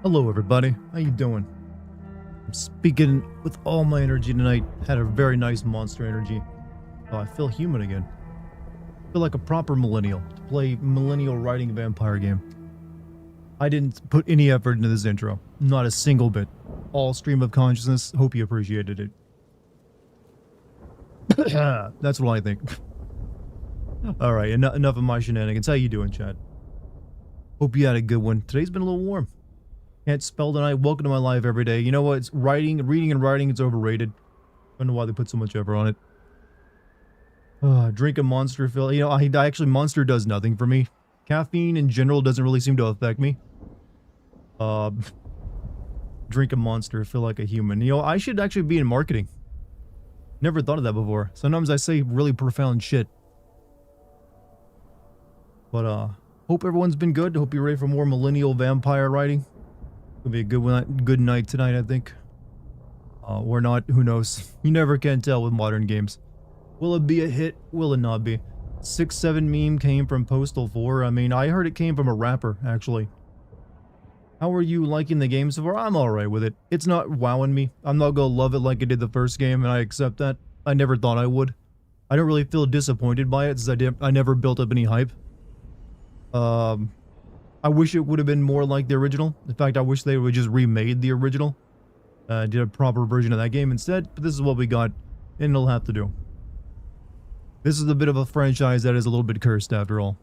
Hello everybody, how you doing? I'm speaking with all my energy tonight. Had a very nice monster energy. Oh, I feel human again. I feel like a proper millennial to play millennial writing a vampire game. I didn't put any effort into this intro. Not a single bit. All stream of consciousness. Hope you appreciated it. That's what I think. Alright, enough of my shenanigans. How you doing, chat? Hope you had a good one. Today's been a little warm. Can't spell tonight. Welcome to my life every day. You know what? It's reading and writing. It's overrated. I don't know why they put so much effort on it. Drink a Monster fill. You know, I actually Monster does nothing for me. Caffeine in general doesn't really seem to affect me. Drink a Monster. Feel like a human. You know, I should actually be in marketing. Never thought of that before. Sometimes I say really profound shit. But hope everyone's been good. Hope you're ready for more millennial vampire writing. It'll be a good night tonight, I think. Or not, who knows. You never can tell with modern games. Will it be a hit? Will it not be? 6-7 meme came from Postal 4. I mean, I heard it came from a rapper, actually. How are you liking the game so far? I'm alright with it. It's not wowing me. I'm not gonna love it like I did the first game, and I accept that. I never thought I would. I don't really feel disappointed by it, since I never built up any hype. I wish it would have been more like the original. In fact, I wish they would just remade the original. Did a proper version of that game instead, but this is what we got, and it'll have to do. This is a bit of a franchise that is a little bit cursed after all.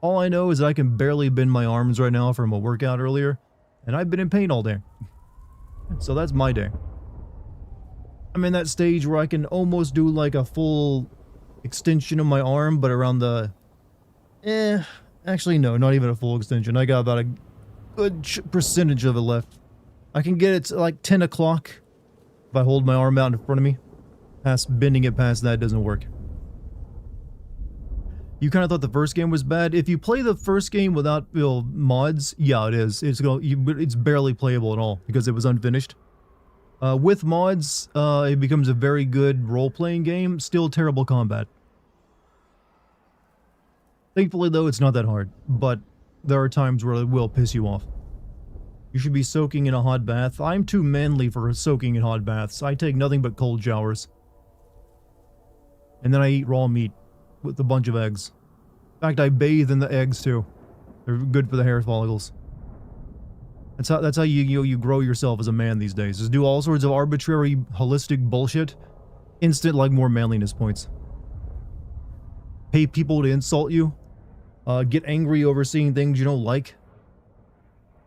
All I know is I can barely bend my arms right now from a workout earlier, and I've been in pain all day. So that's my day. I'm in that stage where I can almost do like a full extension of my arm, but around the... Actually, no, not even a full extension. I got about a good percentage of it left. I can get it to like 10 o'clock if I hold my arm out in front of me. Bending it past that doesn't work. You kind of thought the first game was bad? If you play the first game without mods, yeah, it is. It's barely playable at all because it was unfinished. With mods, it becomes a very good role-playing game. Still terrible combat. Thankfully, though, it's not that hard, but there are times where it will piss you off. You should be soaking in a hot bath. I'm too manly for soaking in hot baths. I take nothing but cold showers. And then I eat raw meat with a bunch of eggs. In fact, I bathe in the eggs, too. They're good for the hair follicles. That's how you grow yourself as a man these days. Just do all sorts of arbitrary, holistic bullshit. Instant, like, more manliness points. Pay people to insult you. Get angry over seeing things you don't like.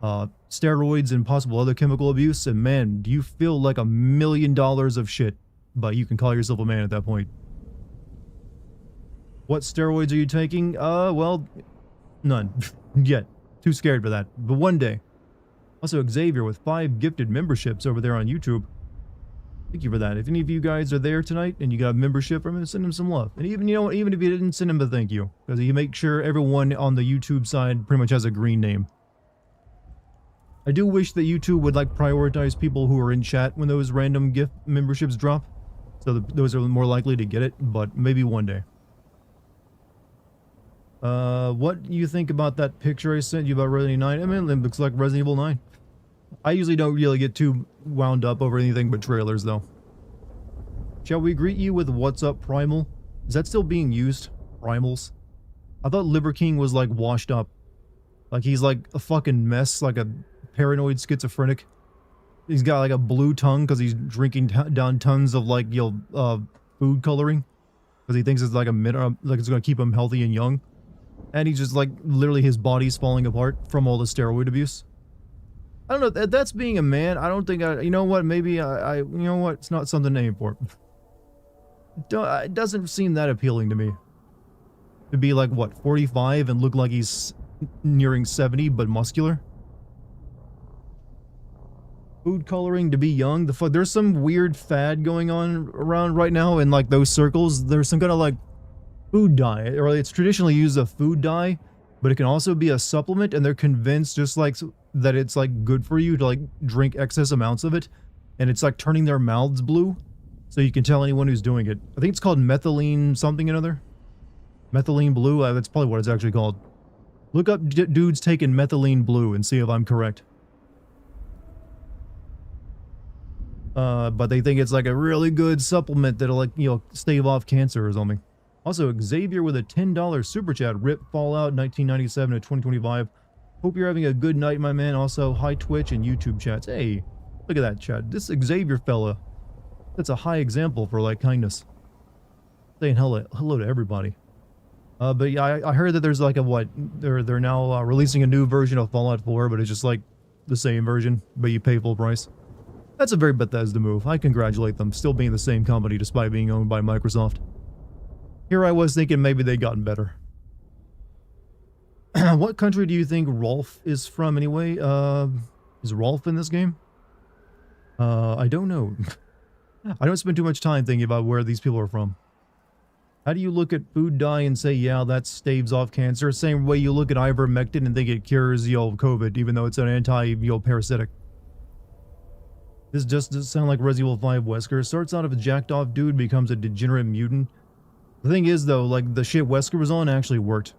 Steroids and possible other chemical abuse, and man, do you feel like $1 million of shit, but you can call yourself a man at that point. What steroids are you taking? Well, none. Yet. Too scared for that. But one day. Also, Xavier with 5 gifted memberships over there on YouTube. Thank you for that. If any of you guys are there tonight and you got a membership from him, send him some love. And even, you know, even if you didn't, send him a thank you. Because you make sure everyone on the YouTube side pretty much has a green name. I do wish that YouTube would, like, prioritize people who are in chat when those random gift memberships drop. So those are more likely to get it, but maybe one day. What do you think about that picture I sent you about Resident Evil 9? I mean, it looks like Resident Evil 9. I usually don't really get too wound up over anything but trailers, though. Shall we greet you with What's Up Primal? Is that still being used? Primals? I thought Liver King was, like, washed up. Like, he's, like, a fucking mess, like a paranoid schizophrenic. He's got, like, a blue tongue because he's drinking down tons of, like, food coloring. Because he thinks it's, like, like, it's gonna keep him healthy and young. And he's just, like, literally his body's falling apart from all the steroid abuse. I don't know, that's being a man. I don't think you know what, maybe you know what, it's not something to aim for. It doesn't seem that appealing to me. To be like, what, 45 and look like he's nearing 70, but muscular? Food coloring to be young? There's some weird fad going on around right now in, like, those circles. There's some kind of, like, food dye, or it's traditionally used as a food dye, but it can also be a supplement, and they're convinced just, like, that it's, like, good for you to, like, drink excess amounts of it, and it's, like, turning their mouths blue, so you can tell anyone who's doing it. I think it's called methylene something or another. Methylene blue, that's probably what it's actually called. Look up dudes taking methylene blue and see if I'm correct. But they think it's like a really good supplement that'll, like, you know, stave off cancer or something. Also, Xavier with a $10 super chat. Rip Fallout 1997 to 2025. Hope you're having a good night, my man. Also, hi Twitch and YouTube chats. Hey, look at that chat. This Xavier fella, that's a high example for, like, kindness. Saying hello to everybody. But yeah, I heard that there's like a what? They're now releasing a new version of Fallout 4, but it's just like the same version, but you pay full price. That's a very Bethesda move. I congratulate them, still being the same company despite being owned by Microsoft. Here I was thinking maybe they'd gotten better. What country do you think Rolf is from anyway? Is Rolf in this game? I don't know. I don't spend too much time thinking about where these people are from. How do you look at food dye and say, yeah, that staves off cancer? Same way you look at ivermectin and think it cures, you know, COVID, even though it's an anti-parasitic. This just does sound like Resident Evil 5 Wesker. Starts out as a jacked off dude, becomes a degenerate mutant. The thing is, though, like, the shit Wesker was on actually worked.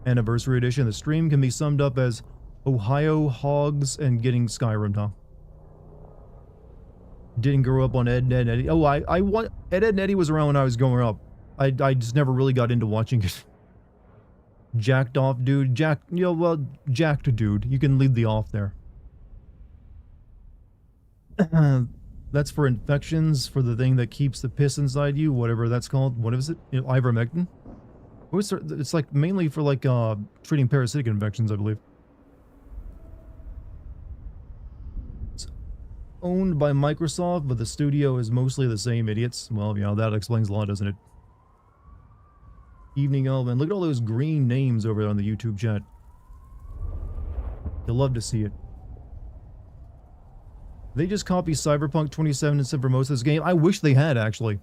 Anniversary edition. The stream can be summed up as Ohio hogs and getting Skyrim, huh? Didn't grow up on Ed, Ed, Eddie. Oh, Ed, Ed, Eddie was around when I was growing up. I just never really got into watching it. Jacked off dude. Jacked dude. You can leave the off there. That's for infections, for the thing that keeps the piss inside you, whatever that's called. What is it? You know, ivermectin? It's like mainly for like treating parasitic infections, I believe. It's owned by Microsoft, but the studio is mostly the same idiots. Well, yeah, that explains a lot, doesn't it? Evening Elven. Look at all those green names over there on the YouTube chat. You'll love to see it. They just copied Cyberpunk 2077 for most of this game. I wish they had, actually.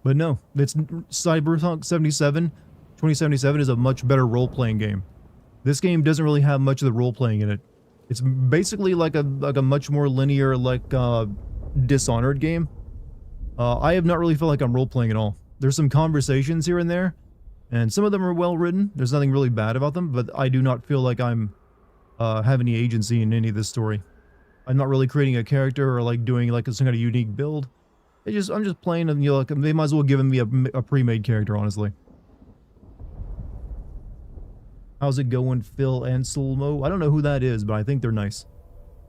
But no, it's Cyberpunk 2077 is a much better role-playing game. This game doesn't really have much of the role-playing in it. It's basically like a much more linear, like, Dishonored game. I have not really felt like I'm role-playing at all. There's some conversations here and there, and some of them are well-written. There's nothing really bad about them, but I do not feel like I'm have any agency in any of this story. I'm not really creating a character or like doing like some kind of unique build. I'm just playing, and you know, like, they might as well give me a pre-made character, honestly. How's it going, Phil Anselmo? I don't know who that is, but I think they're nice.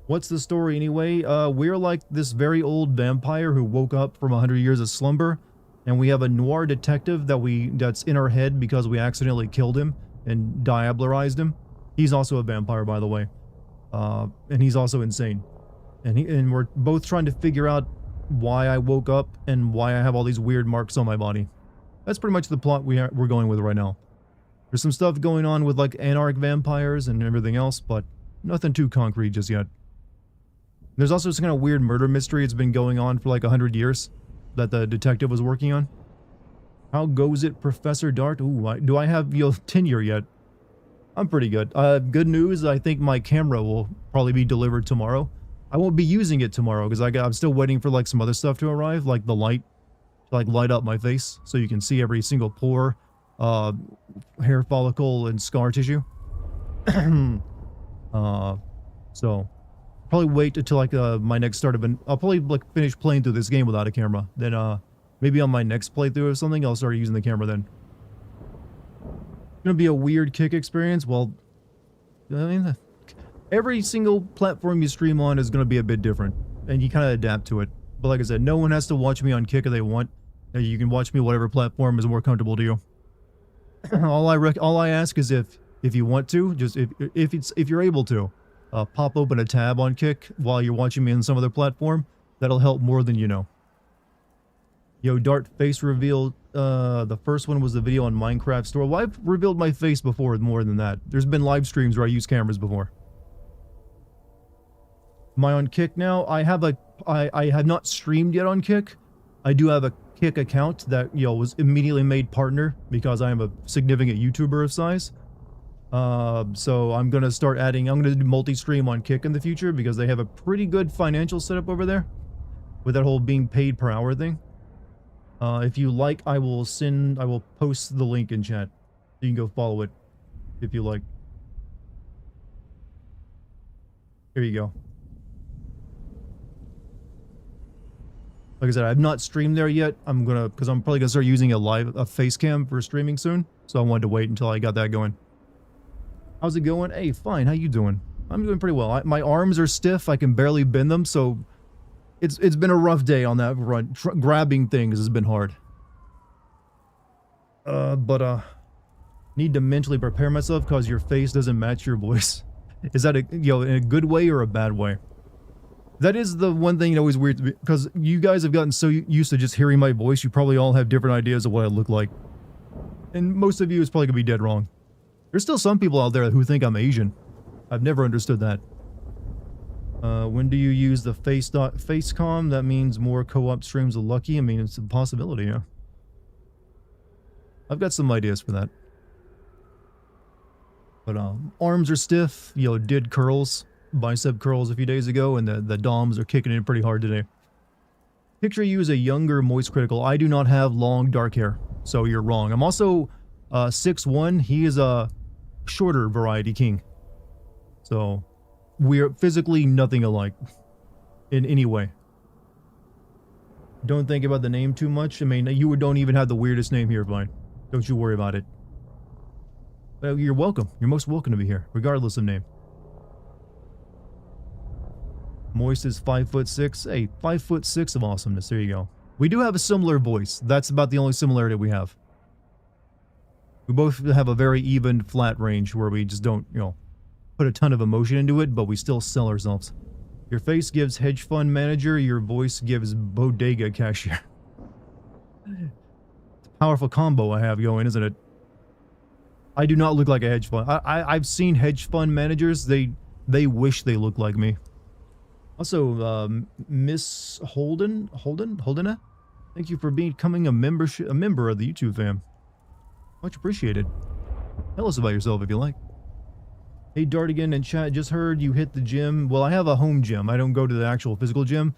What's the story anyway? We're like this very old vampire who woke up from 100 years of slumber, and we have a noir detective that's in our head because we accidentally killed him and diablerized him. He's also a vampire, by the way. And he's also insane. And we're both trying to figure out why I woke up and why I have all these weird marks on my body. That's pretty much the plot we're going with right now. There's some stuff going on with like anarch vampires and everything else, but nothing too concrete just yet. There's also some kind of weird murder mystery that's been going on for like 100 years that the detective was working on. How goes it, Professor Dart? Ooh, do I have your tenure yet? I'm pretty good. Good news, I think my camera will probably be delivered tomorrow. I won't be using it tomorrow because I'm still waiting for like some other stuff to arrive, like the light to like light up my face so you can see every single pore, hair follicle, and scar tissue. So probably wait until like my next start of I'll probably like finish playing through this game without a camera. Then maybe on my next playthrough or something, I'll start using the camera then. Gonna be a weird kick experience. Well, I mean, every single platform you stream on is gonna be a bit different, and you kind of adapt to it. But like I said, no one has to watch me on Kick if they want. You can watch me whatever platform is more comfortable to you. all I ask is if you want to, just if you're able to, pop open a tab on Kick while you're watching me on some other platform. That'll help more than you know. Yo, Dart face reveal. The first one was the video on Minecraft store. Well, I've revealed my face before more than that. There's been live streams where I use cameras before. Am I on Kick now? I have not streamed yet on Kick. I do have a Kick account that, you know, was immediately made partner because I am a significant YouTuber of size. So I'm gonna do multi-stream on Kick in the future because they have a pretty good financial setup over there with that whole being paid per hour thing. If you like, I will post the link in chat. You can go follow it. if you like. Here you go. Like I said, I've not streamed there yet. Because I'm probably gonna start using a face cam for streaming soon. So I wanted to wait until I got that going. How's it going? Hey, fine. How you doing? I'm doing pretty well. My arms are stiff. I can barely bend them, so it's been a rough day on that run. Grabbing things has been hard. But need to mentally prepare myself because your face doesn't match your voice. Is that in a good way or a bad way? That is the one thing that always weird to me, because you guys have gotten so used to just hearing my voice, you probably all have different ideas of what I look like. And most of you is probably gonna be dead wrong. There's still some people out there who think I'm Asian. I've never understood that. When do you use the Facecom? That means more co-op streams of Lucky. I mean, it's a possibility, yeah. I've got some ideas for that. But arms are stiff, did curls. Bicep curls a few days ago, and the DOMs are kicking in pretty hard today. Picture you as a younger Moist Critical. I do not have long dark hair, so you're wrong. I'm also 6'1". He is a shorter variety king. So we're physically nothing alike in any way. Don't think about the name too much. I mean, you don't even have the weirdest name here, Vine. Don't you worry about it. Well, you're welcome. You're most welcome to be here, regardless of name. Moist is 5'6". Hey, 5'6" of awesomeness. There you go. We do have a similar voice. That's about the only similarity we have. We both have a very even, flat range where we just don't, put a ton of emotion into it, but we still sell ourselves. Your face gives hedge fund manager. Your voice gives bodega cashier. It's a powerful combo I have going, isn't it? I do not look like a hedge fund. I've seen hedge fund managers. They wish they looked like me. Also, Miss Holdena? Thank you for becoming a member of the YouTube fam. Much appreciated. Tell us about yourself if you like. Hey, Dartigan in chat, just heard you hit the gym. Well, I have a home gym. I don't go to the actual physical gym.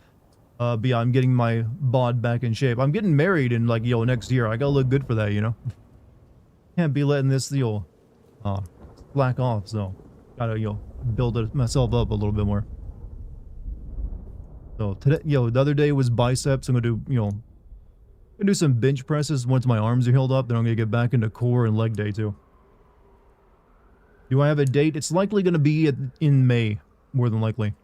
But yeah, I'm getting my bod back in shape. I'm getting married in next year. I gotta look good for that, Can't be letting this, slack off, so gotta, build myself up a little bit more. So today, the other day was biceps. I'm gonna do some bench presses once my arms are healed up. Then I'm gonna get back into core and leg day too. Do I have a date? It's likely gonna be in May, more than likely.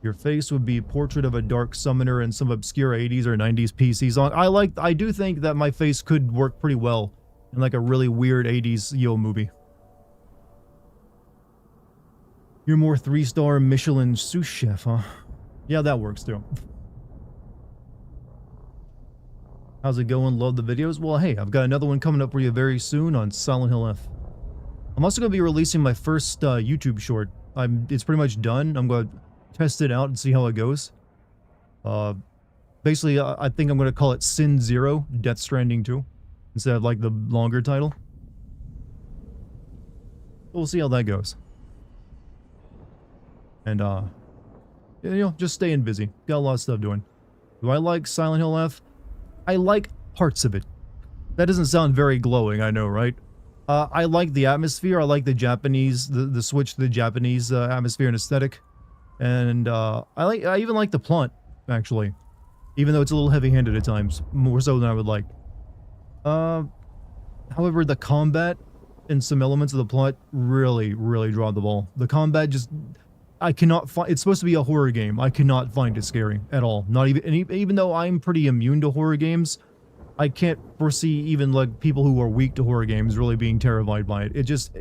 Your face would be portrait of a dark summoner in some obscure 80s or 90s PC song. I do think that my face could work pretty well in like a really weird 80s movie. You're more 3-star Michelin sous chef, huh? Yeah, that works too. How's it going? Love the videos? Well, hey, I've got another one coming up for you very soon on Silent Hill F. I'm also going to be releasing my first YouTube short. It's pretty much done. I'm going to test it out and see how it goes. Basically, I think I'm going to call it Sin Zero, Death Stranding 2, instead of like the longer title. We'll see how that goes. And, just staying busy. Got a lot of stuff doing. Do I like Silent Hill F? I like parts of it. That doesn't sound very glowing, I know, right? I like the atmosphere. I like the Japanese, the switch to the Japanese atmosphere and aesthetic. And I even like the plot, actually. Even though it's a little heavy-handed at times. More so than I would like. However, the combat and some elements of the plot really, really dropped the ball. The combat just... I cannot find... It's supposed to be a horror game. I cannot find it scary at all. Not even... even though I'm pretty immune to horror games, I can't foresee even like people who are weak to horror games really being terrified by it. It just...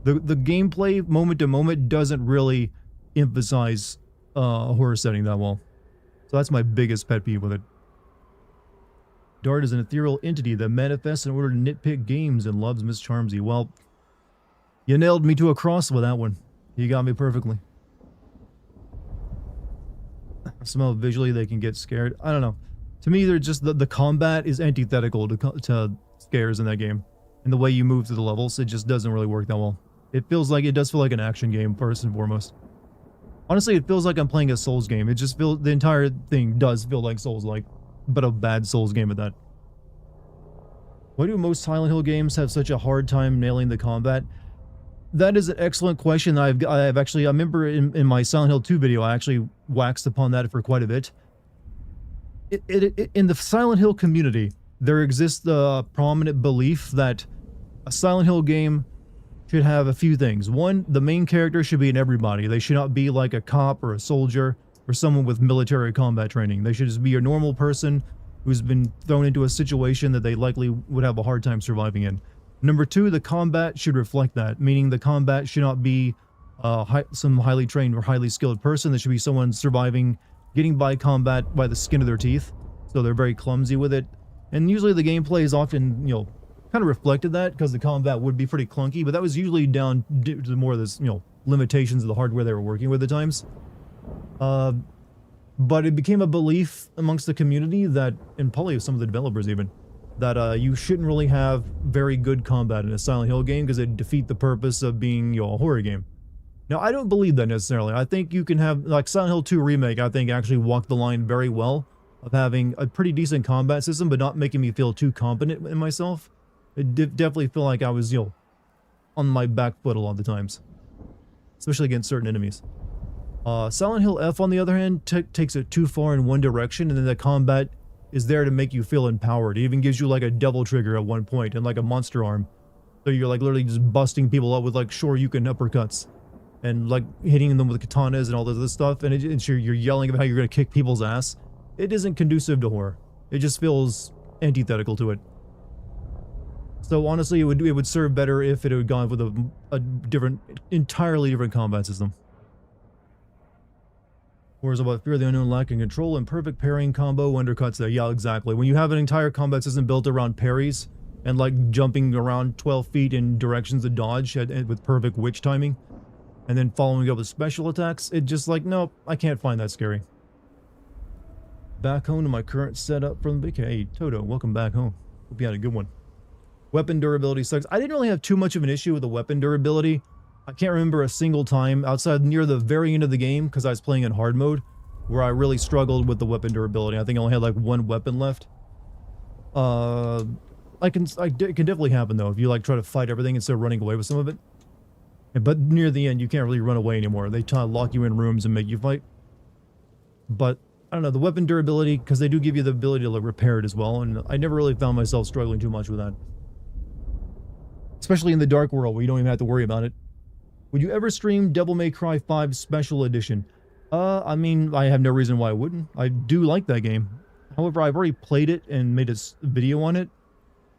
The gameplay, moment to moment, doesn't really emphasize a horror setting that well. So that's my biggest pet peeve with it. Dart is an ethereal entity that manifests in order to nitpick games and loves Miss Charmsy. Well, you nailed me to a cross with that one. You got me perfectly. Somehow visually they can get scared. I don't know. To me, they're just the combat is antithetical to scares in that game. And the way you move through the levels, it just doesn't really work that well. It does feel like an action game first and foremost. Honestly, it feels like I'm playing a Souls game. It just the entire thing does feel like Souls-like, but a bad Souls game at that. Why do most Silent Hill games have such a hard time nailing the combat? That is an excellent question. I've actually, I remember in my Silent Hill 2 video, I actually waxed upon that for quite a bit. In the Silent Hill community, there exists the prominent belief that a Silent Hill game should have a few things. One, the main character should be in everybody. They should not be like a cop or a soldier or someone with military combat training. They should just be a normal person who's been thrown into a situation that they likely would have a hard time surviving in. Number two, the combat should reflect that, meaning the combat should not be some highly trained or highly skilled person. There should be someone surviving, getting by combat by the skin of their teeth, so they're very clumsy with it. And usually the gameplay is often, you know, kind of reflected that, because the combat would be pretty clunky, but that was usually down to more of this, you know, limitations of the hardware they were working with at times. But it became a belief amongst the community that, and probably some of the developers even, that you shouldn't really have very good combat in a Silent Hill game because it'd defeat the purpose of being, you know, a horror game. Now, I don't believe that necessarily. I think you can have, like Silent Hill 2 Remake, I think actually walked the line very well of having a pretty decent combat system, but not making me feel too competent in myself. It definitely feel like I was, you know, on my back foot a lot of the times, especially against certain enemies. Silent Hill F, on the other hand, takes it too far in one direction, and then the combat is there to make you feel empowered. It even gives you like a double trigger at one point and like a monster arm. So you're like literally just busting people up with like Shoryuken uppercuts and like hitting them with katanas and all this other stuff. And you're yelling about how you're going to kick people's ass. It isn't conducive to horror. It just feels antithetical to it. So honestly, it would serve better if it had gone with a different, entirely different combat system. Whereas about Fear the Unknown lacking control and perfect parrying combo undercuts there. Yeah, exactly. When you have an entire combat system built around parries and like jumping around 12 feet in directions to dodge with perfect witch timing, and then following up with special attacks, it just like, nope, I can't find that scary. Back home to my current setup from the hey, Toto, welcome back home. Hope you had a good one. Weapon durability sucks. I didn't really have too much of an issue with the weapon durability. I can't remember a single time outside near the very end of the game, because I was playing in hard mode, where I really struggled with the weapon durability. I think I only had like one weapon left. It can definitely happen though if you like try to fight everything instead of running away with some of it. But near the end, you can't really run away anymore. They try to lock you in rooms and make you fight. But I don't know, the weapon durability, because they do give you the ability to like, repair it as well, and I never really found myself struggling too much with that. Especially in the Dark World, where you don't even have to worry about it. Would you ever stream Devil May Cry 5 Special Edition? I mean, I have no reason why I wouldn't. I do like that game. However, I've already played it and made a video on it,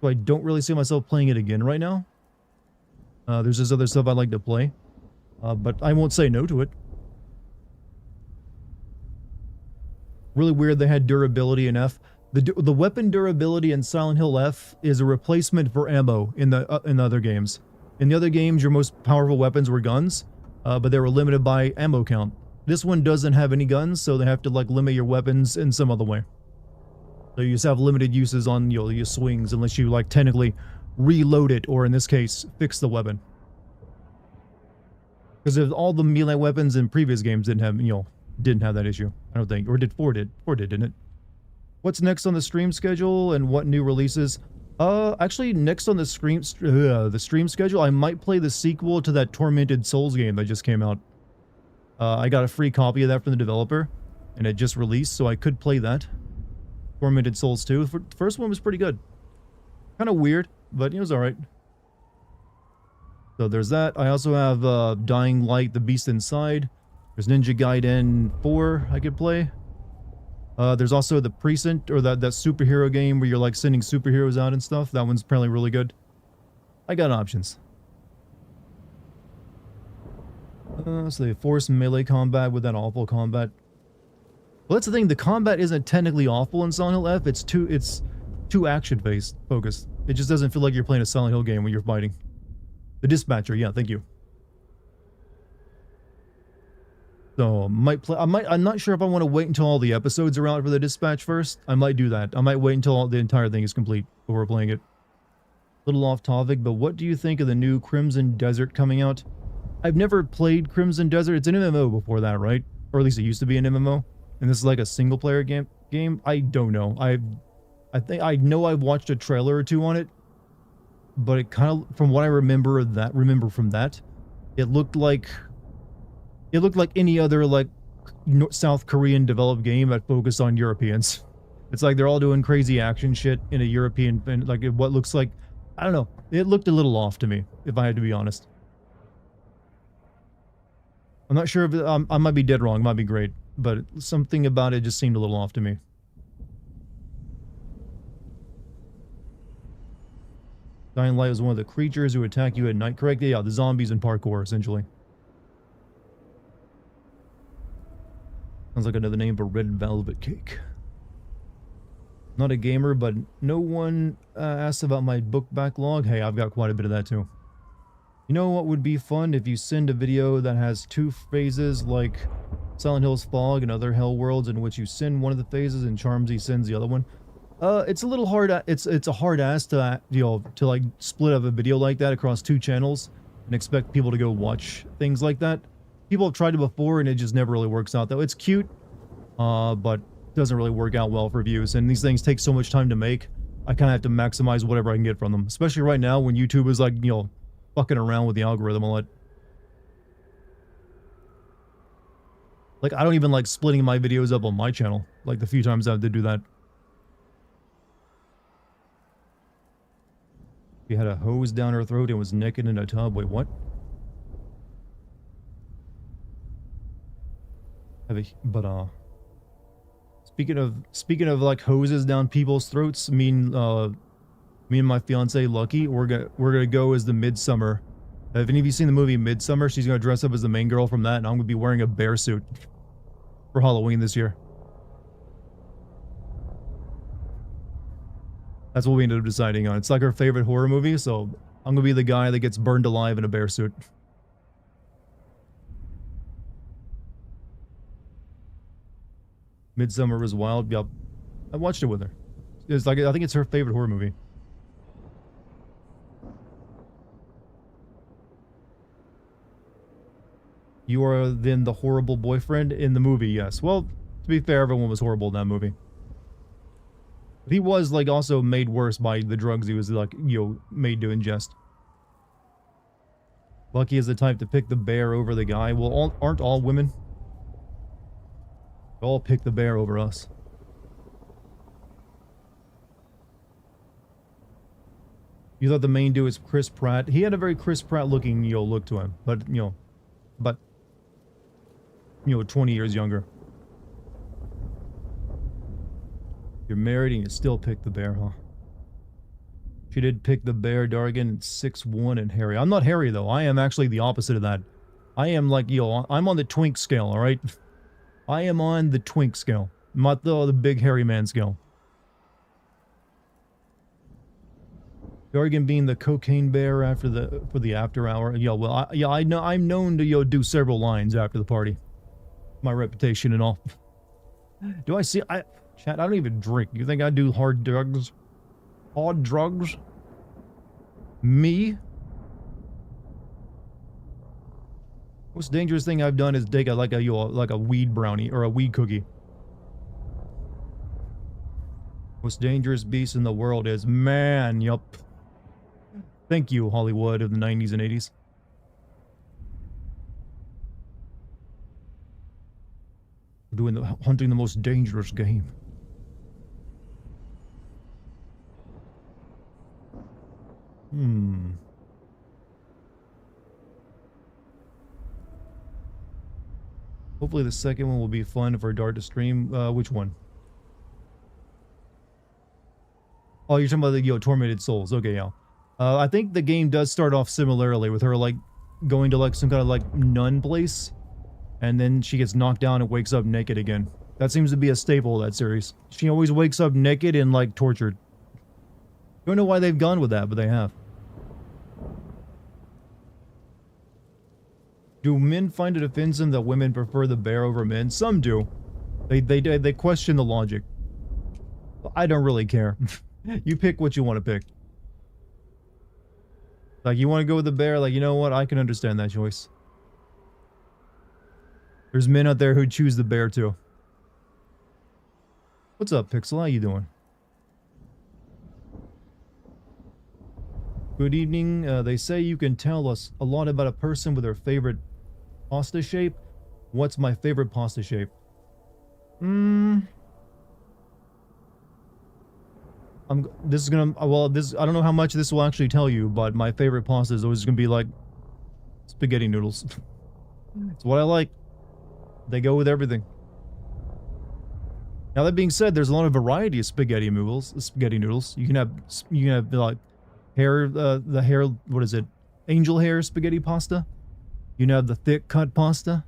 so I don't really see myself playing it again right now. There's this other stuff I'd like to play, but I won't say no to it. Really weird they had durability in F. The weapon durability in Silent Hill F is a replacement for ammo in the other games. In the other games, your most powerful weapons were guns, but they were limited by ammo count. This one doesn't have any guns, so they have to like limit your weapons in some other way. So you just have limited uses on your swings unless you like technically reload it, or in this case, fix the weapon. Because all the melee weapons in previous games didn't have that issue. I don't think, or did 4 did? 4 did, didn't it? What's next on the stream schedule and what new releases? Actually, next on the stream schedule, I might play the sequel to that Tormented Souls game that just came out. I got a free copy of that from the developer, and it just released, so I could play that. Tormented Souls 2. The first one was pretty good. Kind of weird, but it was alright. So there's that. I also have Dying Light, The Beast Inside. There's Ninja Gaiden 4 I could play. There's also the Precinct, or that superhero game where you're like sending superheroes out and stuff. That one's apparently really good. I got options. So they force melee combat with that awful combat. Well, that's the thing. The combat isn't technically awful in Silent Hill F. It's too action-based focused. It just doesn't feel like you're playing a Silent Hill game when you're fighting. The Dispatcher, yeah, thank you. So I'm not sure if I want to wait until all the episodes are out for the Dispatch first. I might do that. I might wait until the entire thing is complete before playing it. Little off topic, but what do you think of the new Crimson Desert coming out? I've never played Crimson Desert. It's an MMO before that, right? Or at least it used to be an MMO. And this is like a single-player game. I don't know. I think I know I've watched a trailer or two on it, but it kind of, from what I remember from that, it looked like any other like South Korean developed game that focused on Europeans. It's like they're all doing crazy action shit in a European, like what looks like, I don't know. It looked a little off to me, if I had to be honest. I'm not sure if I might be dead wrong. It might be great, but something about it just seemed a little off to me. Dying Light is one of the creatures who attack you at night, correct? Yeah, the zombies in parkour, essentially. Sounds like another name for red velvet cake. Not a gamer, but no one asked about my book backlog. Hey, I've got quite a bit of that too. You know what would be fun if you send a video that has 2 phases like Silent Hill's Fog and other Hell Worlds, in which you send one of the phases and Charmsy sends the other one. It's a little hard. It's a hard ask to to like split up a video like that across 2 channels and expect people to go watch things like that. People have tried it before and it just never really works out though. It's cute, but doesn't really work out well for views, and these things take so much time to make. I kind of have to maximize whatever I can get from them, especially right now when YouTube is like, fucking around with the algorithm a lot. Like, I don't even like splitting my videos up on my channel, like the few times I had to do that. She had a hose down her throat and was naked in a tub. Wait, what? Speaking of like hoses down people's throats, me and my fiance Lucky, we're gonna go as the Midsummer. Have any of you seen the movie Midsummer? She's gonna dress up as the main girl from that, and I'm gonna be wearing a bear suit for Halloween this year. That's what we ended up deciding on. It's like her favorite horror movie, so I'm gonna be the guy that gets burned alive in a bear suit. Midsummer was wild. Yup. I watched it with her. It's like, I think it's her favorite horror movie. You are then the horrible boyfriend in the movie, yes. Well, to be fair, everyone was horrible in that movie. But he was, like, also made worse by the drugs he was, like, made to ingest. Lucky is the type to pick the bear over the guy. Well, aren't all women? They all pick the bear over us. You thought the main dude was Chris Pratt. He had a very Chris Pratt looking, look to him. But, 20 years younger. You're married and you still pick the bear, huh? She did pick the bear, Dartigan, 6'1" and hairy. I'm not hairy, though. I am actually the opposite of that. I am like, I'm on the twink scale, alright? I am on the twink scale. Not the big hairy man scale. Dartigan being the cocaine bear for the after hour. Yeah, well, I know I'm known to do several lines after the party. My reputation and all. Do I see? Chat, I don't even drink. You think I do hard drugs? Hard drugs? Me? Most dangerous thing I've done is take like a weed brownie or a weed cookie. Most dangerous beast in the world is man. Yup. Thank you, Hollywood of the 90s and 80s. We're hunting the most dangerous game. Hopefully the second one will be fun for Dart to stream. Which one? Oh, you're talking about the Tormented Souls. Okay, yeah. I think the game does start off similarly with her like going to like some kind of like nun place, and then she gets knocked down and wakes up naked again. That seems to be a staple of that series. She always wakes up naked and like tortured. Don't know why they've gone with that, but they have. Do men find it offensive that women prefer the bear over men? Some do. They question the logic. I don't really care. You pick what you want to pick. Like, you want to go with the bear? Like, you know what? I can understand that choice. There's men out there who choose the bear too. What's up, Pixel? How you doing? Good evening. They say you can tell us a lot about a person with their favorite pasta shape. What's my favorite pasta shape? This is gonna, well, this, I don't know how much this will actually tell you, but my favorite pasta is always gonna be like spaghetti noodles. It's what I like. They go with everything. Now that being said, there's a lot of variety of spaghetti noodles. You can have like the hair, what is it? Angel hair spaghetti pasta. You can have the thick cut pasta.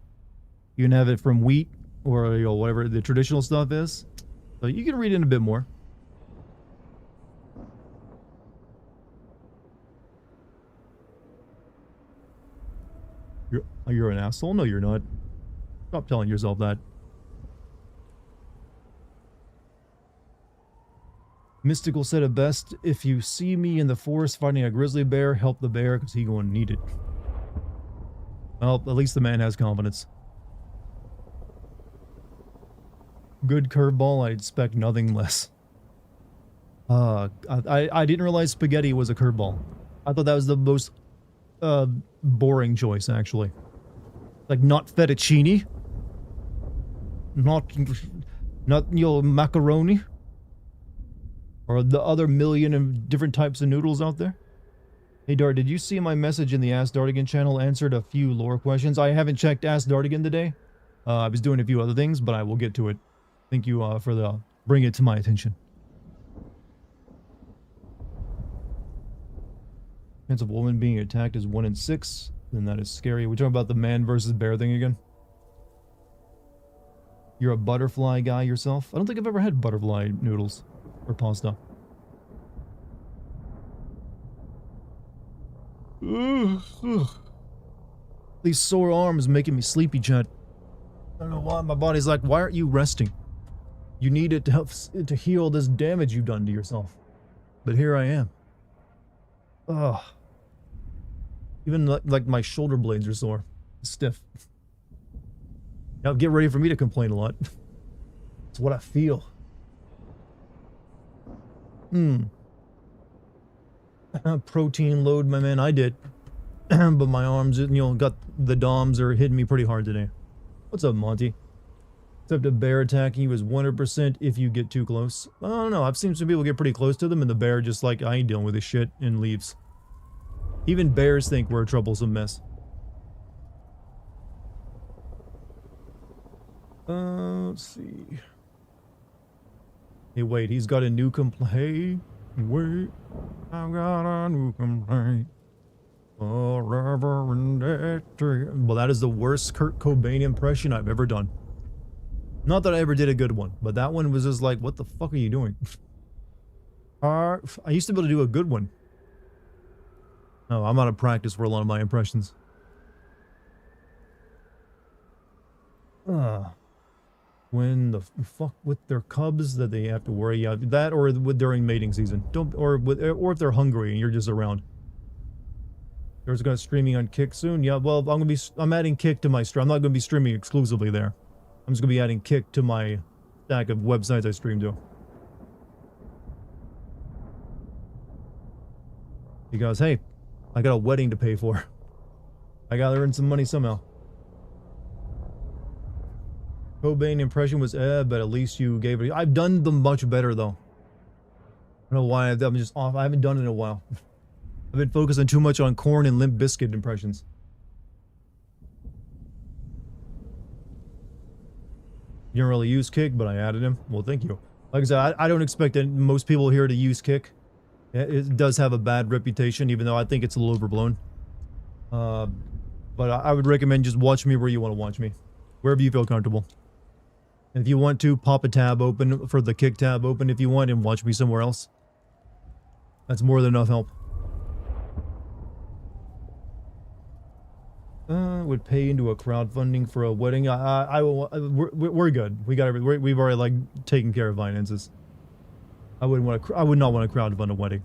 You can have it from wheat or, you know, whatever the traditional stuff is. So you can read in a bit more. You're an asshole? No, you're not. Stop telling yourself that. Mystical said it best, if you see me in the forest fighting a grizzly bear, help the bear because he gonna need it. Well, at least the man has confidence. Good curveball, I expect nothing less. I didn't realize spaghetti was a curveball. I thought that was the most boring choice, actually. Like, not fettuccine? Not, you know, macaroni? Or the other million of different types of noodles out there? Hey Dart, did you see my message in the Ask Dartigan channel? Answered a few lore questions. I haven't checked Ask Dartigan today. I was doing a few other things, but I will get to it. Thank you for bringing it to my attention. Chance of a woman being attacked is 1 in 6. Then that is scary. We're talking about the man versus bear thing again. You're a butterfly guy yourself? I don't think I've ever had butterfly noodles or pasta. These sore arms making me sleepy, chat. I don't know why. My body's like, why aren't you resting? You need it to help to heal this damage you've done to yourself. But here I am. Ugh. Even like my shoulder blades are sore. Stiff. Now get ready for me to complain a lot. It's what I feel. Protein load, my man. I did. But my arms, you know, got the DOMs are hitting me pretty hard today. What's up, Monty? Except a bear attacking you is 100% if you get too close. I don't know. I've seen some people get pretty close to them and the bear just like, I ain't dealing with this shit, and leaves. Even bears think we're a troublesome mess. Let's see. Hey, wait, he's got a new complaint. Wait, I've got a new complaint. Forever and ever. Well, that is the worst Kurt Cobain impression I've ever done. Not that I ever did a good one, but that one was just like, what the fuck are you doing? I used to be able to do a good one. No, I'm out of practice for a lot of my impressions. When the fuck with their cubs that they have to worry about that, or with during mating season. Or if they're hungry and you're just around. There's gonna streaming on Kick soon. Yeah, well, I'm adding Kick to my stream. I'm not gonna be streaming exclusively there. I'm just gonna be adding Kick to my stack of websites I stream to. He goes, hey, I got a wedding to pay for. I gotta earn some money somehow. Cobain impression was but at least you gave it. I've done them much better though. I don't know why I'm just off. I haven't done it in a while. I've been focusing too much on Korn and Limp Bizkit impressions. You don't really use Kick, but I added him. Well, thank you. Like I said, I don't expect most people here to use Kick. It does have a bad reputation, even though I think it's a little overblown. But I would recommend just watch me where you want to watch me. Wherever you feel comfortable. And if you want to, pop a tab open for the Kick tab open if you want and watch me somewhere else. That's more than enough help. Would pay into a crowdfunding for a wedding. We're good. We got everything. We've already like taken care of finances. I would not want to crowdfund a wedding.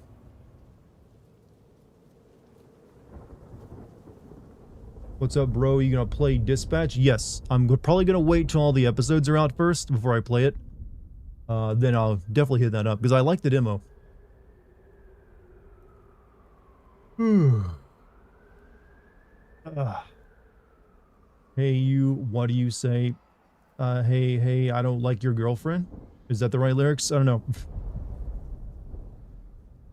What's up, bro? You gonna play Dispatch? Yes. I'm probably gonna wait till all the episodes are out first before I play it. Then I'll definitely hit that up because I like the demo. Ah. Hey, you, what do you say? Hey, I don't like your girlfriend? Is that the right lyrics? I don't know.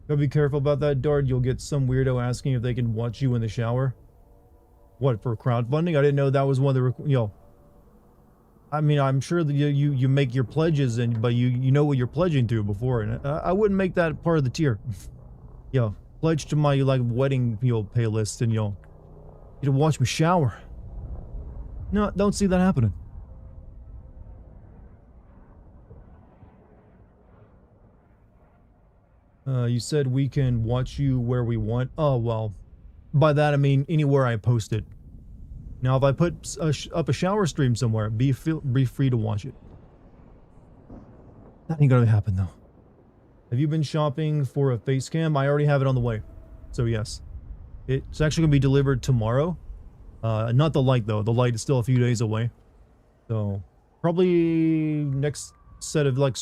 Gotta be careful about that, Dart. You'll get some weirdo asking if they can watch you in the shower. What, for crowdfunding? I didn't know that was one of the, I mean, I'm sure that you make your pledges, but you know what you're pledging to before, and I wouldn't make that part of the tier. Pledge to my, like, wedding, pay list, and you to watch me shower. No, don't see that happening. You said we can watch you where we want. Oh, well, by that I mean anywhere I post it. Now, if I put up a shower stream somewhere, be free to watch it. That ain't gonna happen, though. Have you been shopping for a face cam? I already have it on the way. So, yes. It's actually gonna be delivered tomorrow. Not the light, though. The light is still a few days away. So, probably next set of, like,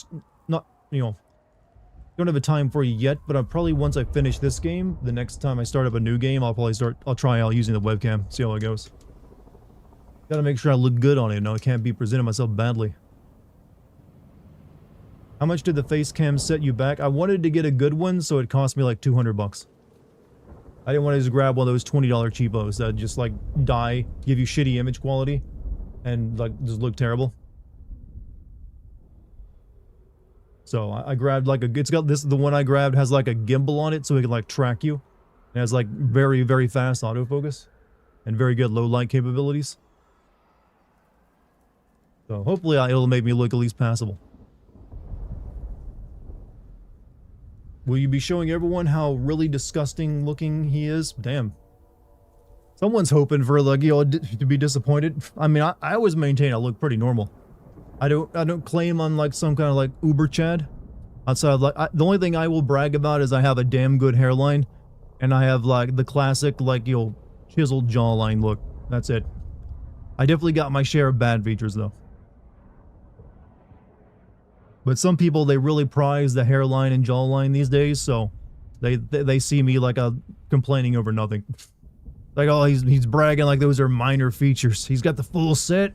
not, don't have a time for you yet, but I'm probably, once I finish this game, the next time I start up a new game, I'll try out using the webcam, see how it goes. Gotta make sure I look good on it, I can't be presenting myself badly. How much did the face cam set you back? I wanted to get a good one, so it cost me like 200 bucks. I didn't want to just grab one of those $20 cheapos that just like die, give you shitty image quality, and like just look terrible. So I grabbed like it's got this, the one I grabbed has like a gimbal on it so it can like track you. It has like very, very fast autofocus and very good low light capabilities. So hopefully it'll make me look at least passable. Will you be showing everyone how really disgusting looking he is? Damn. Someone's hoping for like, to be disappointed. I mean, I always maintain I look pretty normal. I don't claim I'm like some kind of like uber Chad. Outside of like, the only thing I will brag about is I have a damn good hairline, and I have like the classic like chiseled jawline look. That's it. I definitely got my share of bad features though. But some people, they really prize the hairline and jawline these days, so they see me like complaining over nothing. Like, oh, he's bragging like those are minor features. He's got the full set.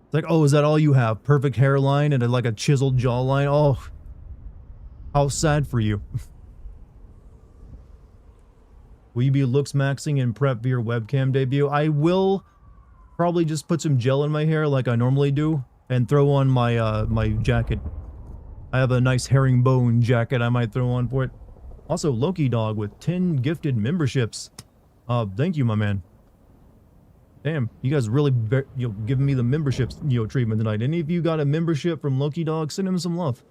It's like, oh, is that all you have? Perfect hairline and like a chiseled jawline? Oh, how sad for you. Will you be looks maxing in prep for your webcam debut? I will probably just put some gel in my hair like I normally do and throw on my my jacket. I have a nice herringbone jacket I might throw on for it. Also, Loki Dog with 10 gifted memberships. Thank you, my man. Damn, you guys really giving me the memberships treatment tonight. Any of you got a membership from Loki Dog? Send him some love.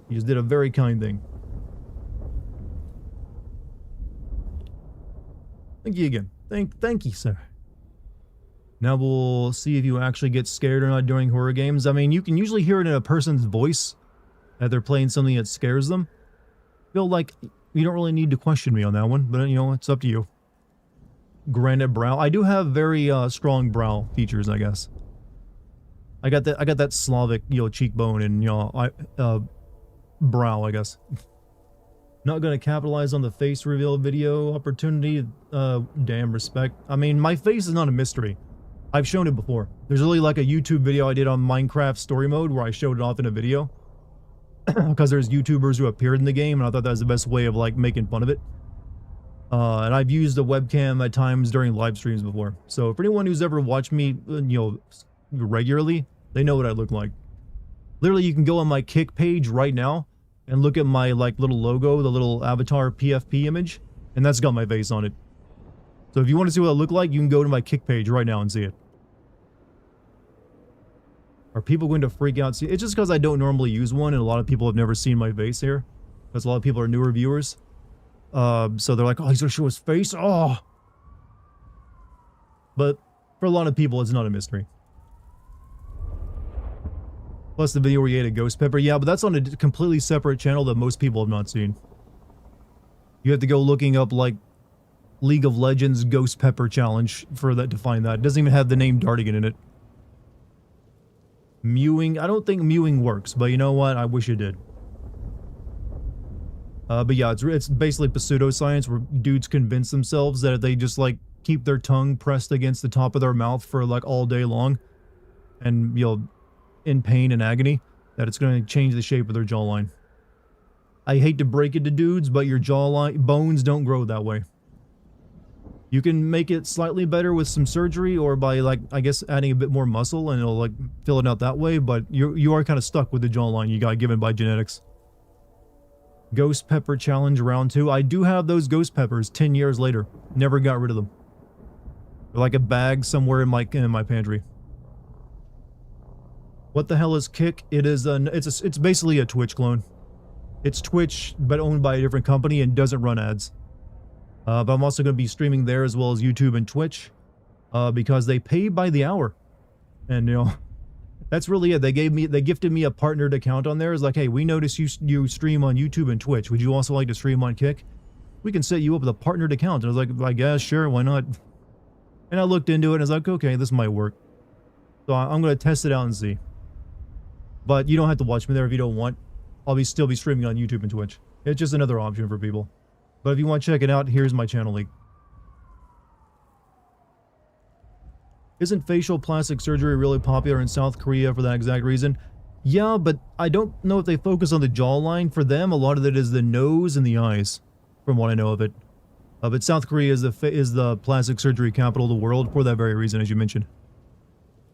You just did a very kind thing. Thank you again. Thank you, sir. Now we'll see if you actually get scared or not during horror games. I mean, you can usually hear it in a person's voice that they're playing something that scares them. I feel like you don't really need to question me on that one, but it's up to you. Granite brow. I do have very strong brow features, I guess. I got that Slavic cheekbone and brow, I guess. Not gonna capitalize on the face reveal video opportunity. Damn respect. I mean, my face is not a mystery. I've shown it before. There's really like a YouTube video I did on Minecraft story mode where I showed it off in a video. Because there's YouTubers who appeared in the game, and I thought that was the best way of like making fun of it. And I've used a webcam at times during live streams before. So for anyone who's ever watched me, regularly, they know what I look like. Literally, you can go on my Kick page right now and look at my like little logo, the little avatar PFP image, and that's got my face on it. So if you want to see what I look like, you can go to my Kick page right now and see it. Are people going to freak out? See, it's just because I don't normally use one, and a lot of people have never seen my face here. Because a lot of people are newer viewers. So they're like, oh, he's gonna show his face? Oh! But for a lot of people, it's not a mystery. Plus the video where you ate a ghost pepper. Yeah, but that's on a completely separate channel that most people have not seen. You have to go looking up, like, League of Legends Ghost Pepper Challenge for that to find that. It doesn't even have the name Dartigan in it. Mewing. I don't think mewing works, but you know what? I wish it did. But yeah, it's basically pseudoscience where dudes convince themselves that if they just like keep their tongue pressed against the top of their mouth for like all day long, and in pain and agony, that it's going to change the shape of their jawline. I hate to break it to dudes, but your jawline bones don't grow that way. You can make it slightly better with some surgery or by like, I guess, adding a bit more muscle and it'll like fill it out that way, but you are kind of stuck with the jawline you got given by genetics. Ghost pepper challenge round 2. I do have those ghost peppers 10 years later. Never got rid of them. They're like a bag somewhere in my pantry. What the hell is Kick? It's basically a Twitch clone. It's Twitch, but owned by a different company and doesn't run ads. But I'm also going to be streaming there as well as YouTube and Twitch, because they pay by the hour, and that's really it. They gifted me a partnered account on there. It's like, hey, we notice you stream on YouTube and Twitch. Would you also like to stream on Kick? We can set you up with a partnered account. And I was like, I guess, sure, why not? And I looked into it and I was like, okay, this might work. So I'm going to test it out and see. But you don't have to watch me there if you don't want. I'll still be streaming on YouTube and Twitch. It's just another option for people. But if you want to check it out, here's my channel link. Isn't facial plastic surgery really popular in South Korea for that exact reason? Yeah, but I don't know if they focus on the jawline. For them, a lot of it is the nose and the eyes, from what I know of it. But South Korea is the plastic surgery capital of the world for that very reason, as you mentioned.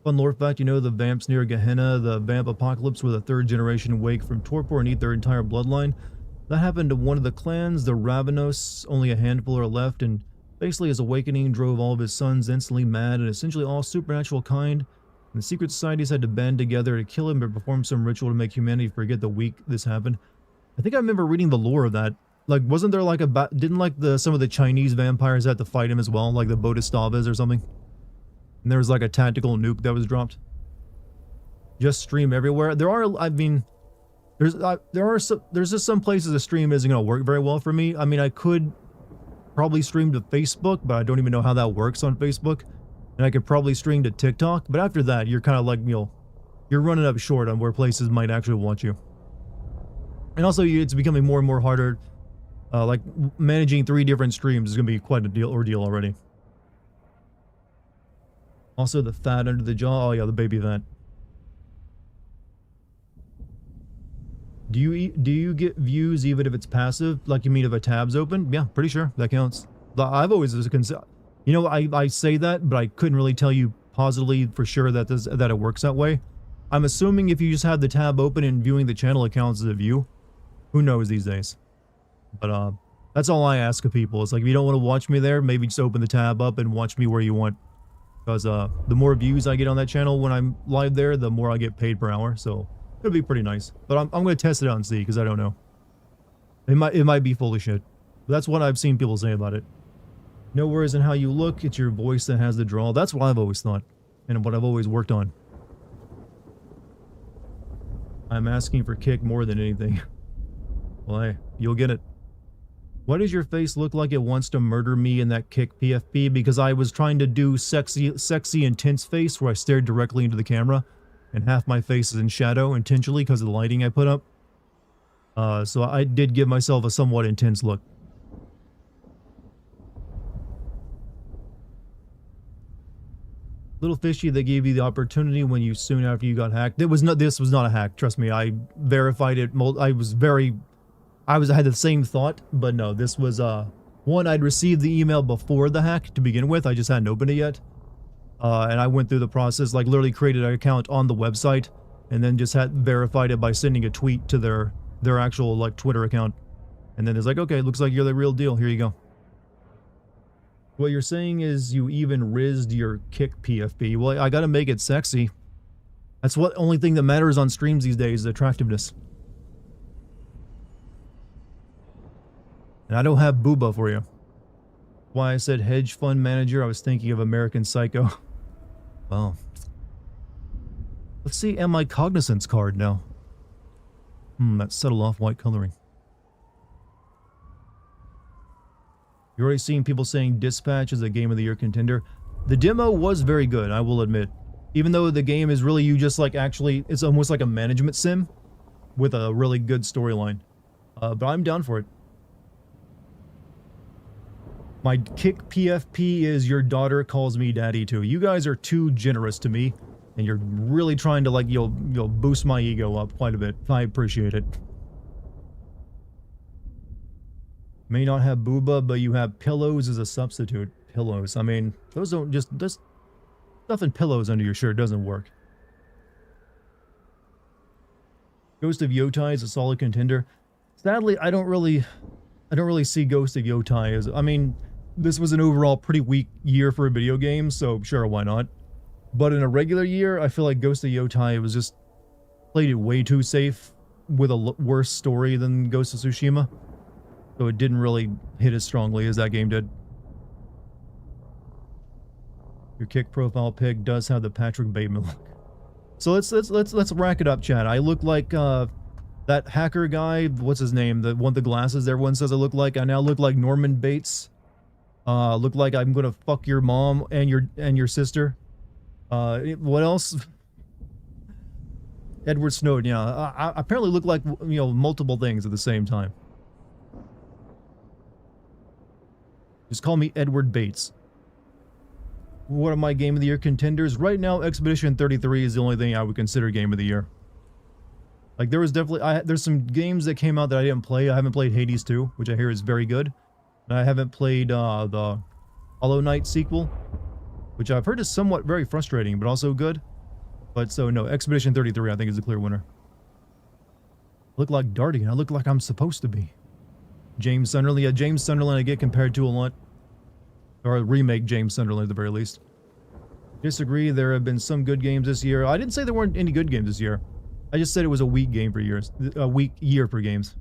Fun lore fact, the vamps near Gehenna, the vamp apocalypse where the third generation wake from torpor and eat their entire bloodline. That happened to one of the clans, the Ravenos. Only a handful are left, and basically his awakening drove all of his sons instantly mad and essentially all supernatural kind. And the secret societies had to band together to kill him or perform some ritual to make humanity forget the week this happened. I think I remember reading the lore of that. Like, wasn't there like didn't like some of the Chinese vampires have to fight him as well, like the Bodhisattvas or something? And there was like a tactical nuke that was dropped. Just stream everywhere. There are, I mean, there's just some places a stream isn't going to work very well for me. I mean, I could probably stream to Facebook, but I don't even know how that works on Facebook. And I could probably stream to TikTok, but after that, you're kind of like, you're running up short on where places might actually want you. And also, it's becoming more and more harder. Like, managing 3 different streams is going to be quite a ordeal already. Also, the fat under the jaw. Oh yeah, the baby fat. Do you get views even if it's passive? Like, you mean if a tab's open? Yeah, pretty sure that counts. I've always I say that, but I couldn't really tell you positively for sure that it works that way. I'm assuming if you just have the tab open and viewing the channel accounts as a view, who knows these days. But that's all I ask of people. It's like, if you don't want to watch me there, maybe just open the tab up and watch me where you want. Because the more views I get on that channel when I'm live there, the more I get paid per hour. So it'll be pretty nice. But I'm going to test it out and see, because I don't know. It might be full of shit. But that's what I've seen people say about it. No worries in how you look. It's your voice that has the draw. That's what I've always thought. And what I've always worked on. I'm asking for Kick more than anything. Well, hey, you'll get it. Why does your face look like it wants to murder me in that Kick PFP? Because I was trying to do sexy intense face where I stared directly into the camera. And half my face is in shadow intentionally because of the lighting I put up. So I did give myself a somewhat intense look. Little fishy, they gave you the opportunity when you soon after you got hacked. This was not a hack. Trust me, I verified it. I had the same thought, but no, this was one, I'd received the email before the hack to begin with. I just hadn't opened it yet. And I went through the process, like literally created an account on the website and then just had verified it by sending a tweet to their actual like Twitter account. And then it's like, okay, looks like you're the real deal. Here you go. What you're saying is you even rizzed your Kick PFP. Well, I gotta make it sexy. That's what only thing that matters on streams these days is attractiveness. And I don't have booba for you. Why I said hedge fund manager, I was thinking of American Psycho. Well, let's see, and my cognizance card now. That subtle off-white coloring. You're already seeing people saying Dispatch is a Game of the Year contender. The demo was very good, I will admit. Even though the game is really, you just like actually, it's almost like a management sim with a really good storyline. But I'm down for it. My kick PFP is your daughter calls me daddy too. You guys are too generous to me, and you're really trying to like you'll boost my ego up quite a bit. I appreciate it. May not have booba, but you have pillows as a substitute. Pillows. I mean, those don't just stuffing pillows under your shirt doesn't work. Ghost of Yotai is a solid contender. Sadly, I don't really see Ghost of Yotai as, I mean, this was an overall pretty weak year for a video game, so sure, why not? But in a regular year, I feel like Ghost of Yotai was just played it way too safe with a worse story than Ghost of Tsushima. So it didn't really hit as strongly as that game did. Your kick profile pic does have the Patrick Bateman look. So let's rack it up, chat. I look like that hacker guy. What's his name? The one with the glasses everyone says I look like. I now look like Norman Bates. Look like I'm gonna fuck your mom and your sister. What else? Edward Snowden. Yeah, I apparently look like, you know, multiple things at the same time. Just call me Edward Bates. What are my Game of the Year contenders? Right now, Expedition 33 is the only thing I would consider Game of the Year. Like, there was definitely... there's some games that came out that I didn't play. I haven't played Hades 2, which I hear is very good. And I haven't played the Hollow Knight sequel, which I've heard is somewhat very frustrating, but also good. But so, no, Expedition 33 I think is the clear winner. I look like Dartigan. I look like I'm supposed to be. James Sunderland. Yeah, James Sunderland I get compared to a lot. Or remake James Sunderland at the very least. Disagree, there have been some good games this year. I didn't say there weren't any good games this year. I just said it was a weak game for years. A weak year for games.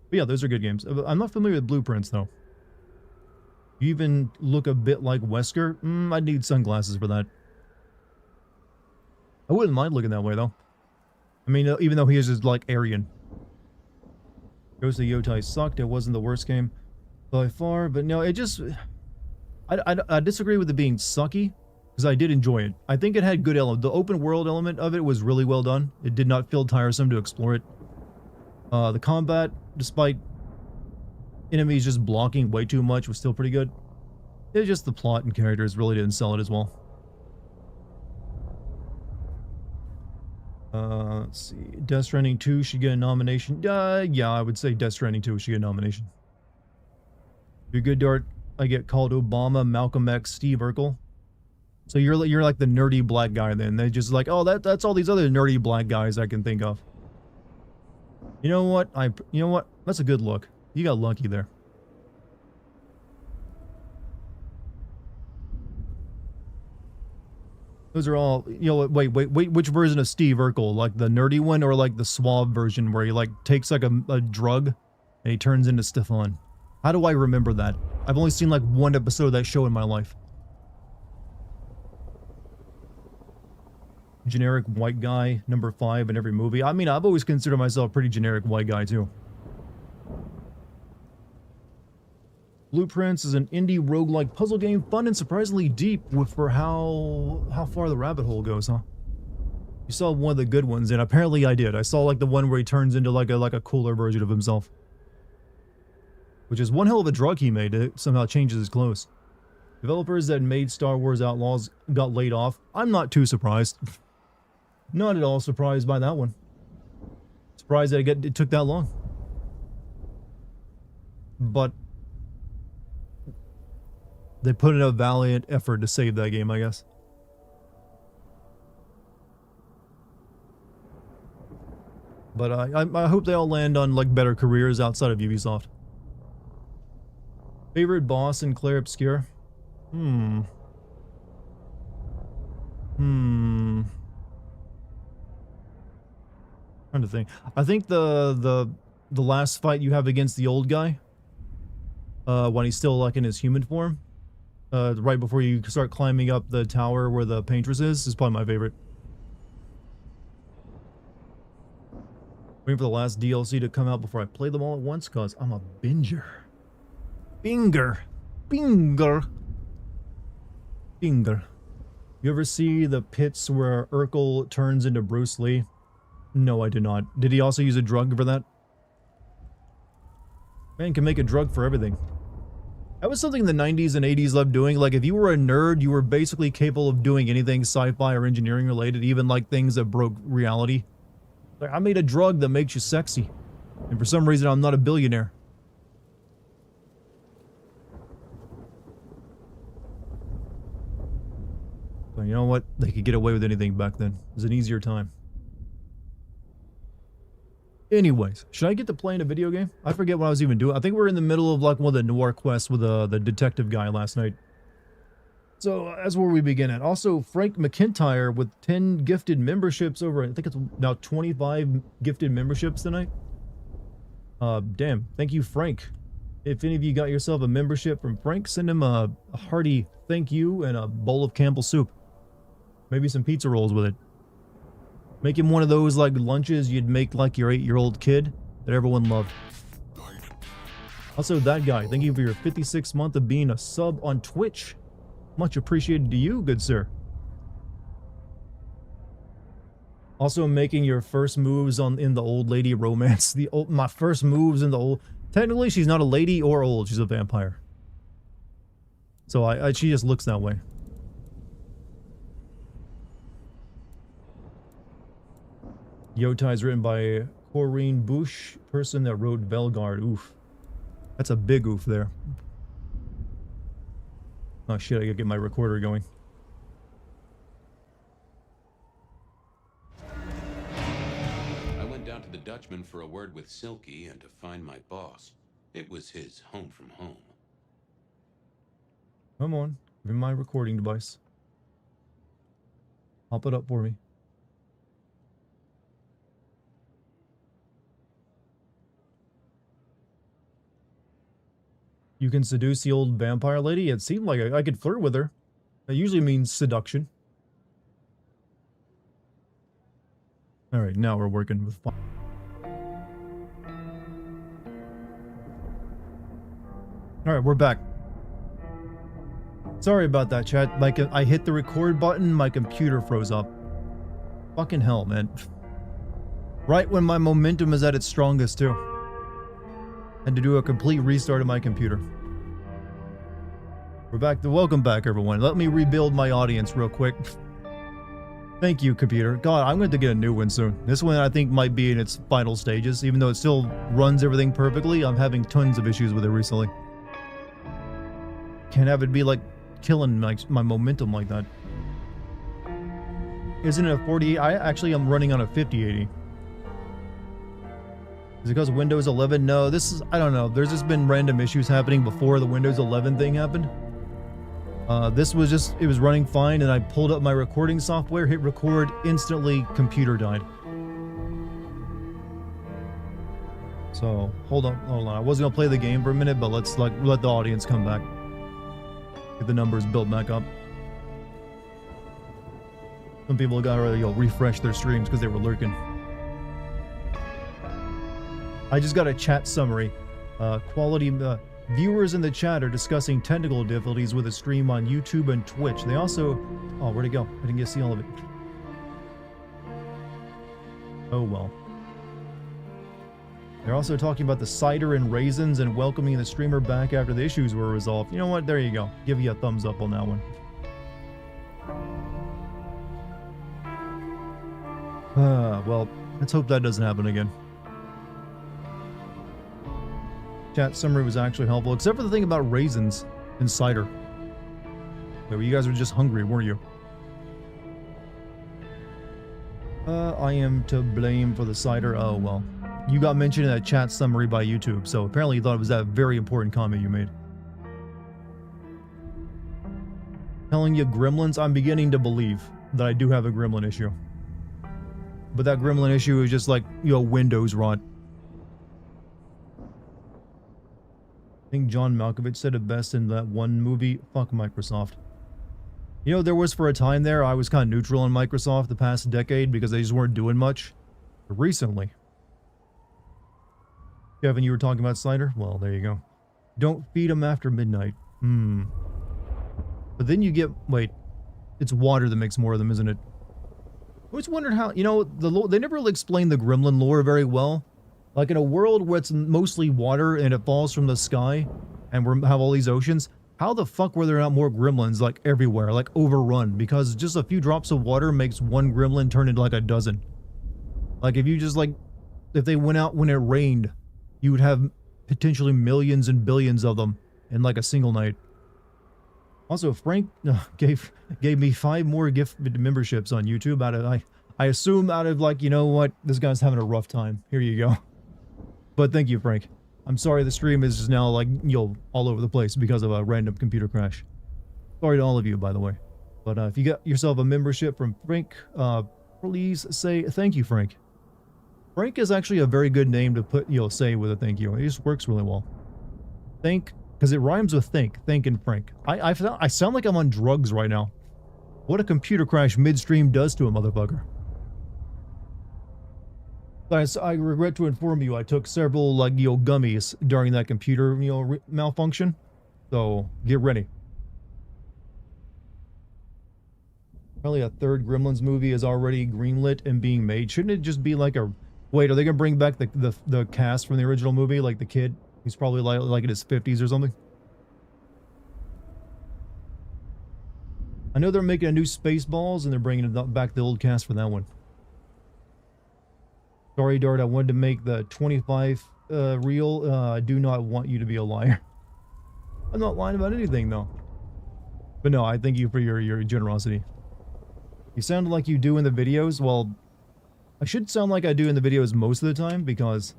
But yeah, those are good games. I'm not familiar with Blueprints though. You even look a bit like Wesker? I'd need sunglasses for that. I wouldn't mind looking that way though. I mean, even though he is just like Aryan. Ghost of Yotai sucked. It wasn't the worst game by far, but no, it just... I disagree with it being sucky, because I did enjoy it. I think it had good element. The open world element of it was really well done. It did not feel tiresome to explore it. The combat, despite enemies just blocking way too much, was still pretty good. It was just the plot and characters really didn't sell it as well. Let's see. Death Stranding 2 should get a nomination. Yeah, I would say Death Stranding 2 should get a nomination. You're good, Dart. I get called Obama, Malcolm X, Steve Urkel. So you're like the nerdy black guy then. They just like, oh, that's all these other nerdy black guys I can think of. You know what? You know what? That's a good look. You got lucky there. Those are all, you know, wait, which version of Steve Urkel? Like the nerdy one or like the suave version where he like takes like a drug and he turns into Stefan? How do I remember that? I've only seen like one episode of that show in my life. Generic white guy, number 5 in every movie. I mean, I've always considered myself a pretty generic white guy too. Blueprints is an indie roguelike puzzle game, fun and surprisingly deep for how far the rabbit hole goes, huh? You saw one of the good ones, and apparently I did. I saw like the one where he turns into like a cooler version of himself. Which is one hell of a drug he made to somehow changes his clothes. Developers that made Star Wars Outlaws got laid off. I'm not too surprised. Not at all surprised by that one. Surprised that it took that long. But they put in a valiant effort to save that game, I guess. But I hope they all land on like better careers outside of Ubisoft. Favorite boss in Claire Obscure? Trying to think. I think the last fight you have against the old guy, when he's still like in his human form, right before you start climbing up the tower where the paintress is probably my favorite. Waiting for the last DLC to come out before I play them all at once, cause I'm a binger. Binger. You ever see the pits where Urkel turns into Bruce Lee? No, I did not. Did he also use a drug for that? Man can make a drug for everything. That was something the 90s and 80s loved doing. Like, if you were a nerd, you were basically capable of doing anything sci-fi or engineering related, even like things that broke reality. Like, I made a drug that makes you sexy. And for some reason, I'm not a billionaire. But you know what? They could get away with anything back then. It was an easier time. Anyways, should I get to playing a video game? I forget what I was even doing. I think we were in the middle of like one of the noir quests with the detective guy last night. So that's where we begin at. Also, Frank McIntyre with 10 gifted memberships over, I think it's now 25 gifted memberships tonight. Damn. Thank you, Frank. If any of you got yourself a membership from Frank, send him a hearty thank you and a bowl of Campbell soup. Maybe some pizza rolls with it. Make him one of those like lunches you'd make like your 8-year-old kid that everyone loved. Also, that guy, thank you for your 56th month of being a sub on Twitch. Much appreciated to you, good sir. Also, making your first moves in the old lady romance. My first moves in the old. Technically, she's not a lady or old. She's a vampire. So she just looks that way. Yotai is written by Corinne Bush, person that wrote Velgard. Oof. That's a big oof there. Oh shit, I gotta get my recorder going. I went down to the Dutchman for a word with Silky and to find my boss. It was his home from home. Come on, give me my recording device. Pop it up for me. You can seduce the old vampire lady? It seemed like I could flirt with her. That usually means seduction. Alright, now we're working with fire. Alright, we're back. Sorry about that, chat. Like, I hit the record button, my computer froze up. Fucking hell, man. Right when my momentum is at its strongest, too. Had to do a complete restart of my computer. We're back. Welcome back, everyone. Let me rebuild my audience real quick. Thank you, computer. God, I'm going to get a new one soon. This one I think might be in its final stages. Even though it still runs everything perfectly, I'm having tons of issues with it recently. Can't have it be like killing my momentum like that. Isn't it a 40? I'm running on a 5080. Is it because of Windows 11? No, this is, I don't know. There's just been random issues happening before the Windows 11 thing happened. This was just, it was running fine, and I pulled up my recording software, hit record, instantly computer died. So, hold on. I was going to play the game for a minute, but let's like let the audience come back. Get the numbers built back up. Some people got to refresh their streams because they were lurking. I just got a chat summary. Viewers in the chat are discussing technical difficulties with a stream on YouTube and Twitch. They also... Oh, where'd it go? I didn't get to see all of it. Oh, well. They're also talking about the cider and raisins and welcoming the streamer back after the issues were resolved. You know what? There you go. Give you a thumbs up on that one. Well, let's hope that doesn't happen again. Chat summary was actually helpful, except for the thing about raisins and cider. Well, you guys were just hungry, weren't you? I am to blame for the cider. Oh, well. You got mentioned in that chat summary by YouTube, so apparently you thought it was that very important comment you made. Telling you gremlins, I'm beginning to believe that I do have a gremlin issue. But that gremlin issue is just like, Windows rot. I think John Malkovich said it best in that one movie, fuck Microsoft. There was for a time there, I was kind of neutral on Microsoft the past decade because they just weren't doing much. But recently. Kevin, you were talking about cider? Well, there you go. Don't feed them after midnight. But then you get, wait, it's water that makes more of them, isn't it? I always wondered how, they never really explained the gremlin lore very well. Like in a world where it's mostly water and it falls from the sky, and we have all these oceans, how the fuck were there not more gremlins like everywhere, like overrun? Because just a few drops of water makes one gremlin turn into like a dozen. Like if you just like, if they went out when it rained, you would have potentially millions and billions of them in like a single night. Also, Frank gave me 5 more gift memberships on YouTube out of, I assume out of like, you know what, this guy's having a rough time. Here you go. But thank you, Frank. I'm sorry the stream is just now like, you know, all over the place because of a random computer crash. Sorry to all of you, by the way. But if you got yourself a membership from Frank, please say thank you, Frank. Frank is actually a very good name to put, you know, say with a thank you. It just works really well. Thank, because it rhymes with thank and Frank. I sound like I'm on drugs right now. What a computer crash midstream does to a motherfucker. Guys, I regret to inform you I took several, like, you know, gummies during that computer, you know, malfunction. So, get ready. Probably a 3rd Gremlins movie is already greenlit and being made. Shouldn't it just be like a... Wait, are they gonna bring back the cast from the original movie? Like the kid? He's probably like in his 50s or something. I know they're making a new Spaceballs and they're bringing back the old cast for that one. Sorry, Dart, I wanted to make the 25 real. I do not want you to be a liar. I'm not lying about anything, though. But no, I thank you for your generosity. You sound like you do in the videos. Well, I should sound like I do in the videos most of the time, because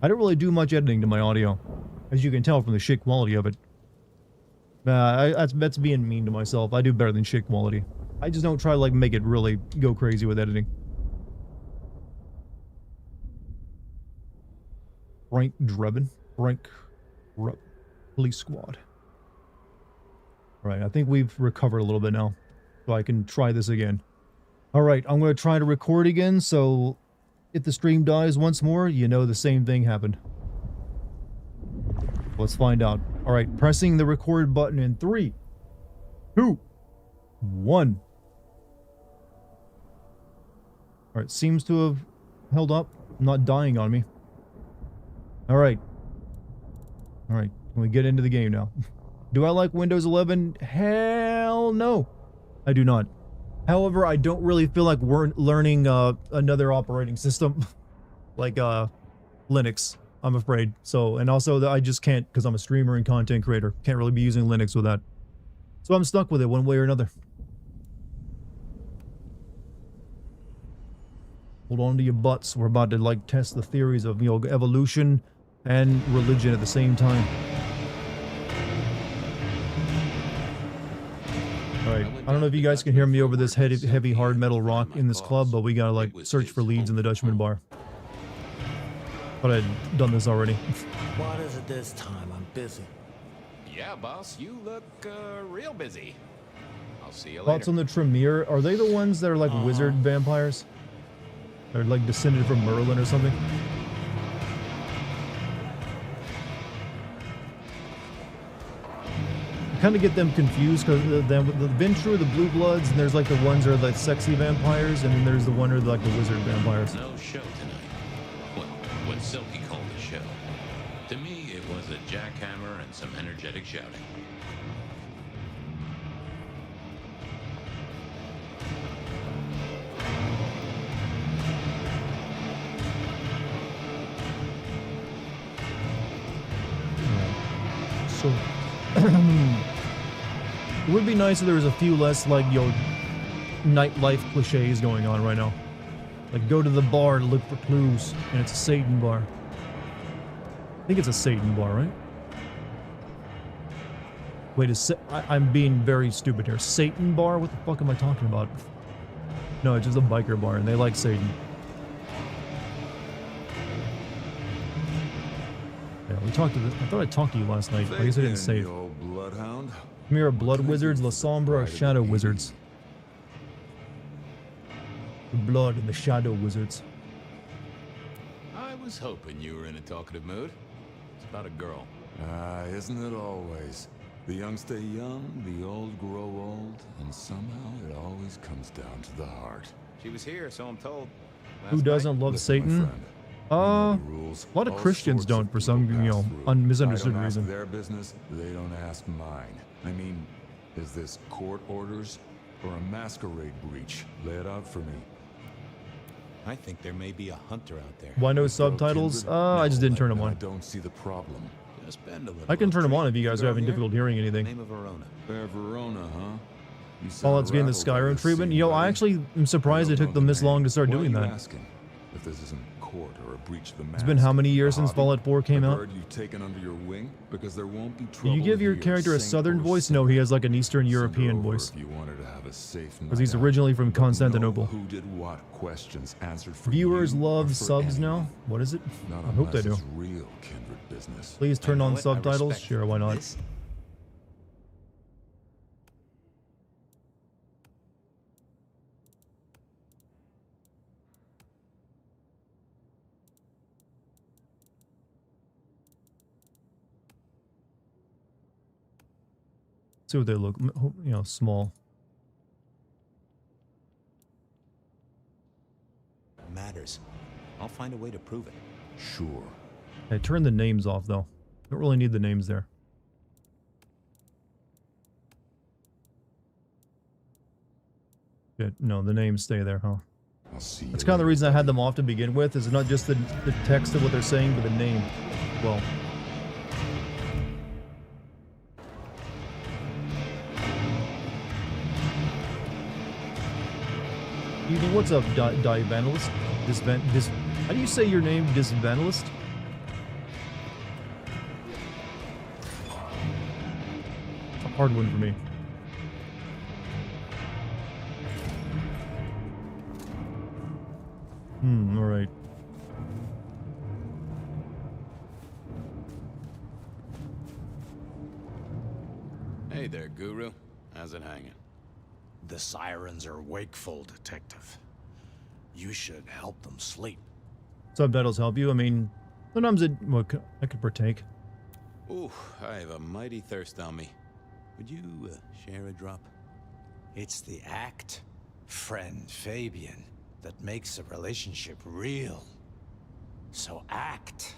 I don't really do much editing to my audio, as you can tell from the shit quality of it. That's being mean to myself. I do better than shit quality. I just don't try to like make it really go crazy with editing. Frank Drebin. Police Squad. Right, I think we've recovered a little bit now, so I can try this again. Alright, I'm going to try to record again, so if the stream dies once more, you know the same thing happened. Let's find out. Alright, pressing the record button in 3, 2, 1. Alright, seems to have held up. Not dying on me. Alright. Alright, can we get into the game now? Do I like Windows 11? Hell no. I do not. However, I don't really feel like we're learning another operating system like Linux, I'm afraid. So, and also I just can't, because I'm a streamer and content creator, can't really be using Linux with that. So I'm stuck with it one way or another. Hold on to your butts. We're about to like test the theories of, you know, evolution and religion at the same time. Alright, I don't know if you guys can hear me over this heavy hard metal rock in this club, but we gotta like search for leads in the Dutchman bar. But I'd done this already. What is it this time? I'm busy. Yeah, boss, you look real busy. I'll see you later. Thoughts on the Tremere? Are they the ones that are like wizard vampires? They're like descended from Merlin or something? Kind of get them confused because the Ventrue, the Blue Bloods, and there's like the ones that are like sexy vampires, and then there's the one who are like the wizard vampires. No show tonight. Well, what Silky called a show. To me, it was a jackhammer and some energetic shouting. So it would be nice if there was a few less like, you know, nightlife cliches going on right now. Like go to the bar to look for clues, and it's a Satan bar. I think it's a Satan bar, right? Wait, I'm being very stupid here. Satan bar? What the fuck am I talking about? No, it's just a biker bar, and they like Satan. Yeah, we talked to this. I thought I talked to you last night. I guess I didn't save. Bloodhound. Premier of Blood Wizards, La Sombra, Shadow Wizards. The Blood and the Shadow Wizards. I was hoping you were in a talkative mood. It's about a girl. Isn't it always? The young stay young, the old grow old, and somehow it always comes down to the heart. She was here, so I'm told. Who doesn't love Listen, my Satan? friend, know the rules. A lot of All Christians sorts don't of for some, people pass through. misunderstood I don't reason. ask their business, they don't ask mine. I mean, is this court orders or a masquerade breach? Lay it out for me. I think there may be a hunter out there. Why no Let's go, subtitles? Kindred. I just didn't turn them Then I on. don't see the problem. Just bend a little. I can turn them on if you guys are Go having here. difficulty hearing anything. Name of Verona. Verona, huh? You Oh, sound it's getting the rattled by Skyrim this treatment. scene, Yo, I buddy. actually am surprised I it don't took know them the this long name. to start Why are doing you that. asking? If this isn't court or a breach of the It's been how many years since Fallout 4 came out? Bird you've taken under your wing? Because there won't be Do trouble you give your here, character a sink southern or voice? swim. No, he has like an Eastern Send her European over voice. if you wanted to have a safe Because he's night out. originally from But Constantinople. know who did what questions answered for Viewers you or love for subs now? anyone. What is it? Not I hope they unless do. it's real kindred business. Please turn I on know it, I subtitles? respect Sure, why not? this. See what they look, small. Matters. I'll find a way to prove it. Sure. Hey, turn the names off though. Don't really need the names there. Shit, no, the names stay there, huh? I'll see you That's kind of the later, reason I had buddy. them off to begin with, is not just the text of what they're saying, but the name. Well. Evening, what's up, Divanalist? How do you say your name, Disvanalist? It's a hard one for me. Alright. Hey there, Guru. How's it hanging? The sirens are wakeful, Detective. You should help them sleep. Subtitles help you. I mean, sometimes I could partake. Ooh, I have a mighty thirst on me. Would you share a drop? It's the act, friend Fabian, that makes a relationship real. So act.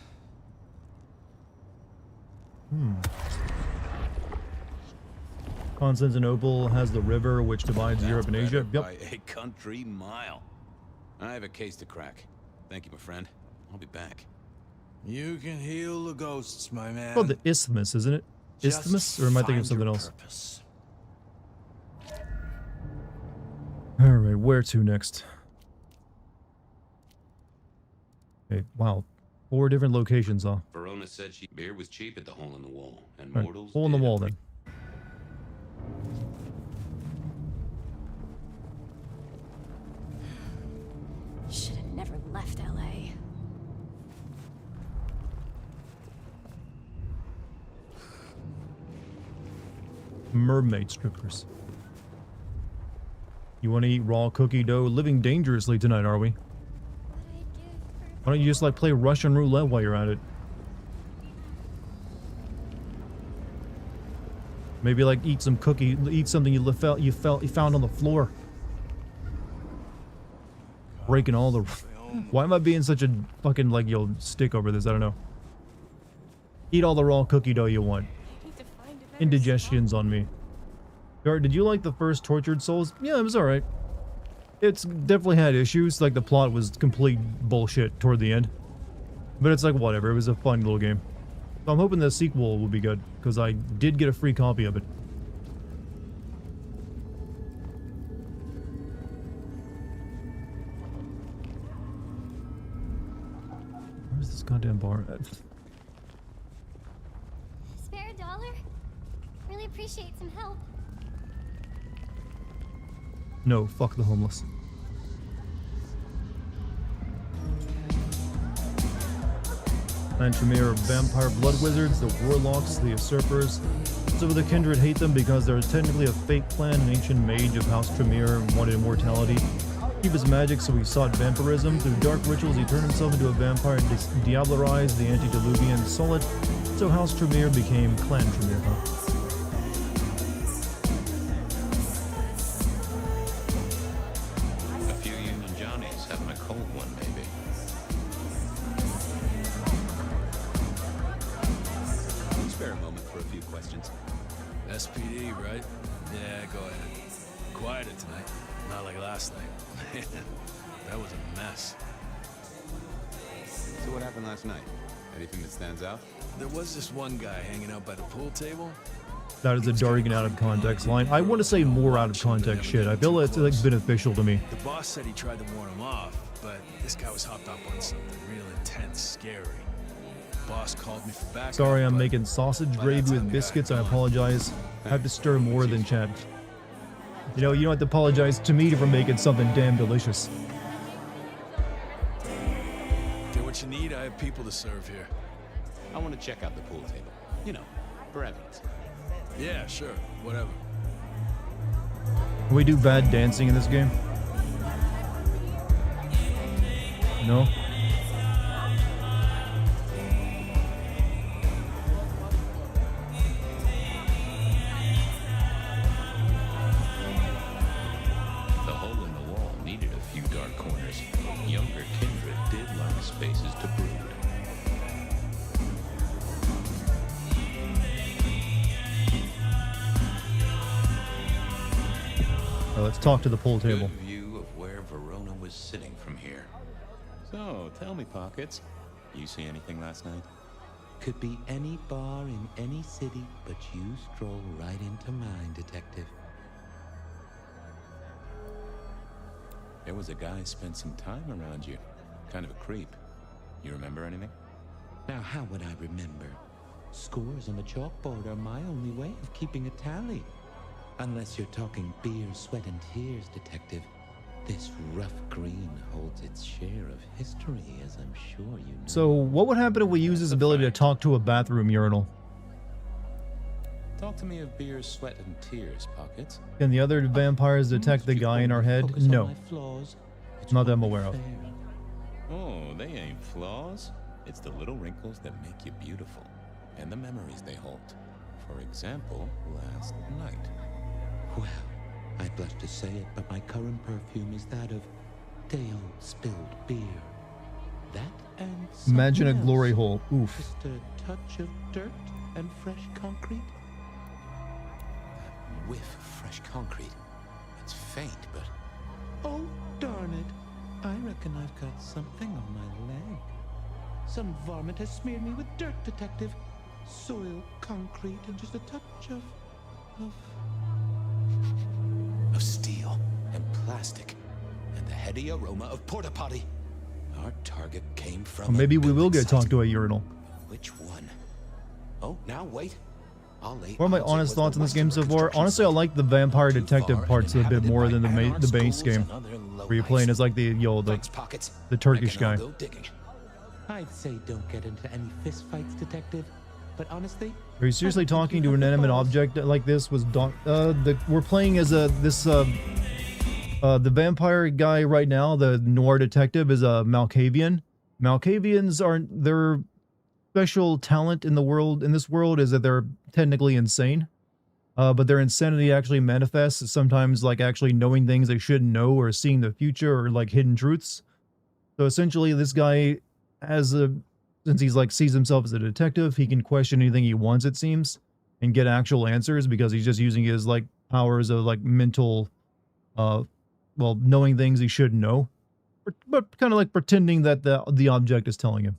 Constantinople has the river which divides Europe and Asia. Better Yep. by a country mile. I have a case to crack. Thank you, my friend. I'll be back. You can heal the ghosts, my man. It's called the Isthmus, isn't it? Just Isthmus? Or am I thinking of find something your else? purpose. Alright, where to next? Okay, wow. 4 different locations, huh? Verona said beer was cheap at the hole in the wall, and Right, mortals hole in the did wall every- then. Should have never left LA. Mermaid strippers. You want to eat raw cookie dough? Living dangerously tonight, are we? What I'd give for Why don't you just like play Russian roulette while you're at it? Maybe like eat some cookie, eat something you found on the floor. Breaking all the. Why am I being such a fucking like stick over this? I don't know. Eat all the raw cookie dough you want. I need to find a better Indigestion's on me. Dart, did you like the first Tortured Souls? Yeah, it was alright. It's definitely had issues, like the plot was complete bullshit toward the end. But it's like whatever, it was a fun little game. So I'm hoping the sequel will be good, because I did get a free copy of it. Where's this goddamn bar at? Spare a dollar? Really appreciate some help. No, fuck the homeless. And Tremere are vampire blood wizards, the warlocks, the usurpers. Some of the kindred hate them because they're technically a fake clan. An ancient mage of House Tremere wanted immortality. Keep his magic, so he sought vampirism. Through dark rituals, he turned himself into a vampire and diablerized the antediluvian solid. So House Tremere became Clan Tremere, huh? A few Union Johnnies having a cold one, maybe. for a few questions? SPD, right? Yeah, go ahead. Quieter tonight. Not like last night. That was a mess. So what happened last night? Anything that stands out? There was this one guy hanging out by the pool table. That is a Dartigan out of context line. I want to say more out of context shit. I feel it's like beneficial to me. The boss said he tried to warn him off, but this guy was hopped up on something real intense, scary. Boss called me for backup. Sorry, I'm but making sausage by that gravy time with the guy biscuits. had I gone. apologize. I have to stir more than chat. You know, you don't have to apologize to me for making something damn delicious. Get what you need. I have people to serve here. I want to check out the pool table. You know, for evidence. Yeah, sure. Whatever. Can we do bad dancing in this game? No? The hole in the wall needed a few dark corners. Younger kindred did like spaces to brood. Well, let's talk to the pool table. Good view of where Verona was sitting from here. So, tell me, Pockets, you see anything last night? Could be any bar in any city, but you stroll right into mine, detective. There was a guy spent some time around you. Kind of a creep. You remember anything? Now, how would I remember? Scores on the chalkboard are my only way of keeping a tally. Unless you're talking beer, sweat, and tears, detective. This rough green holds its share of history, as I'm sure you know. So, what would happen if we use his ability to talk to a bathroom urinal? Talk to me of beer, sweat, and tears, Pockets. Can the other vampires detect the guy in our head? Focus on No. my flaws. It's Not that I'm only aware of. fair. Oh, they ain't flaws. It's the little wrinkles that make you beautiful. And the memories they hold. For example, last night. Well, I blush to say it, but my current perfume is that of day-old spilled beer. That and Imagine a something glory else. hole. Oof. Just a touch of dirt and fresh concrete. That whiff of fresh concrete. It's faint, but Oh, darn it. I reckon I've got something on my leg. Some varmint has smeared me with dirt, detective. Soil, concrete, and just a touch of steel and plastic and the heady aroma of porta potty. Our target came from. Or maybe we will get talked to a urinal. Which one? Oh, now wait. I'll lay What are my odds it honest was thoughts the on this game so Western far? construction Honestly, I site. like the vampire Too detective far parts and a bit more than the inhabited by the base schools game, and other where you're playing as like the Thanks, Pockets. the Turkish Reckon I'll guy. go digging. I'd say don't get into any fistfights, detective. But honestly, Are you seriously talking to an inanimate object like this? We're playing as the vampire guy right now. The noir detective is a Malkavian. Malkavians aren't their special talent in the world. In this world, is that they're technically insane, but their insanity actually manifests sometimes like actually knowing things they shouldn't know, or seeing the future, or like hidden truths. So essentially, this guy has since he's like sees himself as a detective, he can question anything he wants, it seems, and get actual answers because he's just using his like powers of like mental, well, knowing things he shouldn't know, but kind of like pretending that the object is telling him,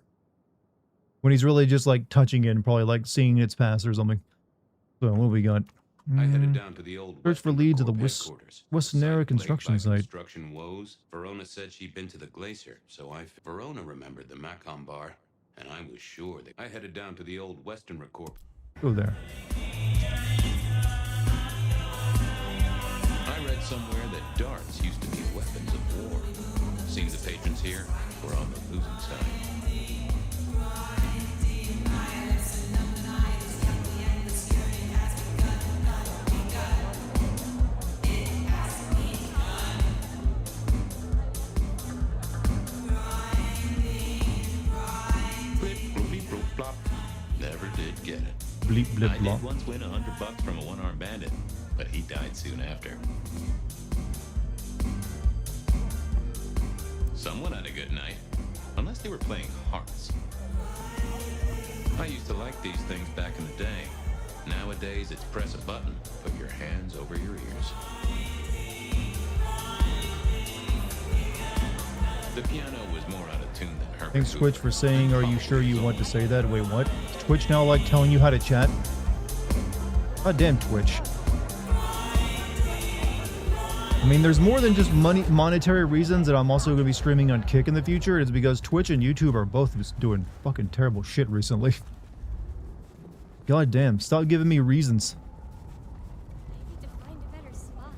when he's really just like touching it and probably like seeing its past or something. So what we got? I headed down to the old Search for Western leads at the Corp headquarters. Western The Era site construction plagued by site. Construction woes. Verona said she'd been to the glacier, so Verona remembered the Macom bar, and I was sure that I headed down to the old Western Corp. Go there. I read somewhere that darts used to be weapons of war. Seems the patrons here were on the losing side. Blip, bloopy, bloop, blop. Never did get it. Bleep blip I blop. did once win $100 from a one-armed bandit, but he died soon after. Someone had a good night, unless they were playing hearts. I used to like these things back in the day. Nowadays, it's press a button, put your hands over your ears. The piano was more out of tune than Herbert. Thanks, Twitch, for Hoover. saying, are you sure you want to say that? Wait, what? Is Twitch now like telling you how to chat? God damn, Twitch. I mean, there's more than just monetary reasons that I'm also going to be streaming on Kick in the future. It's because Twitch and YouTube are both just doing fucking terrible shit recently. God damn, stop giving me reasons. I need to find a better spot.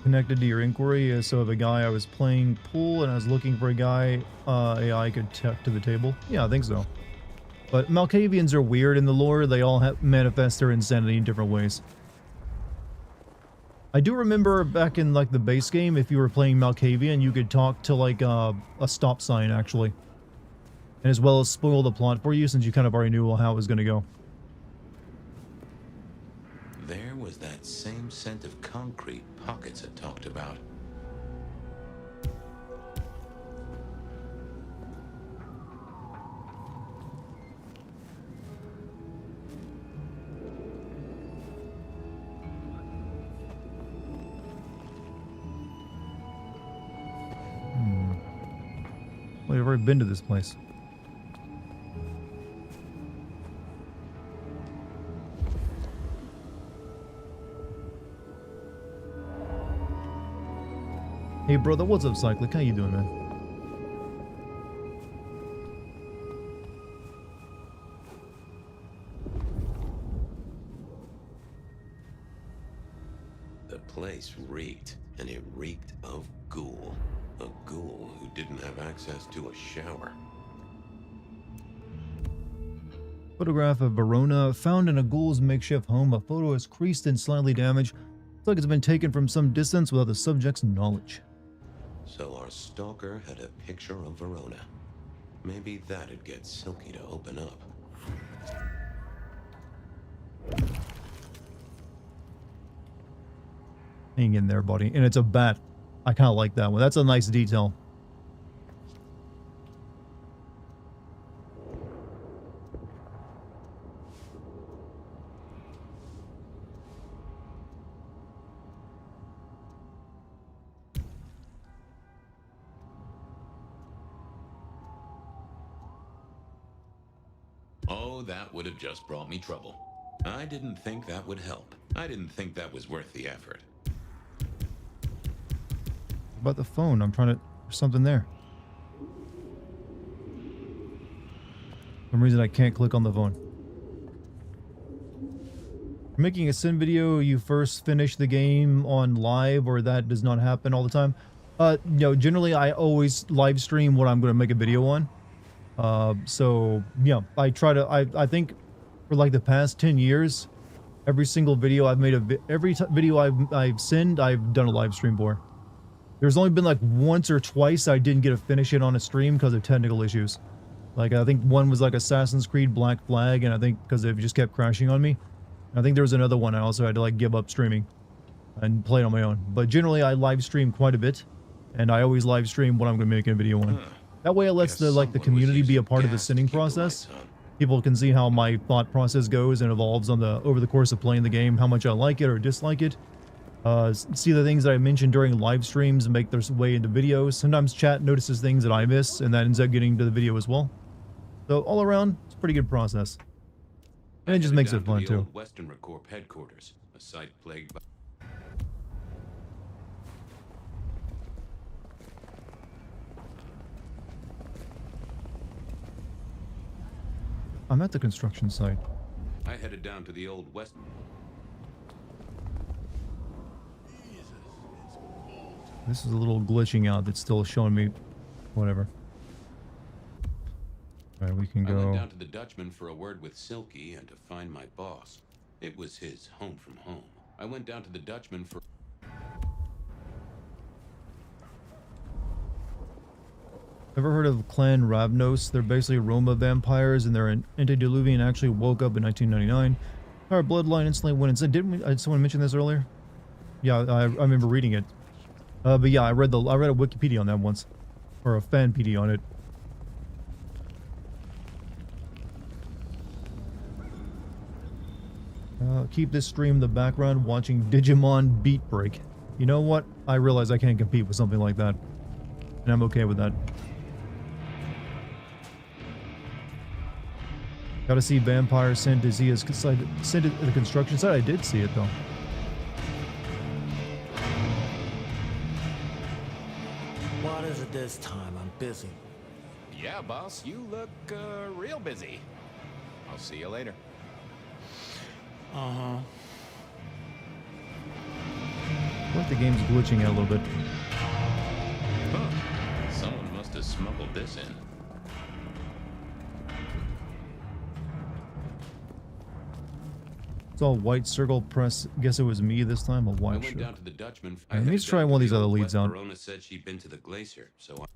Connected to your inquiry, so if a guy I was playing pool and I was looking for a guy AI could tech to the table. Yeah, I think so. But Malkavians are weird in the lore. They all manifest their insanity in different ways. I do remember back in like the base game, if you were playing Malkavian, you could talk to like a stop sign actually, and as well as spoil the plot for you since you kind of already knew how it was going to go. There was that same scent of concrete Pockets had talked about. Well, I've already been to this place. Hey brother, what's up, Cyclic? How you doing, man? The place reeked, and it reeked of ghoul. A ghoul who didn't have access to a shower. Photograph of Verona found in a ghoul's makeshift home. A photo is creased and slightly damaged. Looks like it's been taken from some distance without the subject's knowledge. So our stalker had a picture of Verona. Maybe that'd get Silky to open up. Hang in there, buddy. And it's a bat. I kind of like that one. That's a nice detail. Oh, that would have just brought me trouble. I didn't think that would help. I didn't think that was worth the effort. About the phone, I'm trying to... There's something there. For some reason I can't click on the phone. Making a sim video, you first finish the game on live, or that does not happen all the time? No, generally I always live stream what I'm going to make a video on. So yeah, I try to, I think for like the past 10 years, every single video I've made, every video I've sent, I've done a live stream for. There's only been like once or twice I didn't get to finish it on a stream because of technical issues. Like I think one was like Assassin's Creed Black Flag, and I think because it just kept crashing on me. I think there was another one I also had to like give up streaming and play it on my own. But generally I live stream quite a bit, and I always live stream what I'm going to make a video on. That way it lets the community be a part of the sending process. People can see how my thought process goes and evolves on over the course of playing the game, how much I like it or dislike it. See the things that I mentioned during live streams and make their way into videos. Sometimes chat notices things that I miss, and that ends up getting to the video as well. So all around, it's a pretty good process. And it just makes it fun too. Western Corp headquarters, a site plagued by... I'm at the construction site. I headed down to the old West... This is a little glitching out that's still showing me whatever. Alright, we can I went go. down to the Dutchman for a word with Silky and to find my boss. It was his home from home. I went down to the Dutchman for... Ever heard of Clan Ravnos? They're basically Roma vampires, and they're an antediluvian. Actually woke up in 1999. Our bloodline instantly went inside. Didn't someone mention this earlier? Yeah, I remember reading it. But yeah, I read a Wikipedia on that once. or a fan PD on it. Keep this stream in the background watching Digimon Beat Break. You know what? I realize I can't compete with something like that. And I'm okay with that. Gotta see Vampire sent to see his sent it at the construction site. I did see it though. What is it this time? I'm busy. Yeah, boss, you look real busy. I'll see you later. Uh-huh. I think the game's glitching out a little bit. Huh. Someone must have smuggled this in. It's all white circle press. Guess it was me this time. A I white went shirt. down to the Dutchman. Let me try one of these other leads out. Verona said she'd been to the glacier, so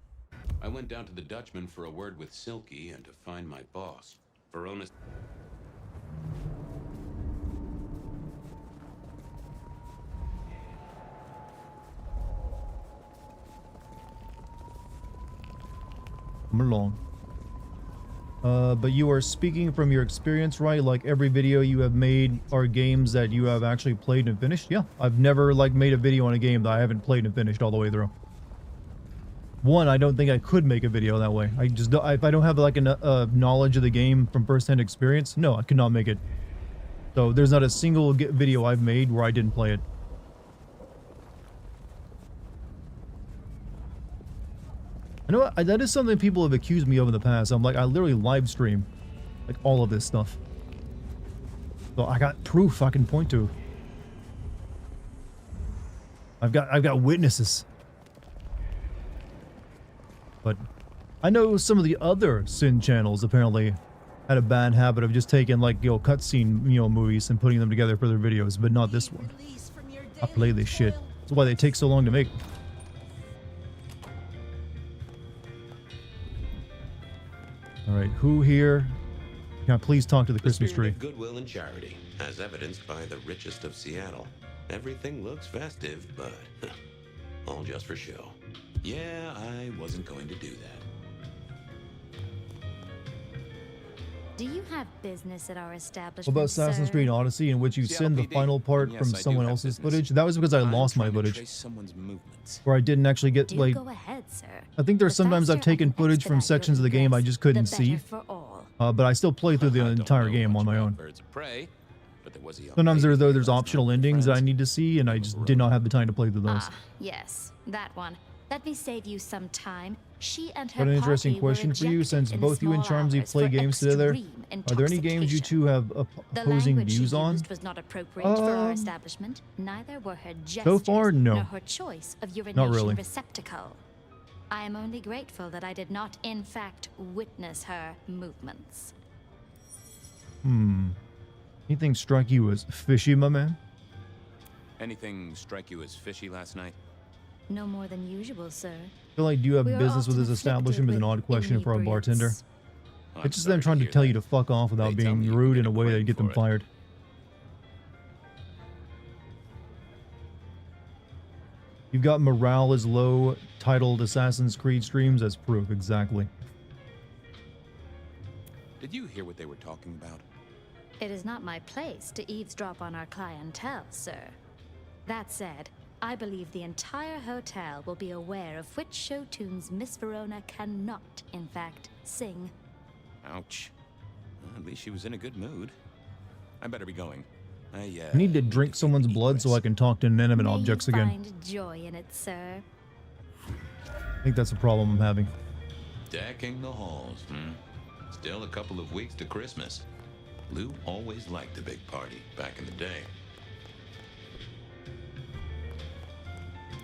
I went down to the Dutchman for a word with Silky and to find my boss. Verona. Come along. But you are speaking from your experience, right? Like every video you have made are games that you have actually played and finished? Yeah, I've never like made a video on a game that I haven't played and finished all the way through. One, I don't think I could make a video that way. I just don't, if I don't have like a knowledge of the game from first-hand experience, no, I could not make it. So there's not a single video I've made where I didn't play it. I know that is something people have accused me of in the past. I'm like, I literally live stream like all of this stuff. So I got proof I can point to. I've got witnesses. But I know some of the other Sin channels apparently had a bad habit of just taking like, you know, cutscene, you know, movies and putting them together for their videos, but not this one. I play this shit. That's why they take so long to make. Alright, who here? Can I please talk to the Christmas spirit tree? of goodwill and charity, as evidenced by the richest of Seattle. Everything looks festive, but all just for show. Yeah, I wasn't going to do that. Do you have business at our establishment? What about Assassin's sir? Creed Odyssey, in which you Seattle send the PD. final part Yes, from I do someone have else's business. footage? That was because I I'm lost my trying to footage. trace someone's movements. Where I didn't actually get Do like... go ahead, sir. I think there's The sometimes I've faster I taken can footage from expedite your sections of the game I egress, just couldn't the better see. for all. But I still play through the I don't entire know game much on my about own. Birds of prey, but there was a young Sometimes lady there's last optional night with endings that I friends. need to see, and I just did not have the time to play through those. Ah, yes, that one. Let me save you some time. She and her Got an interesting party were question for you, ejected since in both you and small Charmsy hours play for games together. extreme Are there any games you intoxication. two have The opposing language views she on? used was not appropriate for our Um, establishment. Neither were her gestures, So far, no. nor her choice of urination really. receptacle. I am only grateful that I did not, in fact, witness her movements. Anything strike you as fishy, my man? Anything strike you as fishy last night? No more than usual, sir. I feel like, do you have We are business with often this establishment is an afflicted odd with question for a bartender. inebriates. I'm It's just sorry them trying to hear tell that. you to fuck off without They tell being me you rude can in get a way that acquitted get them for it. fired. You've got morale is low titled Assassin's Creed streams as proof, exactly. Did you hear what they were talking about? It is not my place to eavesdrop on our clientele, sir. That said, I believe the entire hotel will be aware of which show tunes Miss Verona cannot, in fact, sing. Ouch. Well, at least she was in a good mood. I better be going. I I need to drink someone's blood so I can talk to inanimate May you objects again. find joy in it, sir. I think that's a problem I'm having. Decking the halls, Still a couple of weeks to Christmas. Lou always liked a big party back in the day.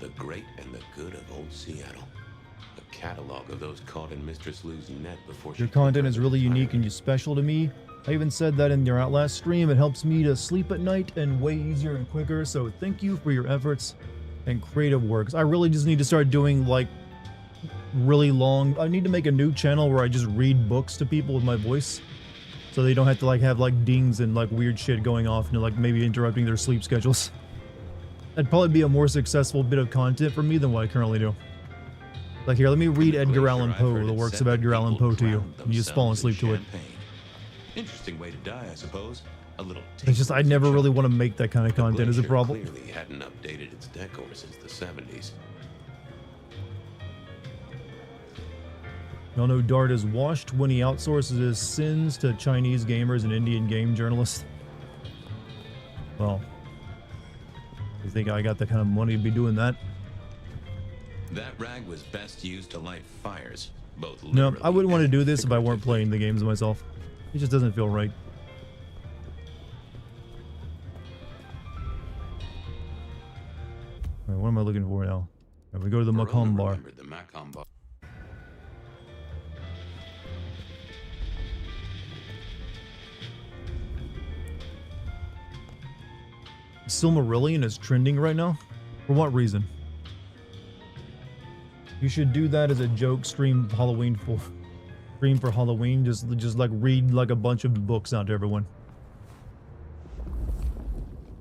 The great and the good of old Seattle. A catalog of those caught in Mistress Lou's net before she Your took content her is really unique and retirement. special to me. I even said that in your Outlast stream. It helps me to sleep at night and way easier and quicker. So thank you for your efforts and creative works. I really just need to start doing like really long. I need to make a new channel where I just read books to people with my voice, so they don't have to like have like dings and like weird shit going off and like maybe interrupting their sleep schedules. That'd probably be a more successful bit of content for me than what I currently do. Like, here, let me read Edgar Glacier, Allan I've Poe, heard the it works said of that Edgar Allan people Poe to you. drowned And you just fall themselves in asleep to it. champagne. Interesting way to die, I suppose. A little. It's just, I never really want to make that kind of The content as a Glacier problem. Clearly hadn't updated its decor since the 70s. Y'all know Dart is washed when he outsources his sins to Chinese gamers and Indian game journalists. Well, you think I got the kind of money to be doing that? That rag was best used to light fires. Both. No, I literally wouldn't want to and do this if I weren't figuratively. playing the games myself. It just doesn't feel right. Alright, what am I looking for now? Right, we go to the Verona Macomb Bar. remembered the Macomb Bar. Silmarillion is trending right now? For what reason? You should do that as a joke stream Halloween for stream for Halloween. Just like read like a bunch of books out to everyone.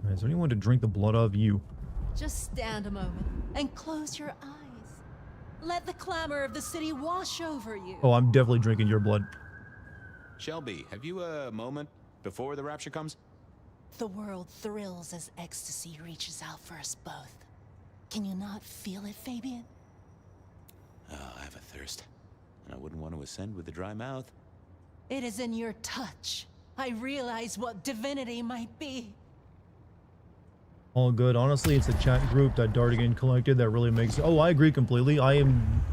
Alright, is there anyone to drink the blood of? You. Just stand a moment and close your eyes. Let the clamor of the city wash over you. Oh, I'm definitely drinking your blood. Shelby, have you a moment before the rapture comes? The world thrills as ecstasy reaches out for us both. Can you not feel it, Fabian? Oh, I have a thirst. And I wouldn't want to ascend with a dry mouth. It is in your touch. I realize what divinity might be. All good. Honestly, it's a chat group that Dartigan collected that really makes it. Oh, I agree completely. I am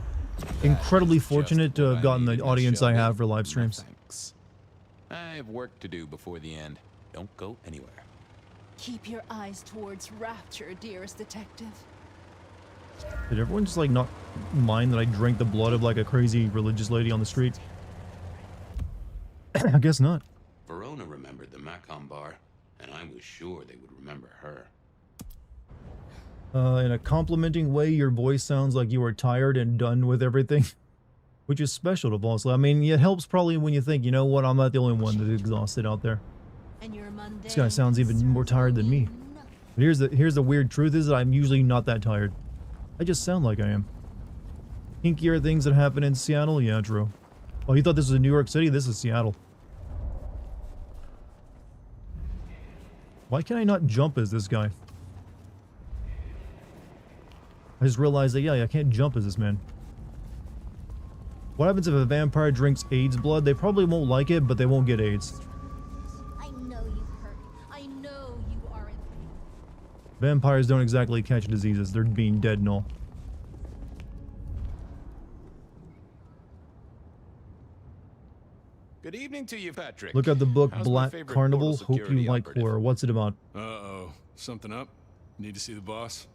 incredibly fortunate to have gotten the audience I have for live streams. Thanks. I have work to do before the end. Don't go anywhere. Keep your eyes towards rapture, dearest detective. Did everyone just like not mind that I drank the blood of like a crazy religious lady on the street? I guess not. Verona remembered the Macomb Bar, and I was sure they would remember her. In a complimenting way, your voice sounds like you are tired and done with everything. Which is special to Boss. I mean, it helps probably when you think, you know what, I'm not the only one that's exhausted out there. And your mundane This guy sounds even more tired than me. But here's the weird truth is that I'm usually not that tired. I just sound like I am. Kinkier things that happen in Seattle? Yeah, true. Oh, you thought this was New York City? This is Seattle. Why can I not jump as this guy? I just realized that, yeah, I can't jump as this man. What happens if a vampire drinks AIDS blood? They probably won't like it, but they won't get AIDS. I know you hurt. I know you are in pain. Vampires don't exactly catch diseases. They're being dead and all. Good evening to you, Patrick. Look at the book How's my Black favorite Carnival. portal Hope you security like operative? horror. What's it about? Uh-oh. Something up? Need to see the boss?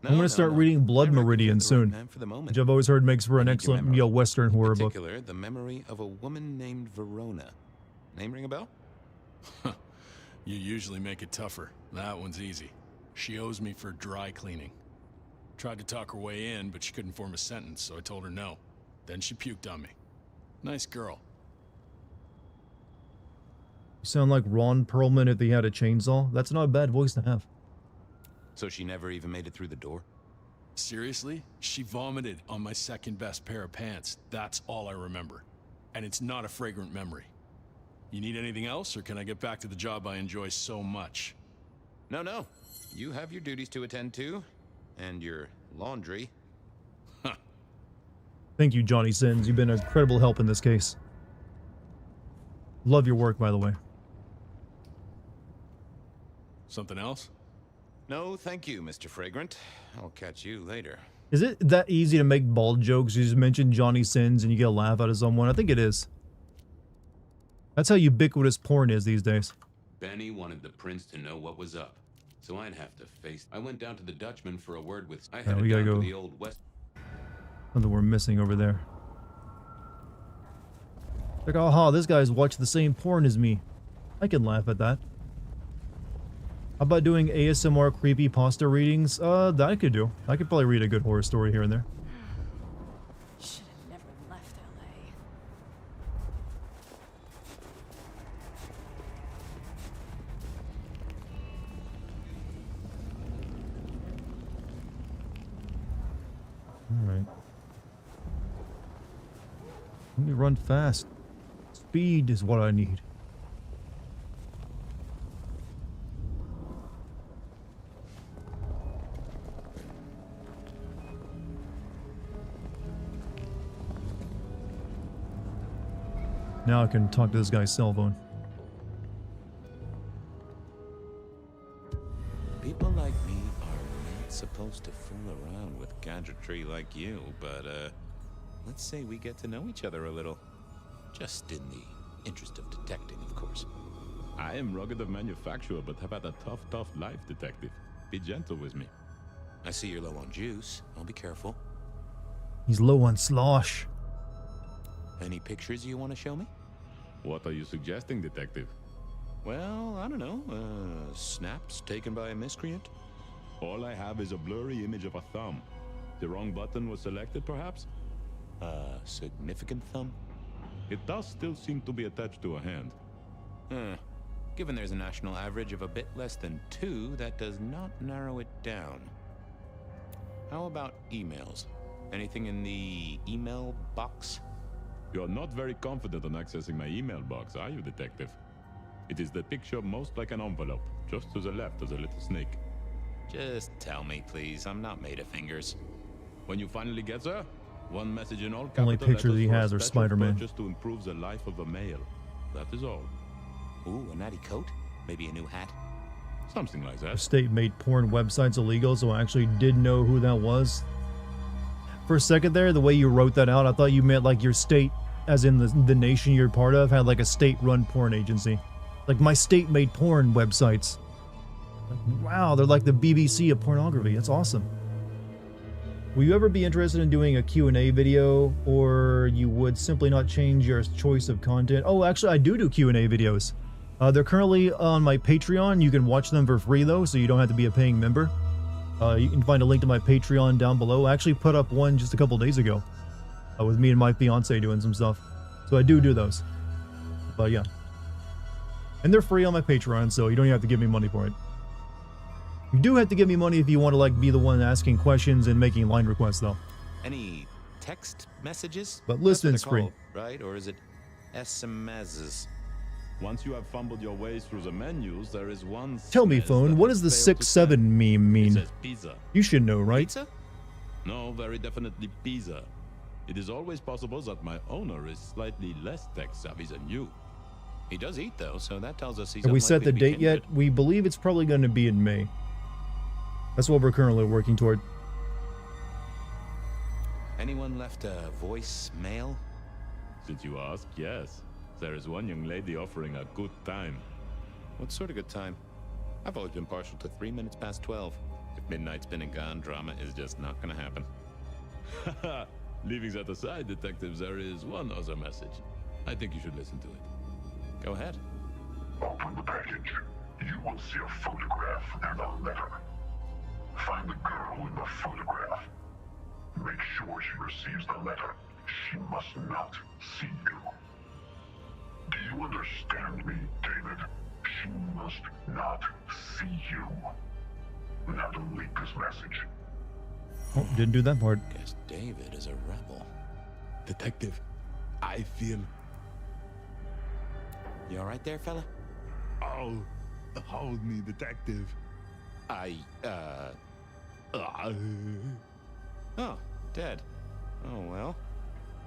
I'm gonna start reading Blood I reckon Meridian you're the right soon, man for the moment. which I've always heard makes for an I need your excellent, memory. Western horror In book. particular, the memory of a woman named Verona. Name ring a bell? You usually make it tougher. That one's easy. She owes me for dry cleaning. Tried to talk her way in, but she couldn't form a sentence, so I told her no. Then she puked on me. Nice girl. You sound like Ron Perlman if he had a chainsaw. That's not a bad voice to have. So she never even made it through the door? Seriously? She vomited on my second best pair of pants. That's all I remember. And it's not a fragrant memory. You need anything else, or can I get back to the job I enjoy so much? No, no. You have your duties to attend to, and your laundry. Thank you, Johnny Sins. You've been an incredible help in this case. Love your work, by the way. Something else? No, thank you, Mr. Fragrant. I'll catch you later. Is it that easy to make bald jokes? You just mention Johnny Sins and you get a laugh out of someone? I think it is. That's how ubiquitous porn is these days. Benny wanted the prince to know what was up, so I'd have to face. I went down to the Dutchman for a word with. I headed we gotta down go. to the old West. Something we're missing over there. Like, aha, this guy's watched the same porn as me. I can laugh at that. How about doing ASMR creepypasta readings? That I could do. I could probably read a good horror story here and there. Should have never left LA. Alright. Let me run fast. Speed is what I need. Now I can talk to this guy's cell phone. People like me are not supposed to fool around with gadgetry like you, but, let's say we get to know each other a little. Just in the interest of detecting, of course. I am rugged of manufacture, but have had a tough life, detective. Be gentle with me. I see you're low on juice. I'll be careful. He's low on slosh. Any pictures you want to show me? What are you suggesting, detective? Well, I don't know. Snaps taken by a miscreant? All I have is a blurry image of a thumb. The wrong button was selected, perhaps? Significant thumb? It does still seem to be attached to a hand. Given there's a national average of a bit less than 2, that does not narrow it down. How about emails? Anything in the email box? You're not very confident on accessing my email box, are you, detective? It is the picture most like an envelope. Just to the left is a little snake. Just tell me, please. I'm not made of fingers. When you finally get there, one message in all Only capital pictures letters he for a has are special Spider-Man. purchase to improve the life of a male. That is all. Ooh, a natty coat? Maybe a new hat? Something like that. State made porn websites illegal, so I actually did know who that was. For a second there, the way you wrote that out, I thought you meant like your state, as in the nation you're part of, had like a state-run porn agency. Like my state made porn websites. Like, wow, they're like the BBC of pornography. That's awesome. Will you ever be interested in doing a Q&A video, or you would simply not change your choice of content? Oh, actually, I do Q&A videos. They're currently on my Patreon. You can watch them for free, though, so you don't have to be a paying member. You can find a link to my Patreon down below. I actually put up one just a couple days ago with me and my fiance doing some stuff. So I do those. But yeah. And they're free on my Patreon, so you don't even have to give me money for it. You do have to give me money if you want to like be the one asking questions and making line requests, though. Any text messages? But listening's That's what they're free. called, right? Or is it SMSs? Once you have fumbled your way through the menus, there is one. Tell me, SMS phone, that what has does the failed to send. 6-7 meme It mean? says pizza. You should know, right? Pizza? No, very definitely pizza. It is always possible that my owner is slightly less tech savvy than you. He does eat, though, so that tells us he's Have we set unlikely the to be date yet? kindred. We believe it's probably going to be in May. That's what we're currently working toward. Anyone left a voicemail? Since you ask, yes. There is one young lady offering a good time. What sort of good time? I've always been partial to 3 minutes past 12. If midnight's been and gone, drama is just not gonna happen. Haha, leaving that aside, detectives, there is one other message. I think you should listen to it. Go ahead. Open the package. You will see a photograph and a letter. Find the girl in the photograph. Make sure she receives the letter. She must not see you. Do you understand me, David? She must not see you. Now delete this message. Oh, didn't do that part. Guess David is a rebel. Detective, I feel... You alright there, fella? Oh, hold me, detective. Oh, dead. Oh, well.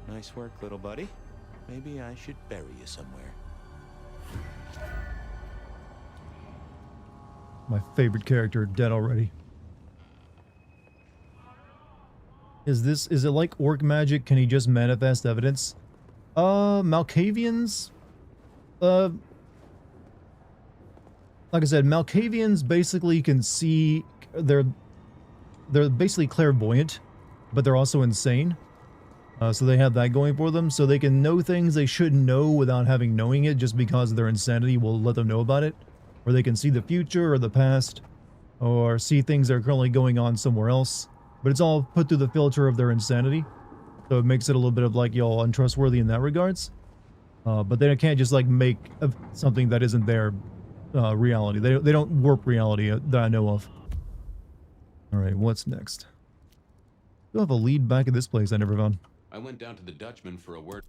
Nice work, little buddy. Maybe I should bury you somewhere. My favorite character dead already. Is it like orc magic? Can he just manifest evidence? Malkavians? Like I said, Malkavians basically can see, they're basically clairvoyant, but they're also insane. So they have that going for them, so they can know things they shouldn't know without having knowing it, just because their insanity will let them know about it. Or they can see the future or the past, or see things that are currently going on somewhere else. But it's all put through the filter of their insanity, so it makes it a little bit of like y'all untrustworthy in that regards. But they can't just like make something that isn't their reality. They don't warp reality that I know of. All right, what's next? Still have a lead back at this place I never found. I went down to the Dutchman for a word.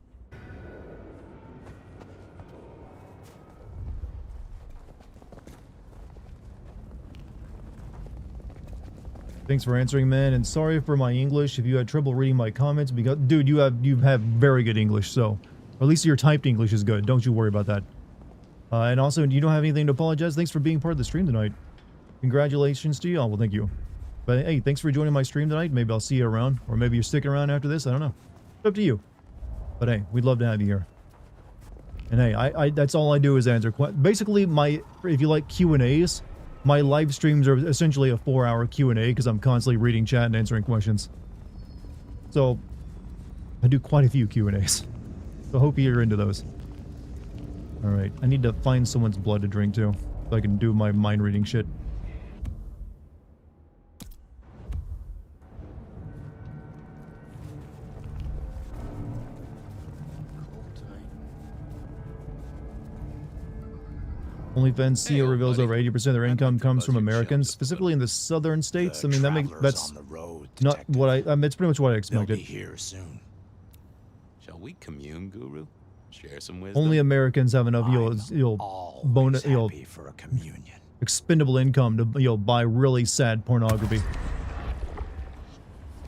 Thanks for answering, man, and sorry for my English if you had trouble reading my comments because, dude, you have very good English, so or at least your typed English is good. Don't you worry about that. And also, you don't have anything to apologize. Thanks for being part of the stream tonight. Congratulations to you. Oh, well, thank you. But hey, thanks for joining my stream tonight. Maybe I'll see you around, or maybe you're sticking around after this. I don't know. It's up to you. But hey, we'd love to have you here. And hey, I that's all I do is answer. Basically, if you like Q&As, my live streams are essentially a 4-hour Q&A because I'm constantly reading chat and answering questions. So, I do quite a few Q&As. So hope you're into those. Alright, I need to find someone's blood to drink too, so I can do my mind reading shit. OnlyFans CEO reveals over 80% of their income comes from Americans, specifically in the southern states. I mean, that's not what I mean, it's pretty much what I expected. They'll be here soon. Shall we commune, Guru? Share some wisdom. Only Americans have enough, for a communion. Expendable income to, buy really sad pornography.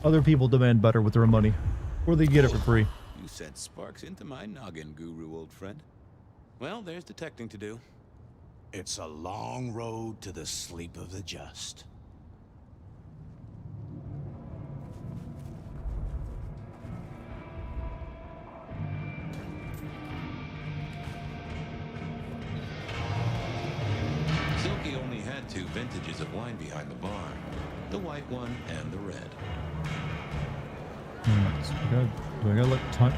Other people demand better with their money, or they get it for free. You sent sparks into my noggin, Guru, old friend. Well, there's detecting to do. It's a long road to the sleep of the just. Silky only had 2 vintages of wine behind the bar. The white one and the red. Do I gotta let touch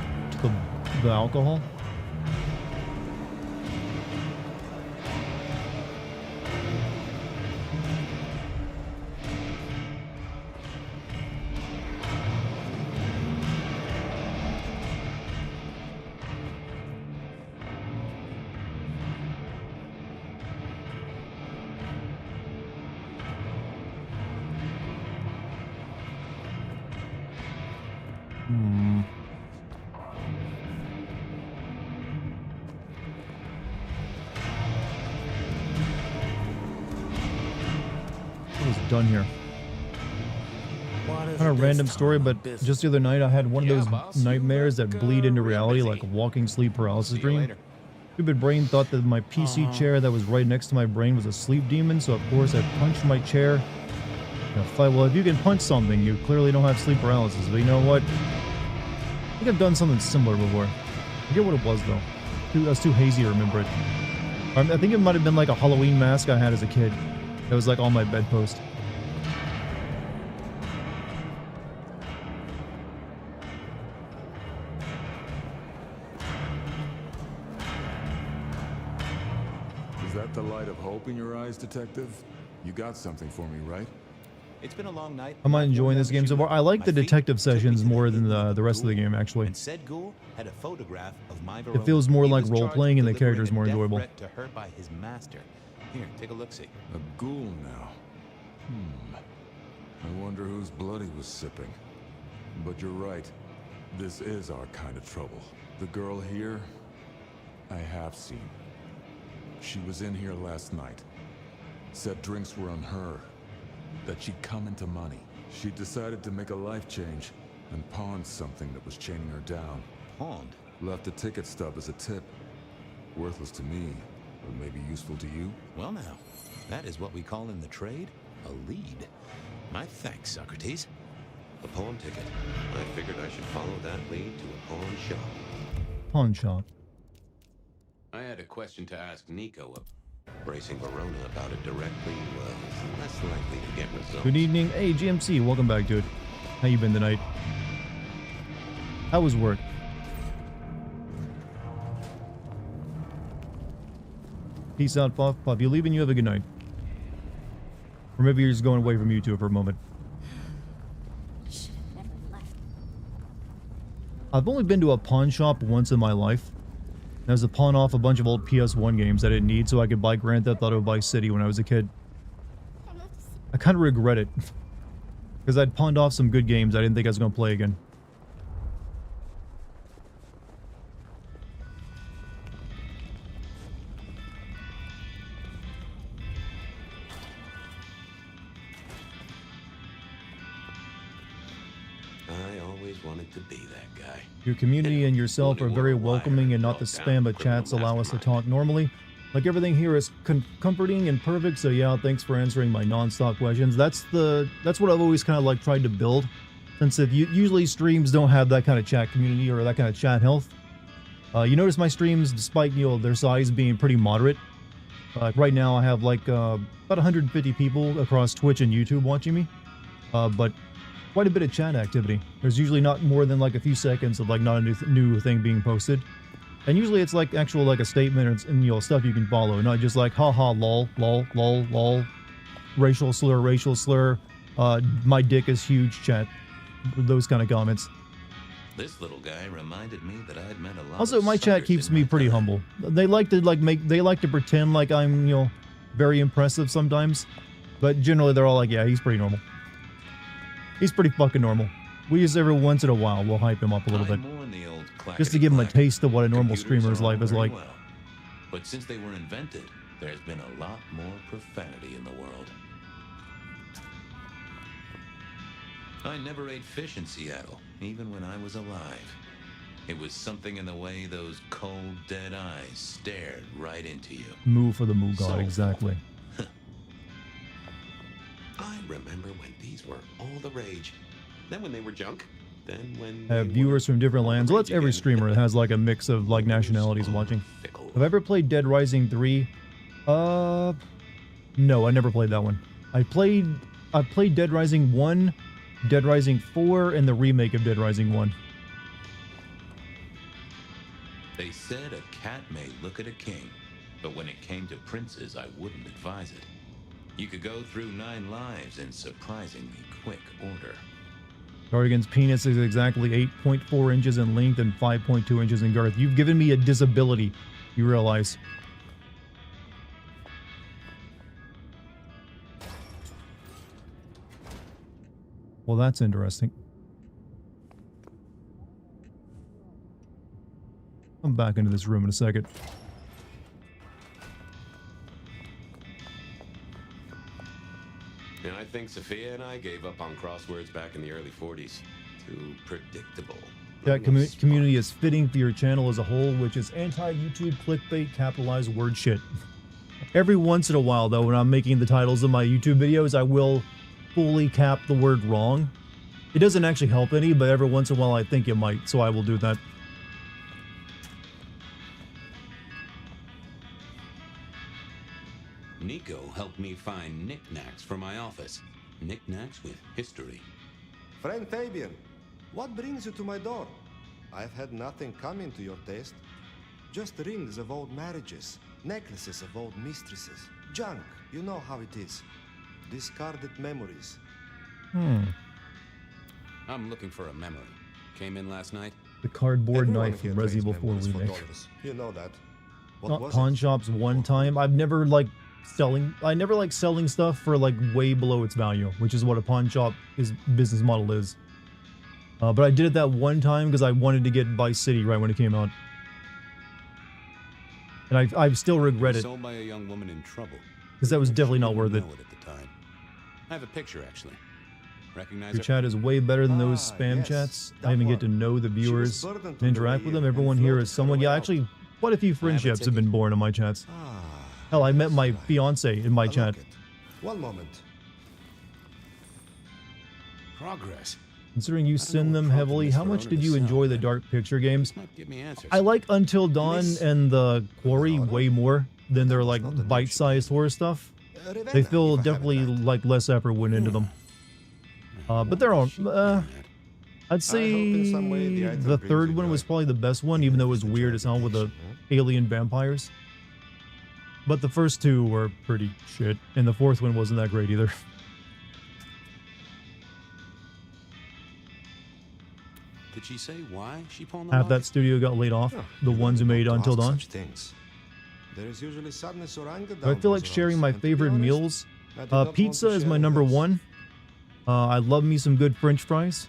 the alcohol? Done here. Kind of random story, but just the other night I had one of those nightmares that bleed into reality, like walking sleep paralysis dream. Stupid brain thought that my PC chair that was right next to my brain was a sleep demon, so of course I punched my chair. Well, if you can punch something, you clearly don't have sleep paralysis. But you know what? I think I've done something similar before. I forget what it was though. I was too hazy to remember it. I think it might have been like a Halloween mask I had as a kid. That was like on my bedpost. The light of hope in your eyes, Detective? You got something for me, right? It's been a long night. I'm not enjoying this game so far. I like the detective sessions more than the rest of the game, actually. And said Ghoul had a photograph of my it feels more like role-playing and the character's more enjoyable. To her by his master. Here, take a look-see. A ghoul now. I wonder whose blood he was sipping. But you're right. This is our kind of trouble. The girl here, I have seen. She was in here last night. Said drinks were on her. That she'd come into money. She decided to make a life change and pawned something that was chaining her down. Pawned? Left a ticket stub as a tip. Worthless to me, but maybe useful to you. Well now, that is what we call in the trade a lead. My thanks, Socrates. A pawn ticket. I figured I should follow that lead to a pawn shop. Pawn shop. I had a question to ask Nico. Bracing Verona about it directly was less likely to get results. Good evening. Hey, GMC. Welcome back, dude. How you been tonight? How was work? Peace out, Puff. Puff, you leaving? You have a good night. Or maybe you're just going away from YouTube for a moment. I've only been to a pawn shop once in my life. That was to pawn off a bunch of old PS1 games I didn't need so I could buy Grand Theft Auto Vice City when I was a kid. I kind of regret it. Because I'd pawned off some good games I didn't think I was going to play again. always wanted to be that guy. Your community and yourself are very welcoming, and not the spam of chats allow us to talk normally. Like, everything here is comforting and perfect, so yeah, thanks for answering my non-stop questions. That's what I've always kind of like tried to build, since usually streams don't have that kind of chat community or that kind of chat health. You notice my streams, despite, you know, their size being pretty moderate. Right now I have like about 150 people across Twitch and YouTube watching me, but quite a bit of chat activity. There's usually not more than like a few seconds of like not a new thing being posted. And usually it's like actual like a statement and you know, stuff you can follow, not just like haha lol lol lol lol, racial slur, my dick is huge chat, those kind of comments. This little guy reminded me that I'd met a lot. Also, of my chat suckers keeps in me my pretty time. humble. They like to pretend like I'm, you know, very impressive sometimes, but generally they're all like, yeah, he's pretty normal. He's pretty fucking normal. We just every once in a while we'll hype him up a little bit, just to give him a taste of what a normal streamer's life is like. Well. But since they were invented, there's been a lot more profanity in the world. I never ate fish in Seattle, even when I was alive. It was something in the way those cold, dead eyes stared right into you. Moo for the moo god, So exactly. I remember when these were all the rage. Then when they were junk. Then when I have viewers from different lands. Well, that's every streamer that has like a mix of like nationalities watching. Have I ever played Dead Rising 3? No, I never played that one. I played Dead Rising 1, Dead Rising 4, and the remake of Dead Rising 1. They said a cat may look at a king, but when it came to princes, I wouldn't advise it. You could go through 9 lives in surprisingly quick order. Dartigan's penis is exactly 8.4 inches in length and 5.2 inches in girth. You've given me a disability, you realize. Well, that's interesting. I'm back into this room in a second. And I think Sophia and I gave up on crosswords back in the early 40s. Too predictable. That community is fitting for your channel as a whole, which is anti-YouTube clickbait capitalized word shit. Every once in a while, though, when I'm making the titles of my YouTube videos, I will fully cap the word wrong. It doesn't actually help any, but every once in a while I think it might, so I will do that. Nico helped me find knickknacks for my office. Knickknacks with history. Friend Fabian, what brings you to my door? I've had nothing coming to your taste. Just rings of old marriages, necklaces of old mistresses, junk, you know how it is. Discarded memories. I'm looking for a memory. Came in last night. The cardboard Everyone knife here from Resident Evil 4 trades memories for remake. dollars. You know that. What Not was pawn it? shops one time. I've never like I never like selling stuff for like way below its value, which is what a pawn shop business model is. But I did it that one time because I wanted to get Vice City right when it came out. And I still regret it, Sold by a young woman in trouble. because that was definitely not worth it. Know it at the time. I have a picture actually. Recognize Your it? chat is way better than those spam yes, chats. that I even get to one. know the She was viewers burdened and to interact the with them. ear Everyone and here floated is someone, her yeah, way out. actually, quite a few friendships have been born in my chats. Hell, I met my fiance in my I chat. like it. One moment. Progress. Considering you I don't know send what them prompted heavily, Miss how much Verona did to you sell, enjoy the but Dark Picture games? This might give me answers. I like Until Dawn Miss and the Quarry Verona? way more than their like Not the name she bite-sized horror stuff. Ravenna, They feel if I have it definitely right. like less effort went into them. But they're all. I'd say in some way the item the brings third you one joy. was probably the best one, even though it was weird as hell with the alien vampires. But the first two were pretty shit, and the fourth one wasn't that great either. Did she say why she pawned the Half lock? that studio got laid off. Oh, The you ones who never made got to Until ask Dawn. such things. There is usually sadness or anger I down feel like those sharing roads, my and to be favorite honest, meals. I do not want Pizza to is share my with number us. one. I love me some good French fries.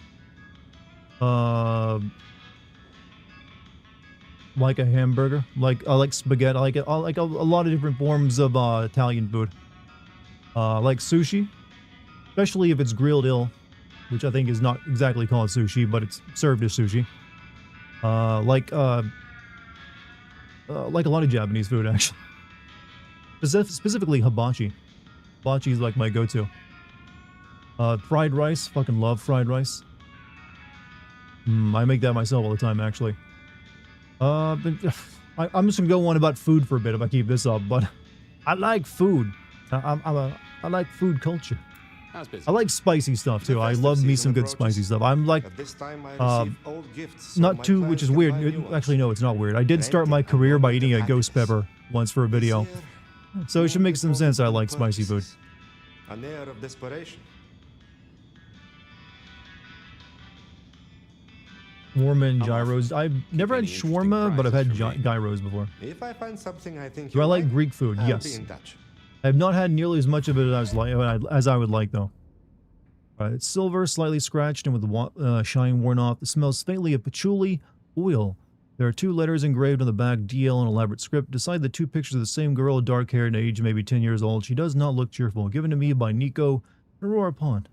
Like a hamburger. I like spaghetti. I like a lot of different forms of Italian food. I like sushi, especially if it's grilled ill. which I think is not exactly called sushi, but it's served as sushi. Like a lot of Japanese food, actually. Specifically hibachi. Hibachi is like my go-to. Fried rice, fucking love fried rice. I make that myself all the time, actually. But I'm just gonna go on about food for a bit if I keep this up, but I like food. I like food culture. I like spicy stuff too. I love me some good spicy stuff. I'm like, not too, which is weird. Actually, no, it's not weird. I did start my career by eating a ghost pepper once for a video, so it should make some sense. I like spicy food. An air of desperation. Shawarma and gyros. I've never had shawarma, but I've had gyros before. If I find something I think Do I like Greek food? I'll Yes. be in touch. I have not had nearly as much of it as I would like, though. It's silver, slightly scratched, and with the shine worn off. It smells faintly of patchouli oil. There are 2 letters engraved on the back, DL in elaborate script. Beside the 2 pictures of the same girl, dark hair and age, maybe 10 years old. She does not look cheerful. Given to me by Nico, Aurora Pond.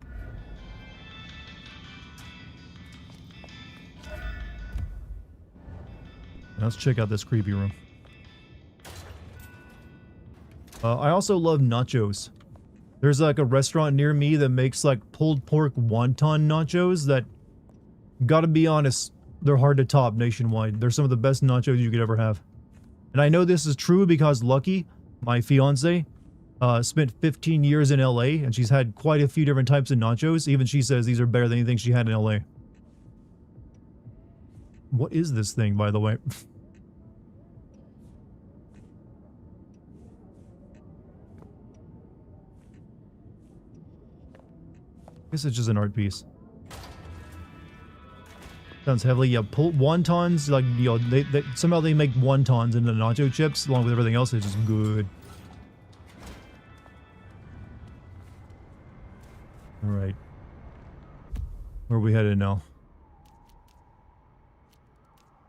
Let's check out this creepy room. I also love nachos. There's like a restaurant near me that makes like pulled pork wonton nachos that, gotta be honest, they're hard to top nationwide. They're some of the best nachos you could ever have. And I know this is true because Lucky, my fiance, spent 15 years in LA and she's had quite a few different types of nachos. Even she says these are better than anything she had in LA. What is this thing, by the way? This is just an art piece. Sounds heavily. Yeah, wontons, like, you know, somehow they make wontons into nacho chips along with everything else. It's just good. Alright. Where are we headed now?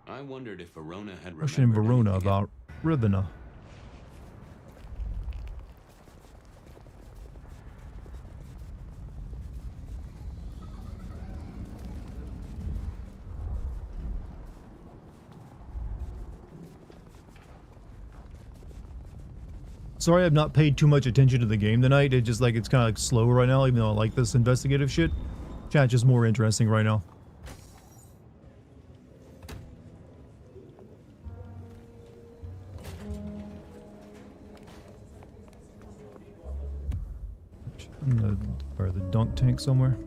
I wondered if Verona had Question in Verona about Rivena. Sorry I've not paid too much attention to the game tonight. It's just like, it's kind of like slow right now, even though I like this investigative shit. Chat's just more interesting right now. Or the dunk tank somewhere.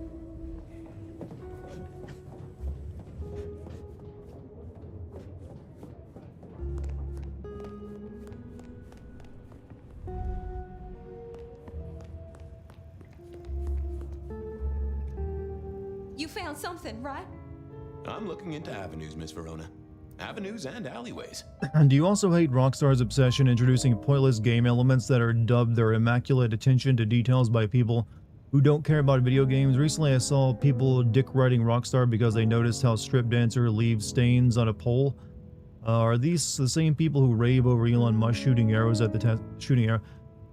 You found something, right? I'm looking into avenues, Miss Verona. Avenues and alleyways. And do you also hate Rockstar's obsession introducing pointless game elements that are dubbed their immaculate attention to details by people who don't care about video games? Recently I saw people dick-riding Rockstar because they noticed how Strip Dancer leaves stains on a pole. Are these the same people who rave over Elon Musk shooting arrows at the shooting arrow?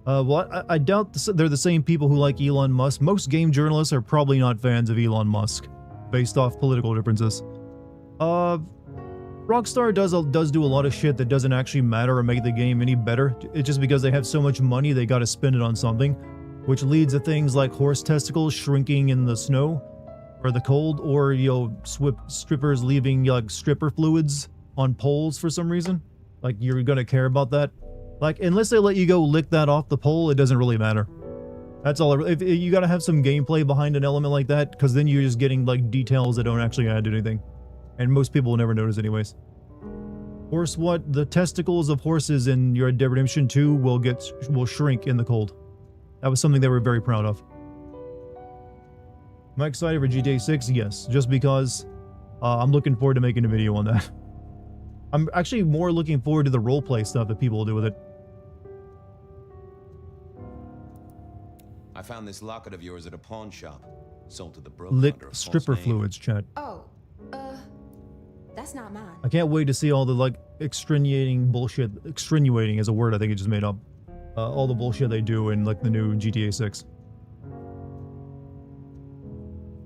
Well, I doubt they're the same people who like Elon Musk. Most game journalists are probably not fans of Elon Musk, based off political differences. Rockstar does do a lot of shit that doesn't actually matter or make the game any better. It's just because they have so much money, they gotta spend it on something, which leads to things like horse testicles shrinking in the snow or the cold, or, you know, strippers leaving like stripper fluids on poles for some reason. Like, you're gonna care about that? Like, unless they let you go lick that off the pole, it doesn't really matter. That's all. If you gotta have some gameplay behind an element like that, because then you're just getting like details that don't actually add to anything, and most people will never notice anyways. Horse what? The testicles of horses in your Red Dead Redemption 2 will shrink in the cold. That was something they were very proud of. Am I excited for GTA 6? Yes, just because I'm looking forward to making a video on that. I'm actually more looking forward to the roleplay stuff that people will do with it. I found this locket of yours at a pawn shop. Sold to the broker Lick under a false stripper name. fluids, chat. Oh, that's not mine. I can't wait to see all the like extenuating bullshit. Extenuating is a word I think it just made up. All the bullshit they do in like the new GTA 6.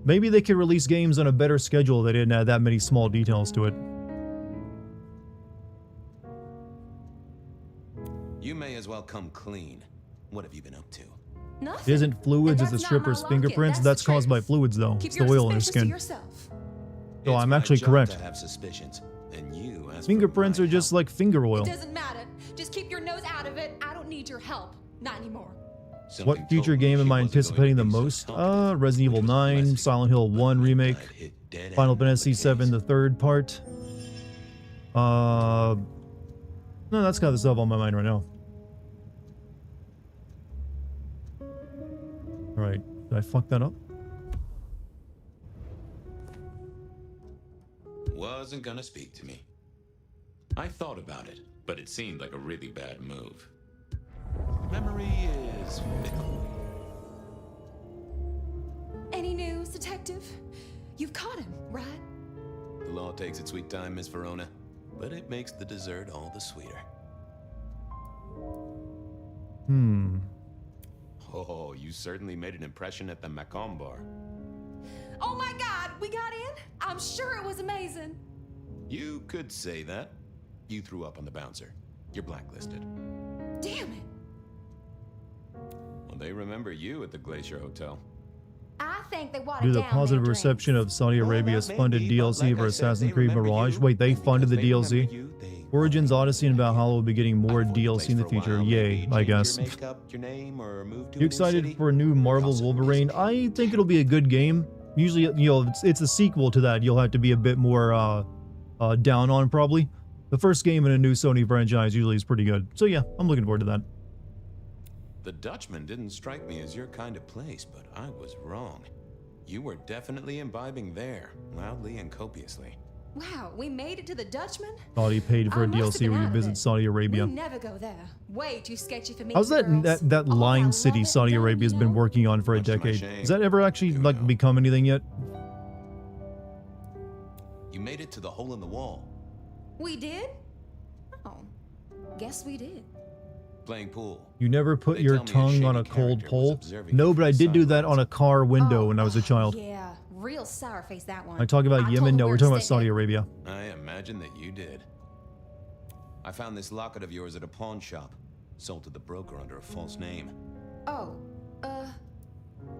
Maybe they could release games on a better schedule that didn't add that many small details to it. You may as well come clean. What have you been up to? It isn't fluids, it's the stripper's fingerprints. That's caused by fluids, though. It's the oil in her skin. So I'm actually correct. To have suspicions, and you ask Fingerprints are just like finger oil. It doesn't matter. Just keep your nose out of it. I don't need your help. Not anymore. What future game am I anticipating the most? Resident Evil 9, Silent Hill 1 remake, Final Fantasy 7 the third part. No, that's kind of the stuff on my mind right now. Alright, did I fuck that up? Wasn't gonna speak to me. I thought about it, but it seemed like a really bad move. Memory is fickle. Any news, Detective? You've caught him, right? The law takes its sweet time, Miss Verona, but it makes the dessert all the sweeter. Oh, you certainly made an impression at the Macomb bar. Oh my God, we got in? I'm sure it was amazing. You could say that. You threw up on the bouncer. You're blacklisted. Damn it. Well, they remember you at the Glacier Hotel. I think they watered Due to the down positive their reception of Saudi Arabia's funded DLC for Assassin's Creed Mirage. Wait, they funded the DLC? Origins, Odyssey, and Valhalla will be getting more DLC in the future. Yay, I guess. You excited for a new Marvel Wolverine? I think it'll be a good game. Usually, you know, it's a sequel to that. You'll have to be a bit more down on, probably. The first game in a new Sony franchise usually is pretty good. So yeah, I'm looking forward to that. The Dutchman didn't strike me as your kind of place, but I was wrong. You were definitely imbibing there, loudly and copiously. Wow, we made it to the Dutchman? Saudi paid for a DLC where you visit Saudi Arabia. We never go there. Way too sketchy for me. How's that line city Saudi Arabia's been working on for a decade? Has that ever actually like become anything yet? You made it to the hole in the wall. We did? Oh, guess we did. Playing pool. You never put your tongue on a cold pole? No, but I did do that on a car window when I was a child. Yeah, real sour face that one. I talk about Yemen? No, we're talking about Saudi Arabia. I imagine that you did. I found this locket of yours at a pawn shop. Sold to the broker under a false name. Oh,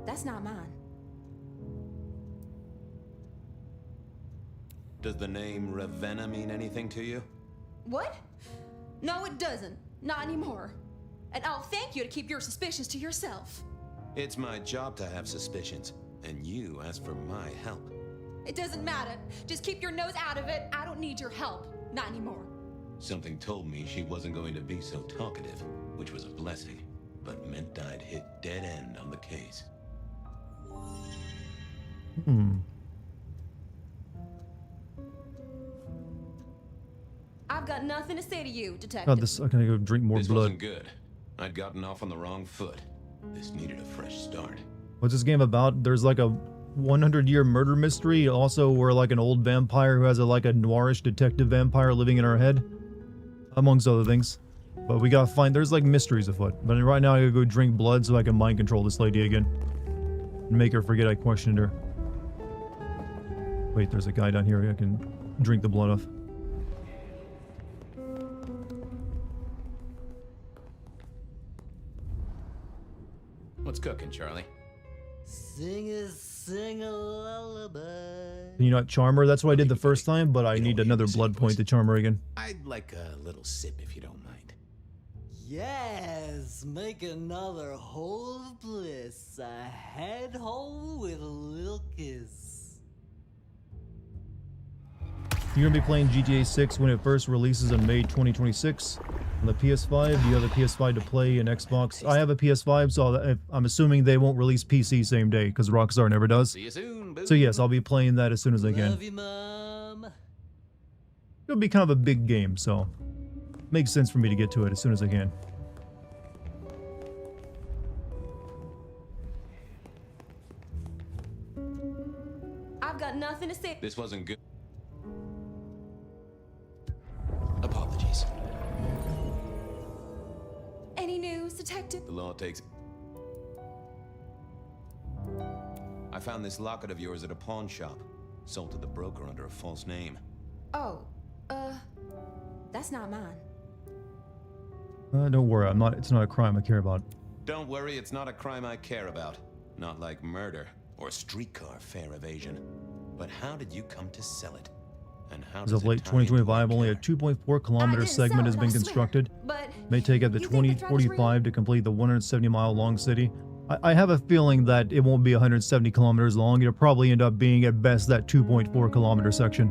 that's not mine. Does the name Ravenna mean anything to you? What? No, it doesn't. Not anymore. And I'll thank you to keep your suspicions to yourself. It's my job to have suspicions, and you ask for my help. It doesn't matter. Just keep your nose out of it. I don't need your help. Not anymore. Something told me she wasn't going to be so talkative, which was a blessing, but meant I'd hit dead end on the case. I've got nothing to say to you, Detective. God, this, I'm gonna go drink more This blood. wasn't good. I'd gotten off on the wrong foot. This needed a fresh start. What's this game about? There's like a 100-year murder mystery. Also, we're like an old vampire who has like a noirish detective vampire living in our head, amongst other things. But we gotta find. There's like mysteries afoot. But right now, I gotta go drink blood so I can mind control this lady again and make her forget I questioned her. Wait, there's a guy down here I can drink the blood of. What's cooking, Charlie? Sing a lullaby. Can you not charm her? That's what I did the first time, but I need another blood point to charm her again. I'd like a little sip if you don't mind. Yes, make another hole of bliss. A head hole with a little kiss. You're going to be playing GTA 6 when it first releases in May 2026 on the PS5. Do you have a PS5 to play and Xbox? I have a PS5, so I'm assuming they won't release PC same day because Rockstar never does. See you soon, boo. So yes, I'll be playing that as soon as I can. Love you, Mom. It'll be kind of a big game, so makes sense for me to get to it as soon as I can. I've got nothing to say. This wasn't good. Apologies. Any news, Detective? The law takes... I found this locket of yours at a pawn shop. Sold to the broker under a false name. Oh, that's not mine. Don't worry, it's not a crime I care about. Don't worry, it's not a crime I care about. Not like murder or streetcar fare evasion. But how did you come to sell it? And how As does of late it tie into 2025, our only a care? 2.4 kilometer segment has been constructed. But May take up to you think the threat is 2045 to complete the 170-mile long city. I have a feeling that it won't be 170 kilometers long. It'll probably end up being at best that 2.4 kilometer section.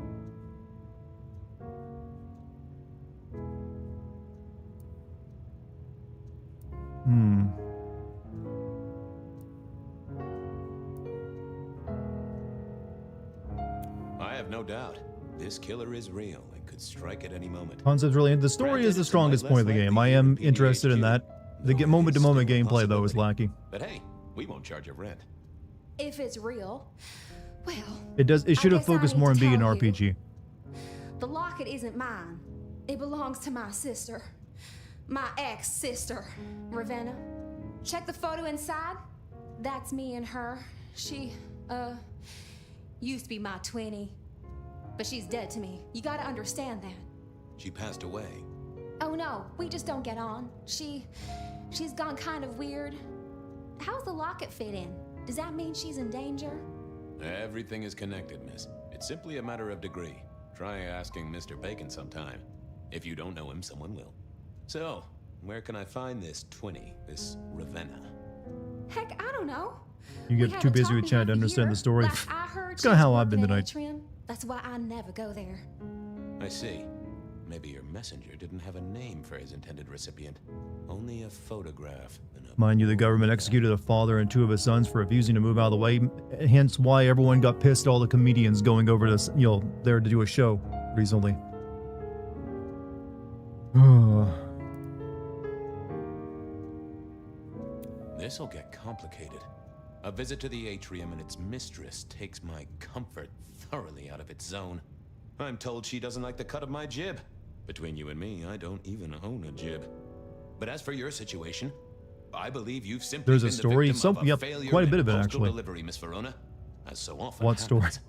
I have no doubt. This killer is real and could strike at any moment. Concept's really the story is the strongest point of the game. I am interested in that. The moment-to-moment gameplay though is lacking. But hey, we won't charge a rent. If it's real, well, It should have guess I focused need more on to being an tell you. RPG. The locket isn't mine. It belongs to my sister. My ex-sister, Ravenna. Check the photo inside. That's me and her. She, used to be my twinnie. But she's dead to me. You gotta understand that. She passed away. Oh no, we just don't get on. She's gone kind of weird. How's the locket fit in? Does that mean she's in danger? Everything is connected, miss. It's simply a matter of degree. Try asking Mr. Bacon sometime. If you don't know him, someone will. So, where can I find this twinnie, this Ravenna? Heck, I don't know. You We get too haven't busy talked with in chat half to a understand year. the story. Last I heard, It's kind of she's how I've been working at tonight. Atrium. That's why I never go there. I see. Maybe your messenger didn't have a name for his intended recipient. Only a photograph and a... Mind you, the government executed a father and two of his sons for refusing to move out of the way. Hence why everyone got pissed at all the comedians going over this, there to do a show recently. This'll get complicated. A visit to the atrium and its mistress takes my comfort thoroughly out of its zone. I'm told she doesn't like the cut of my jib. Between you and me, I don't even own a jib. But as for your situation, I believe you've simply There's a been the story? victim of Yep, failure quite a in bit of it, postal actually. Delivery, Miss Verona. As so often What story? happens.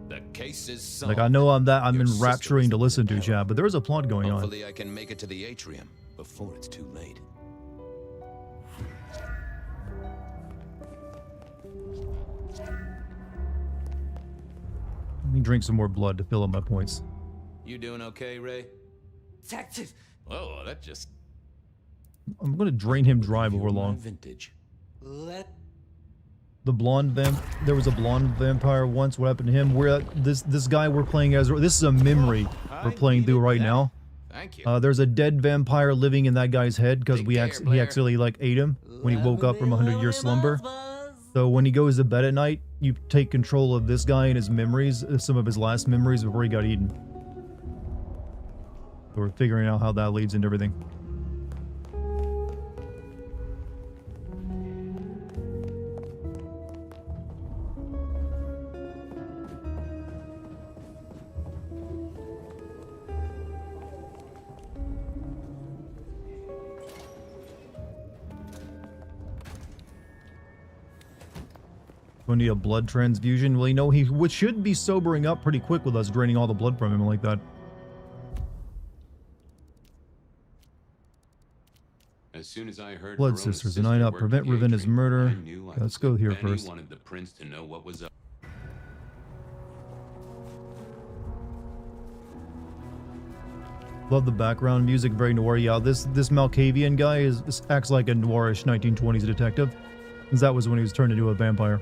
The case is solved. Like, I know I'm Your sister enrapturing is to in listen to, peril. chat, but there is a plot going on. Hopefully I can make it to the atrium before it's too late. Let me drink some more blood to fill up my points. You doing okay, Ray? Detective! Whoa, that just... I'm gonna drain him dry before my long. vintage. Let The there was a blonde vampire once. What happened to him? This guy we're playing as. This is a memory we're playing through right now. Thank you. There's a dead vampire living in that guy's head because he actually like ate him when he woke up from a 100-year slumber. So when he goes to bed at night, you take control of this guy and his memories, some of his last memories before he got eaten. So we're figuring out how that leads into everything. Going to need a blood transfusion. Well, he should be sobering up pretty quick with us draining all the blood from him like that. As soon as I heard Blood Verona's Sisters, sister and I worked prevent at the Ravenna's atrium, murder. I knew I Let's was go with here Benny first. wanted the prince to know what was up. Love the background music, very noir. Yeah, this Malkavian guy acts like a noirish 1920s detective, because that was when he was turned into a vampire.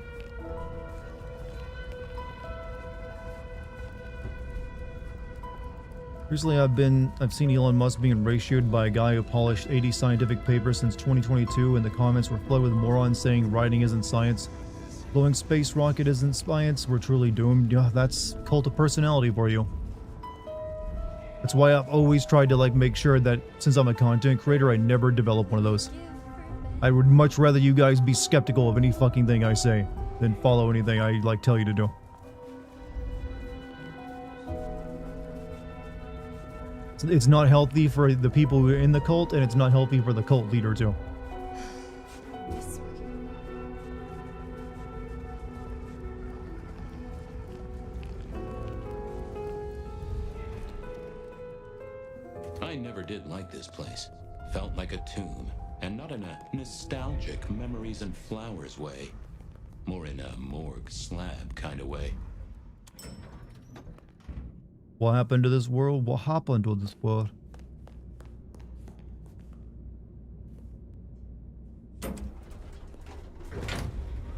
Recently, I've seen Elon Musk being ratioed by a guy who polished 80 scientific papers since 2022, and the comments were flooded with morons saying writing isn't science, blowing space rocket isn't science. We're truly doomed. Yeah, that's cult of personality for you. That's why I've always tried to make sure that since I'm a content creator, I never develop one of those. I would much rather you guys be skeptical of any fucking thing I say than follow anything I tell you to do. It's not healthy for the people who are in the cult, and it's not healthy for the cult leader too. I never did like this place. Felt like a tomb, and not in a nostalgic memories and flowers way. More in a morgue slab kind of way. What happened to this world? What happened to this world?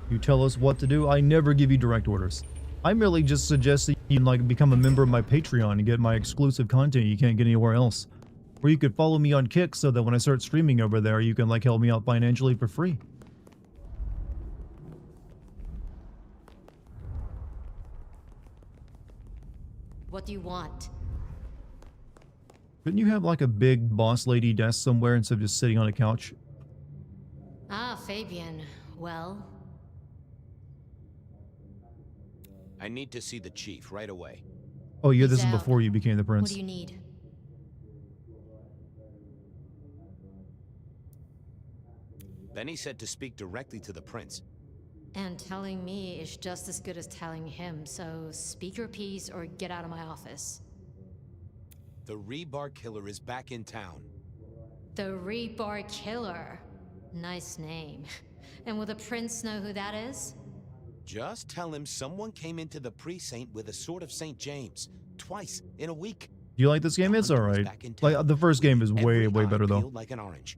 You tell us what to do. I never give you direct orders. I merely just suggest that you like become a member of my Patreon and get my exclusive content you can't get anywhere else. Or you could follow me on Kick so that when I start streaming over there, you can like help me out financially for free. What do you want? Couldn't you have like a big boss lady desk somewhere instead of just sitting on a couch? Ah, Fabian. Well, I need to see the chief right away. Oh yeah, this He's is out. before you became the prince. What do you need? Benny said to speak directly to the prince. And telling me is just as good as telling him, so speak your piece or get out of my office. The Rebar Killer is back in town. The Rebar Killer. Nice name. And will the prince know who that is? Just tell him someone came into the precinct with a sword of St. James. Twice in a week. Do you like this game? It's alright. Like the first game is way better though. Like an orange.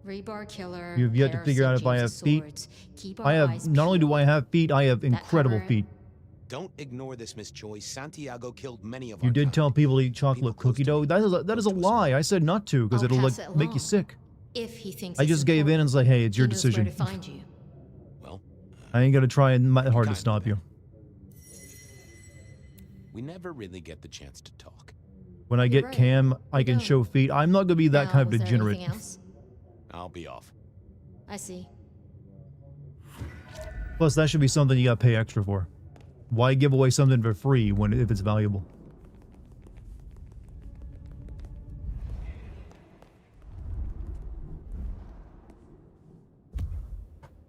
Rebar Killer. You've yet to figure out if I have feet. I have, not only do I have feet, I have incredible feet. Don't ignore this, Miss Joyce. Santiago killed many of our You did kind. tell people to eat chocolate cookie dough. That is a lie. I said not to because I'll it'll pass like it make you along. sick. If he thinks I it's just gave in and was like, hey, it's your he knows where decision. to find you. I ain't gonna try my hard to stop you. We never really get the chance to talk. When I get cam, I can show feet. I'm not gonna be that kind of Was there degenerate. anything else? I'll be off. I see. Plus, that should be something you gotta pay extra for. Why give away something for free if it's valuable?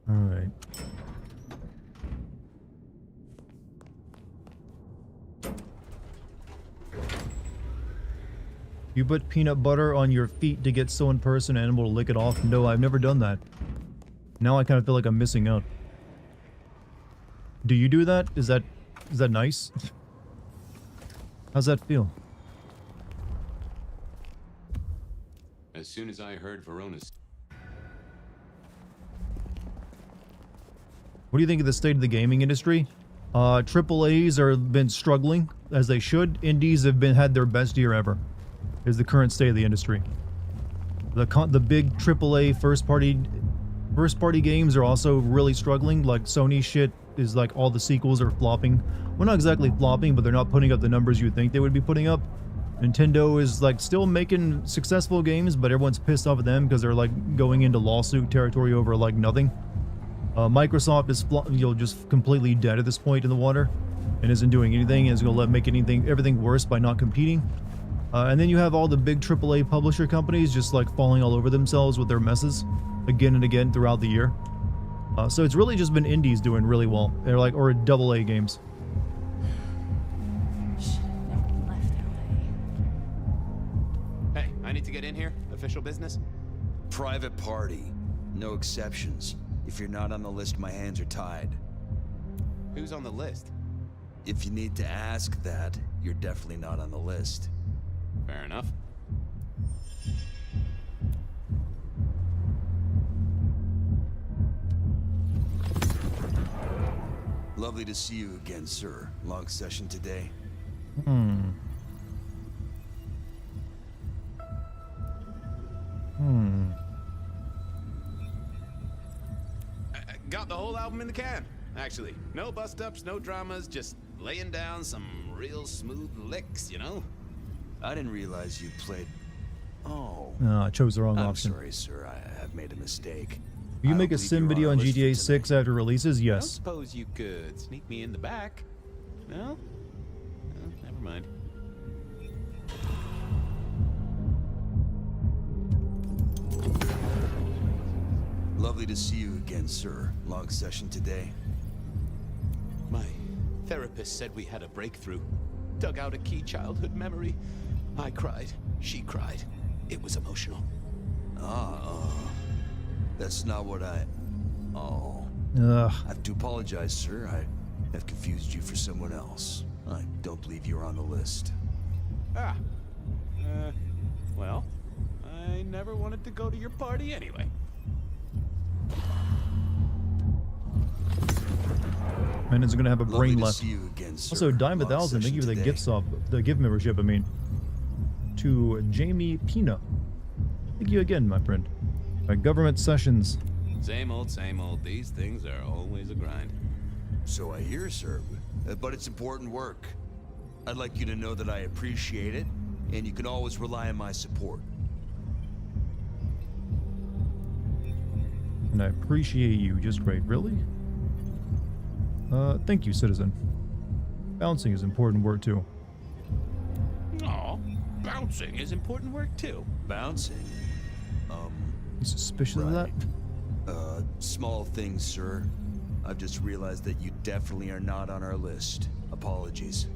All right. You put peanut butter on your feet to get so in person and animal to lick it off? No, I've never done that. Now I kind of feel like I'm missing out. Do you do that? Is that nice? How's that feel? As soon as I heard Verona's... What do you think of the state of the gaming industry? AAAs are been struggling, as they should. Indies have had their best year ever, is the current state of the industry. The big AAA first party games are also really struggling. Like Sony shit is like all the sequels are flopping. Well, not exactly flopping, but they're not putting up the numbers you'd think they would be putting up. Nintendo is like still making successful games, but everyone's pissed off at them because they're like going into lawsuit territory over like nothing. Microsoft is just completely dead at this point in the water and isn't doing anything and is going to make everything worse by not competing. And then you have all the big AAA publisher companies just like falling all over themselves with their messes again and again throughout the year. So it's really just been indies doing really well. They're like, or AA games. Hey, I need to get in here. Official business? Private party. No exceptions. If you're not on the list, my hands are tied. Who's on the list? If you need to ask that, you're definitely not on the list. Fair enough. Lovely to see you again, sir. Long session today. Got the whole album in the can, actually. No bust-ups, no dramas, just laying down some real smooth licks, you know? I didn't realize you played... Oh. I chose the wrong I'm option. sorry, sir. I have made a mistake. Will you I make a don't believe sim you're video our on list for GTA 6 after releases? I Yes. suppose you could sneak me in the back. No? No, never mind. Lovely to see you again, sir. Long session today. My therapist said we had a breakthrough. Dug out a key childhood memory. I cried. She cried. It was emotional. That's not what I... Oh. Ugh. I have to apologize, sir. I have confused you for someone else. I don't believe you're on the list. Ah. Well, I never wanted to go to your party anyway. Man is gonna have a brain Lovely to left. see you again, sir. Also, Dime Long 1,000. Thank you for the session gift sub, the gift membership. I mean, to Jamie Pina. Thank you again, my friend. Government sessions. Same old, same old. These things are always a grind. So I hear, sir. But it's important work. I'd like you to know that I appreciate it, and you can always rely on my support. And I appreciate you just great. Really? Thank you, citizen. Bouncing is important work too. Aw, bouncing is important work too. Bouncing? You suspicious of that? Small things, sir. I've just realized that you definitely are not on our list. Apologies.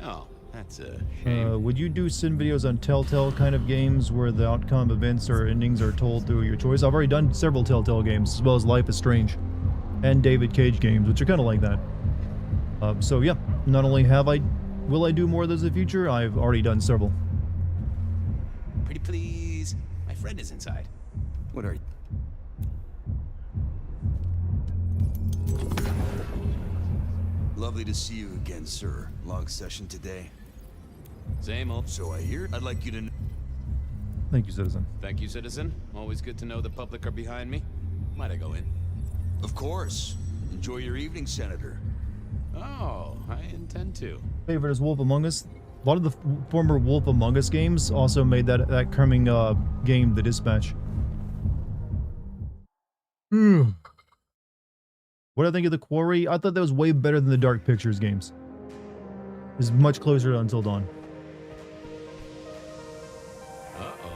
Oh, that's a shame. Would you do sin videos on Telltale kind of games where the outcome, events, or endings are told through your choice? I've already done several Telltale games, as well as Life is Strange and David Cage games, which are kind of like that. So yeah, not only will I do more of those in the future, I've already done several. Pretty please. My friend is inside. What are you? Lovely to see you again, sir. Long session today. Same old. So I hear. I'd like you to... Thank you, citizen. Thank you, citizen. Always good to know the public are behind me. Might I go in? Of course. Enjoy your evening, Senator. Oh, I intend to. Favorite is Wolf Among Us. A lot of the former Wolf Among Us games also made that coming game, The Dispatch. What do I think of The Quarry? I thought that was way better than the Dark Pictures games. It's much closer to Until Dawn.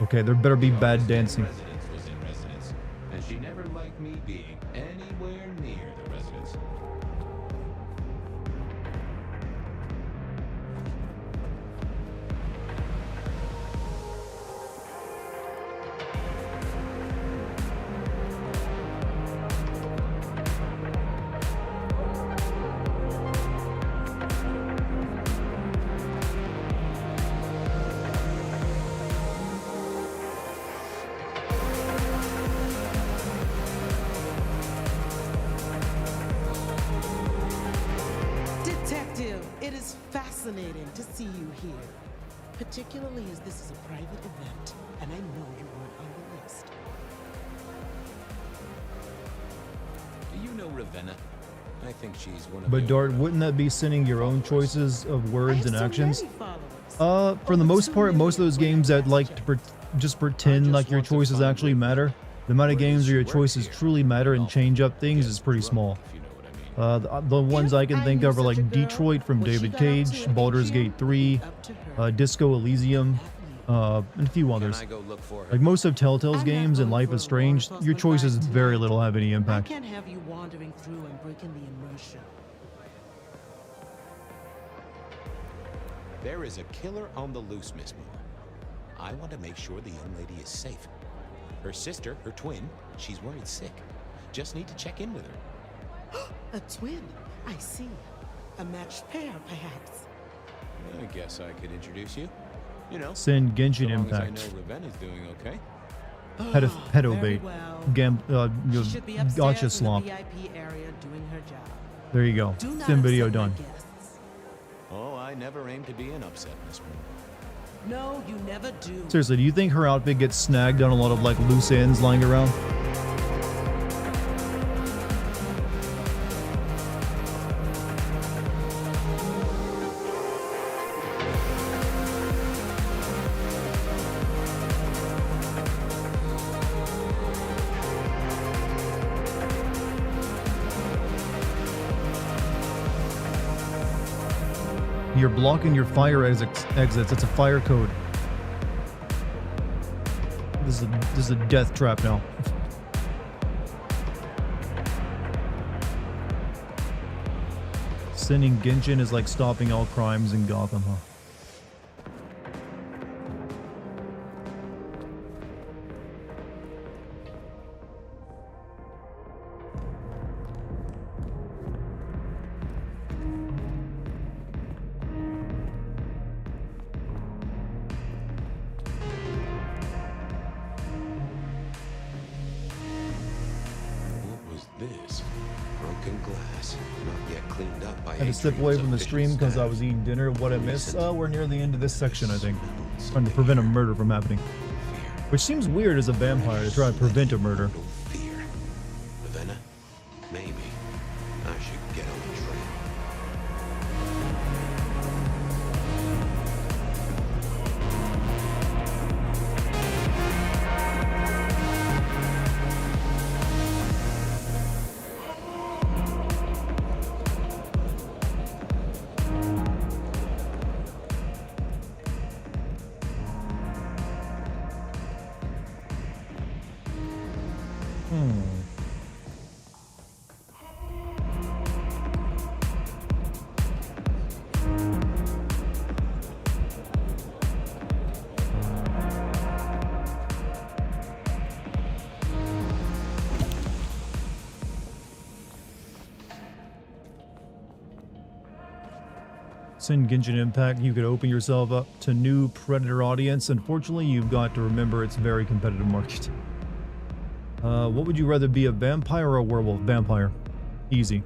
Okay, there better be bad dancing. Residence was in residence, and she never liked me being anywhere near the residence. Detective, it is fascinating to see you here. Particularly as this is a private event, and I know you weren't on the list. Do you know Ravenna? I think she's one of But your... Dart, wouldn't that be sending your own choices of words and actions? For the most part, most of those games that like to just pretend like your choices actually matter, the amount of games where your choices truly matter and change up things is pretty small. The ones I can think of are like Detroit from David Cage, Baldur's Gate 3, Disco Elysium, and a few others. Like most of Telltale's games and Life is Strange, your choices very little have any I impact. can't have you wandering through and breaking the immersion. There is a killer on the loose, Miss Moore. I want to make sure the young lady is safe. Her sister, her twin, she's worried sick. Just need to check in with her. A twin, I see. A matched pair, perhaps. I guess I could introduce you. You know, Send Genshin so long Impact. as I know Ravenna's doing okay. Pedo bait. Gotcha slump. VIP area doing her job. There you go. Do not Sim video upset my done. guests. Oh, I never aim to be an upset, Miss Moore. No, you never do. Seriously, do you think her outfit gets snagged on a lot of like loose ends lying around? You're blocking your fire exits. It's a fire code. This is a death trap now. Sending Genshin is like stopping all crimes in Gotham, huh? broken glass, not yet cleaned up by I had to step away from the stream because I was eating dinner. What I missed? We're near the end of this section, I think. Trying to prevent a murder from happening. Which seems weird as a vampire to try to prevent a murder. Ravenna, maybe I should get on the trail. In Genshin Impact, you could open yourself up to new Predator audience. Unfortunately, you've got to remember it's a very competitive market. What would you rather be, a vampire or a werewolf? Vampire. Easy.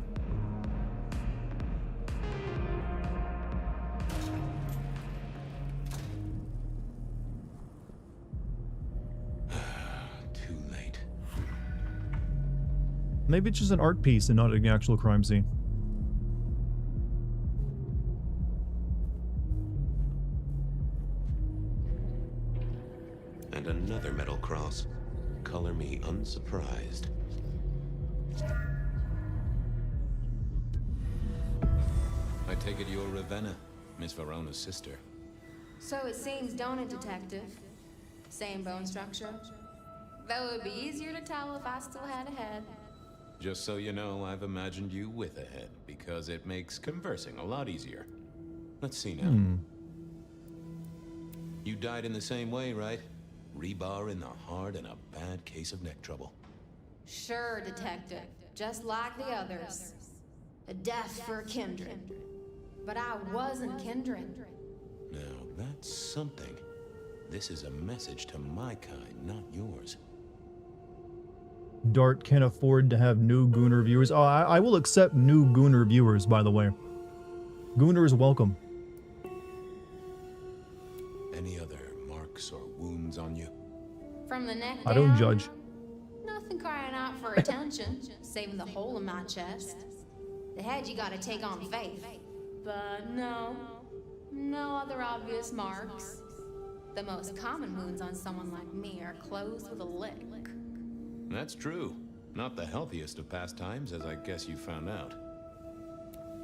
Too late. Maybe it's just an art piece and not an actual crime scene. And another metal cross. Color me unsurprised. I take it you're Ravenna, Miss Verona's sister. So it seems, don't it, Detective? Same bone structure. Though it would be easier to tell if I still had a head. Just so you know, I've imagined you with a head, because it makes conversing a lot easier. Let's see now. You died in the same way, right? Rebar in the heart and a bad case of neck trouble. Sure, Detective. Just like the others. A death for a kindred. But I wasn't kindred. Now, that's something. This is a message to my kind, not yours. Dart can't afford to have new Gooner viewers. Oh, I will accept new Gooner viewers, by the way. Gooner is welcome. Any other marks or wounds on you? From the neck down, I don't judge. nothing crying out for attention, saving the hole in my chest. The head you gotta take on faith. But no other obvious marks. The most common wounds on someone like me are closed with a lick. That's true. Not the healthiest of pastimes, as I guess you found out.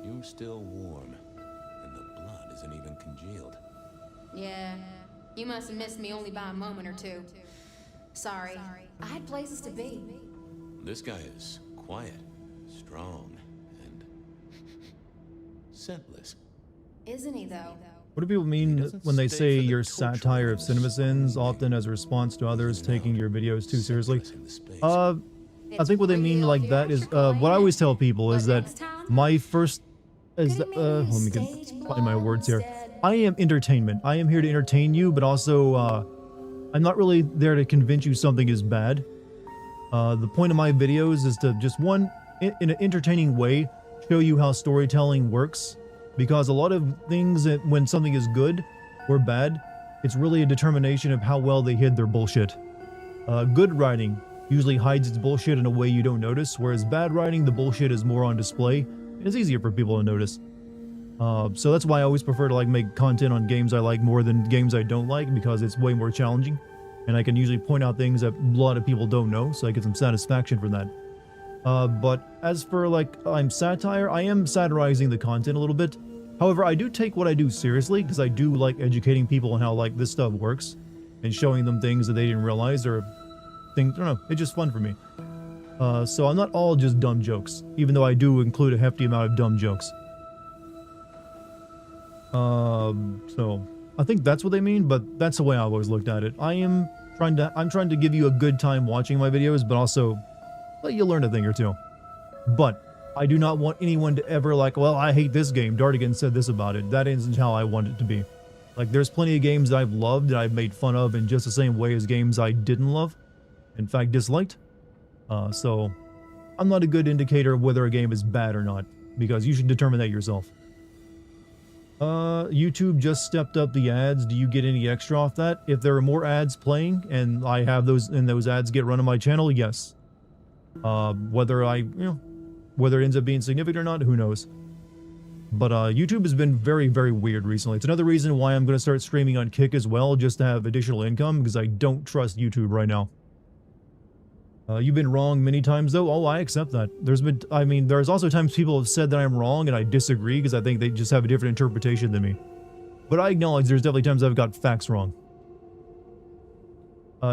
You're still warm, and the blood isn't even congealed. Yeah, you must have missed me only by a moment or two. Sorry, I had places to be. This guy is quiet, strong, and scentless. Isn't he, though? What do people mean when they say your satire of cinema sins, often as a response to others taking your videos too seriously? I think what they mean like that is, what I always tell people is that my first, let me find my words here. I am entertainment. I am here to entertain you, but also, I'm not really there to convince you something is bad. The point of my videos is to just, one, in an entertaining way, show you how storytelling works. Because a lot of things, when something is good or bad, it's really a determination of how well they hid their bullshit. Good writing usually hides its bullshit in a way you don't notice, whereas bad writing, the bullshit is more on display, and it's easier for people to notice. So that's why I always prefer to make content on games I like more than games I don't like, because it's way more challenging, and I can usually point out things that a lot of people don't know, so I get some satisfaction from that. But as for I'm satire, I am satirizing the content a little bit. However, I do take what I do seriously, because I do like educating people on how this stuff works, and showing them things that they didn't realize, or things, I don't know, it's just fun for me. So I'm not all just dumb jokes, even though I do include a hefty amount of dumb jokes. So I think that's what they mean, but that's the way I've always looked at it. I'm trying to give you a good time watching my videos, but also let you learn a thing or two. But I do not want anyone to ever well, I hate this game. Dartigan said this about it. That isn't how I want it to be. There's plenty of games that I've loved that I've made fun of in just the same way as games I didn't love. In fact, disliked. So I'm not a good indicator of whether a game is bad or not, because you should determine that yourself. YouTube just stepped up the ads. Do you get any extra off that? If there are more ads playing and I have those and those ads get run on my channel, yes. Whether it ends up being significant or not, who knows. But YouTube has been very, very weird recently. It's another reason why I'm going to start streaming on Kick as well, just to have additional income, because I don't trust YouTube right now. You've been wrong many times, though. Oh, I accept that. There's also times people have said that I'm wrong, and I disagree, because I think they just have a different interpretation than me. But I acknowledge there's definitely times I've got facts wrong.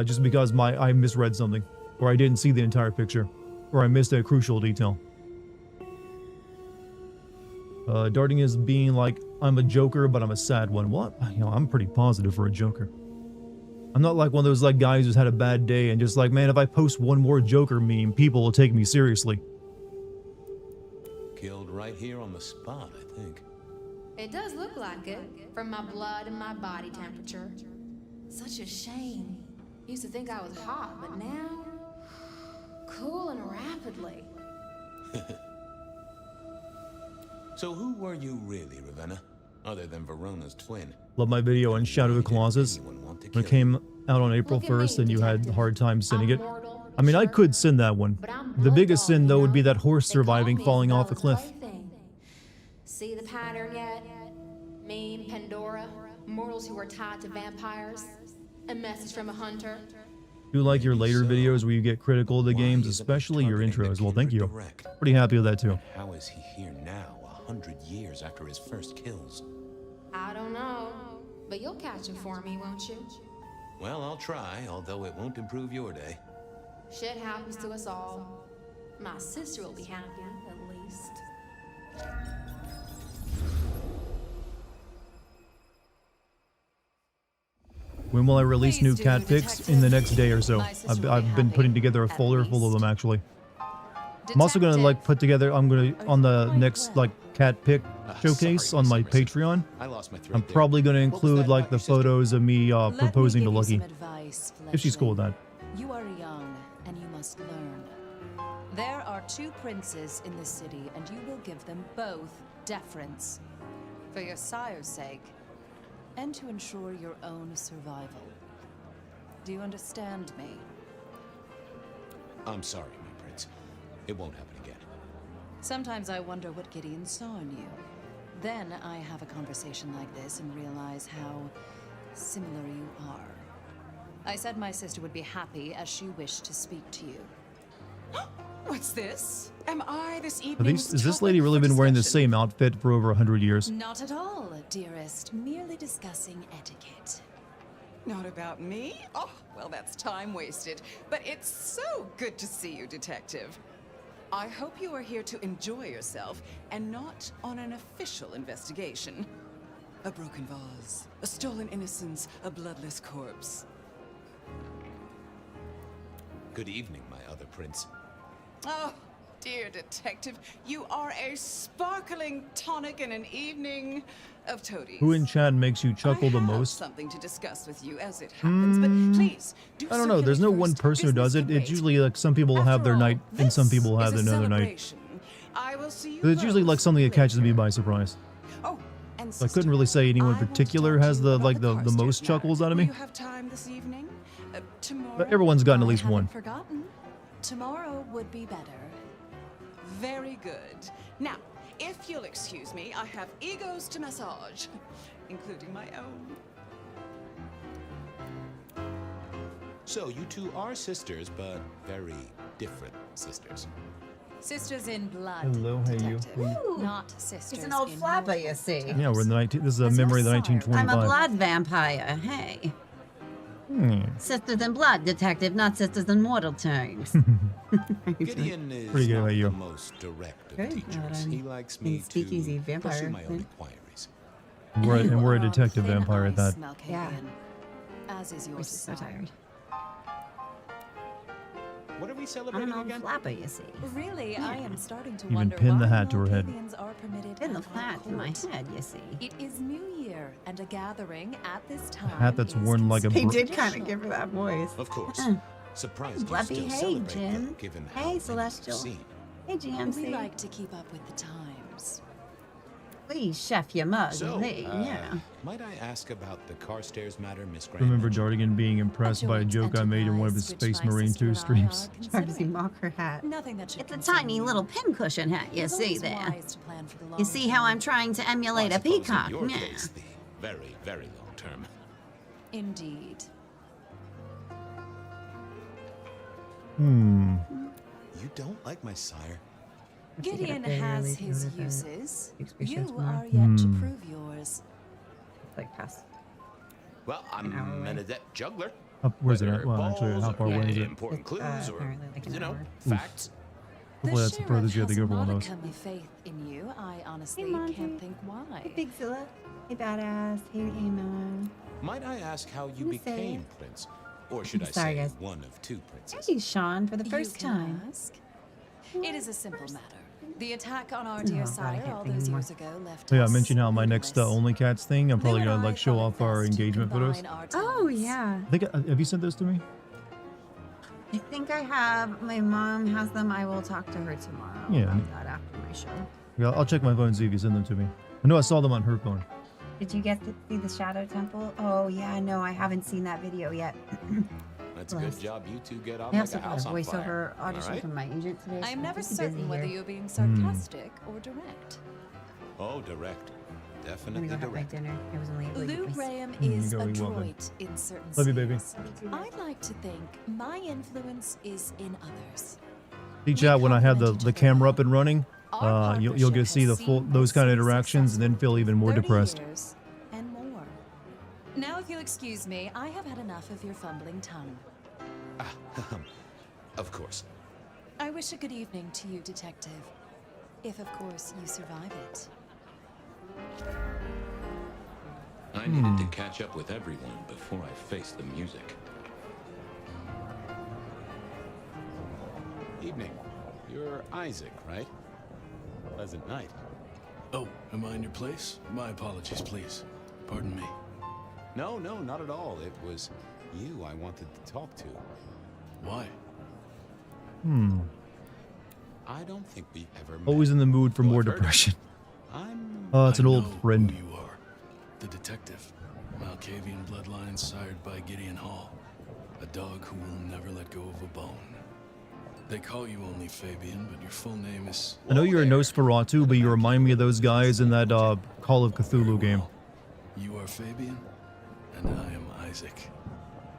Just because I misread something, or I didn't see the entire picture, or I missed a crucial detail. Darting is being like, I'm a joker, but I'm a sad one. What? I'm pretty positive for a joker. I'm not like one of those like guys who's had a bad day and just like, man, if I post one more Joker meme, people will take me seriously. Killed right here on the spot, I think. It does look like it, from my blood and my body temperature. Such a shame. Used to think I was hot, but now... cooling rapidly. So who were you really, Ravenna? Other than Verona's twin? Love my video on Shadow of the Colossus. When it came out on April 1st and you had a hard time sending it. I mean, I could send that one. The biggest sin, though, would be that horse surviving falling off a cliff. See the pattern yet? Meme, Pandora, mortals who are tied to vampires, a message from a hunter. Do you like your later videos where you get critical of the games, especially your intros? Well, thank you. Pretty happy with that, too. How is he here now, 100 years after his first kills? I don't know, but you'll catch him for me, won't you? Well, I'll try, although it won't improve your day. Shit happens to us all. My sister will be happy, at least. When will I release new cat pics? In the next day or so. I've been putting together a folder full of them, actually. I'm also gonna like put together. I'm gonna on the next like cat pic showcase on my Patreon. I'm probably gonna include like the photos of me proposing to Lucky. If she's cool with that. You are young, and you must learn. There are 2 princes in the city, and you will give them both deference. For your sire's sake, and to ensure your own survival. Do you understand me? I'm sorry, my prince. It won't happen again. Sometimes I wonder what Gideon saw in you. Then I have a conversation like this and realize how similar you are. I said my sister would be happy as she wished to speak to you. What's this? Am I this evening's Has this lady really been wearing the same outfit for over 100 years? Not at all, dearest. Merely discussing etiquette. Not about me? Oh, well, that's time wasted. But it's so good to see you, Detective. I hope you are here to enjoy yourself and not on an official investigation. A broken vase, a stolen innocence, a bloodless corpse. Good evening, my other prince. Oh, dear Detective, you are a sparkling tonic in an evening of toadies. Who in chat makes you chuckle the most? Something to discuss with you as it happens, but please do. I don't know. There's no one person who does it. It's usually like some people have their night and some people have another night. I will see you. But it's usually like something that catches me by surprise. Oh, and so I couldn't really say anyone in particular has the most chuckles out of me. You have time this evening? Tomorrow. But everyone's gotten at least one. Forgotten. Tomorrow would be better. Very good. Now, if you'll excuse me, I have egos to massage, including my own. So, you two are sisters, but very different sisters. Sisters in blood. Hello, hey you. Not sisters. He's an old flapper, you see. Yeah, we're in the this is a memory of the 1925. I'm a blood vampire. Hey. Sisters in blood, Detective, not sisters in mortal terms. Gideon is pretty good not about you. the most direct of teachers. He likes me speakeasy to vampire pursue my own thing. inquiries. We're a detective vampire at that. Yeah. As is your so tired. What are we I'm celebrating an old again? flapper, you see. Really, I am starting to Even wonder pin the why hat to her head. Malkavians are permitted Pin the at our hat in my court. head, you see. It is New Year, and a gathering at this time. Hat that's worn like a. He did kind of give her that voice. Of course. Surprised you Blood still behave, celebrate Jim. them, given how Hey, many Celestial. we've seen. Hey, GMC. We like to keep up with the times. Please, chef your mug. So, yeah. might I ask about the Carstairs matter, Miss Graham? Remember Dartigan being impressed by a joke I made in one of his Space Marine 2 streams. Charging mocker hat. Nothing that should It's a tiny little pincushion hat you see there. You see how I'm trying to emulate a peacock? In your Yeah. case, the very, very long term. Indeed. Hmm. You don't like my sire? Gideon has his uses. You tomorrow. are yet to Hmm. prove yours. Like past. Well, I'm an adept juggler. Where's it Whether at? Well, actually, balls how or far away is it? important clues or, apparently like an you know, hour. facts. Hopefully that's the furthest you have to go for one of those. Modicum of faith in you. I honestly Monty. can't think why. Hey, Big Zilla. Hey, Badass. Hey, Amon. Might I ask how you Let me say became it. prince? Or should I Sorry, say guys. one of two princes? Hey, Sean, for the You first can time. ask. It is a simple matter. The attack on our dear God, I sire can't all think those anymore. years ago left So yeah, I us mentioned how my next clueless. Only Cats thing, I'm probably Lou and gonna I like show thought off it our best to engagement photos. combine our Oh, talents. yeah. I think, have you sent those to me? I think I have. My mom has them. I will talk to her tomorrow Yeah. about that after my show. Yeah, I'll check my phone and see if you send them to me. I know I saw them on her phone. Did you get to see the Shadow Temple? Oh, yeah, no, I haven't seen that video yet. That's a good job you two get on I like also a got a house on voiceover fire. audition All from my agent today. I am so never pretty certain busy whether here. you're being sarcastic or direct. Oh, direct. I'm Definitely gonna go have my direct. dinner. I was only able to Lou eat my Graham you is go, you welcome. adroit in certain Love you, baby. spheres. I'd like to think my influence is in others. See, chat, when I have the camera up and running, you'll get to see the full those kind of interactions and then feel even more 30 depressed. years and more. Now, if you'll excuse me, I have had enough of your fumbling tongue. Of course. I wish a good evening to you, Detective. If, of course, you survive it. I needed to catch up with everyone before I faced the music. Evening. You're Isaac, right? Pleasant night. Oh, am I in your place? My apologies, please. Pardon me. No, not at all. It was you I wanted to talk to. Why? I don't think we've ever met. Always in the mood for more depression. It's an I old know friend. Who you are. The detective. Malkavian bloodlines sired by Gideon Hall. A dog who will never let go of a bone. They call you only Fabian, but your full name is... I know you're a Nosferatu, but you remind me of those guys in that Call of Cthulhu game. You are Fabian, and I am Isaac.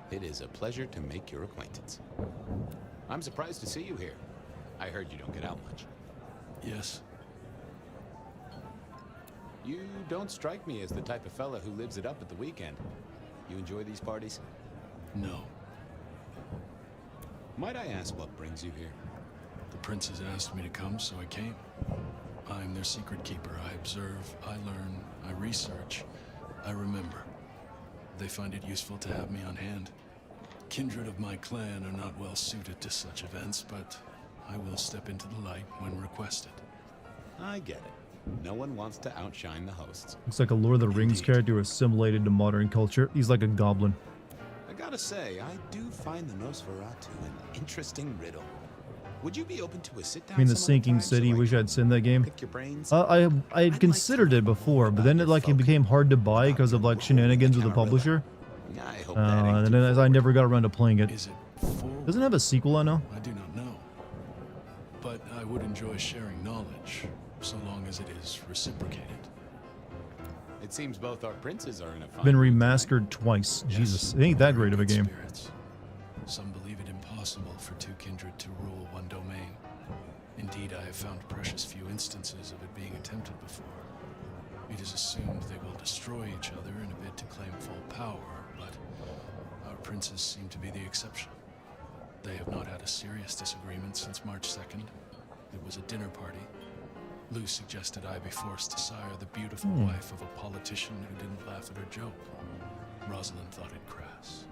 It is a pleasure to make your acquaintance. I'm surprised to see you here. I heard you don't get out much. Yes. You don't strike me as the type of fella who lives it up at the weekend. You enjoy these parties? No. Might I ask what brings you here? The princes asked me to come, so I came. I'm their secret keeper. I observe, I learn, I research, I remember. They find it useful to have me on hand. Kindred of my clan are not well suited to such events, but I will step into the light when requested. I get it. No one wants to outshine the hosts. Looks like a Lord of the Rings character assimilated to modern culture. He's like a goblin. I gotta say, I do find the Nosferatu an interesting riddle. Would you be open to a sit down? I mean, the Sinking City. Wish I'd seen that game. Pick your brains? I had considered it before, but then it became hard to buy because of like shenanigans with the publisher. I hope And then I never got around to playing it. Is it Doesn't it have a sequel, I know? I do not know. But I would enjoy sharing knowledge, so long as it is reciprocated. It seems both our princes are in a Been remastered twice. Jesus, it ain't that great of a game. Spirits. Some believe it impossible for two kindred to rule one domain. Indeed, I have found precious few instances of it being attempted before. It is assumed they will destroy each other in a bid to claim full power, but our princes seem to be the exception. They have not had a serious disagreement since March 2nd. It was a dinner party. Lou suggested I be forced to sire the beautiful wife of a politician who didn't laugh at her joke. Rosalind thought it crass.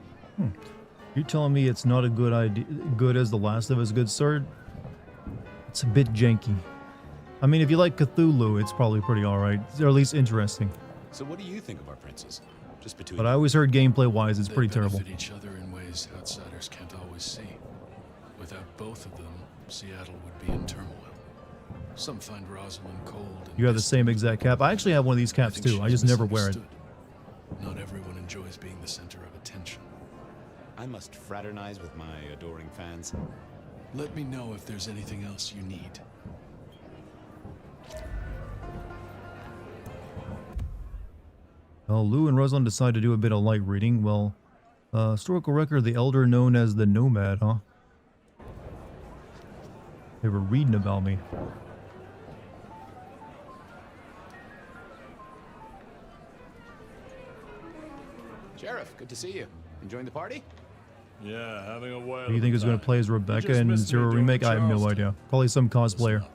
You're telling me it's not a good idea, good as The Last of Us, good sword? It's a bit janky. I mean, if you like Cthulhu, it's probably pretty alright, or at least interesting. So what do you think of our princes? Just between But I always heard gameplay-wise, it's pretty terrible. They benefit each other in ways outsiders can't always see. Without both of them, Seattle would be in turmoil. Some find Rosalind cold. And You have the same exact cap. I actually have one of these caps too. I just never wear it. Not everyone enjoys being the center of attention. I must fraternize with my adoring fans. Let me know if there's anything else you need. Well, Lou and Rosalind decide to do a bit of light reading. Well, historical record of the elder known as the Nomad, huh? They were reading about me. Sheriff, good to see you. Enjoying the party? Yeah, having a while. Who do you think is going to play as Rebecca in Zero Remake? I have no idea. Probably some cosplayer.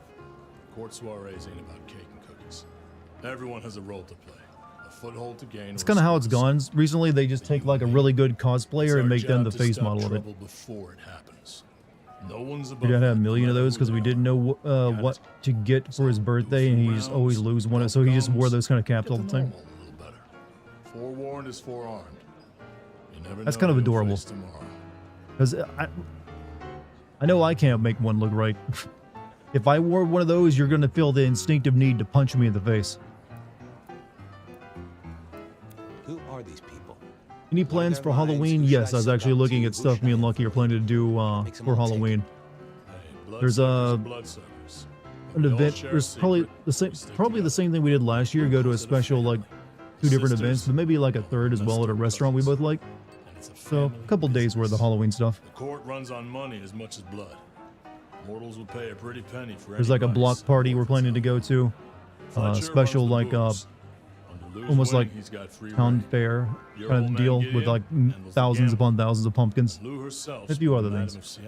Court soirees ain't about cake and cookies. Everyone has a role to play. A foothold to gain. It's kind of how it's gone. Recently, they just take like a really good cosplayer and make them the face model of it. Before it happens. No one's We gotta have a million of those because we didn't know what to get for his birthday, and he just always lose one. So he just wore those kind of caps all the time. Forewarned is forearmed. You never That's know kind of who you'll adorable. face tomorrow. Because I know I can't make one look right. If I wore one of those, you're gonna feel the instinctive need to punch me in the face. Who are these people? Any plans for Halloween? Yes, I was actually looking at stuff me and Lucky are planning to do for Halloween. There's an event. There's probably the same thing we did last year. Go to a special like 2 different events, but maybe like a third as well at a restaurant we both like. So a couple days worth of Halloween stuff. The court runs on money as much as blood. Mortals would pay a pretty penny for There's like a block party we're planning to go to. Special like almost like town fair kind of deal with like thousands upon thousands of pumpkins. A few other things.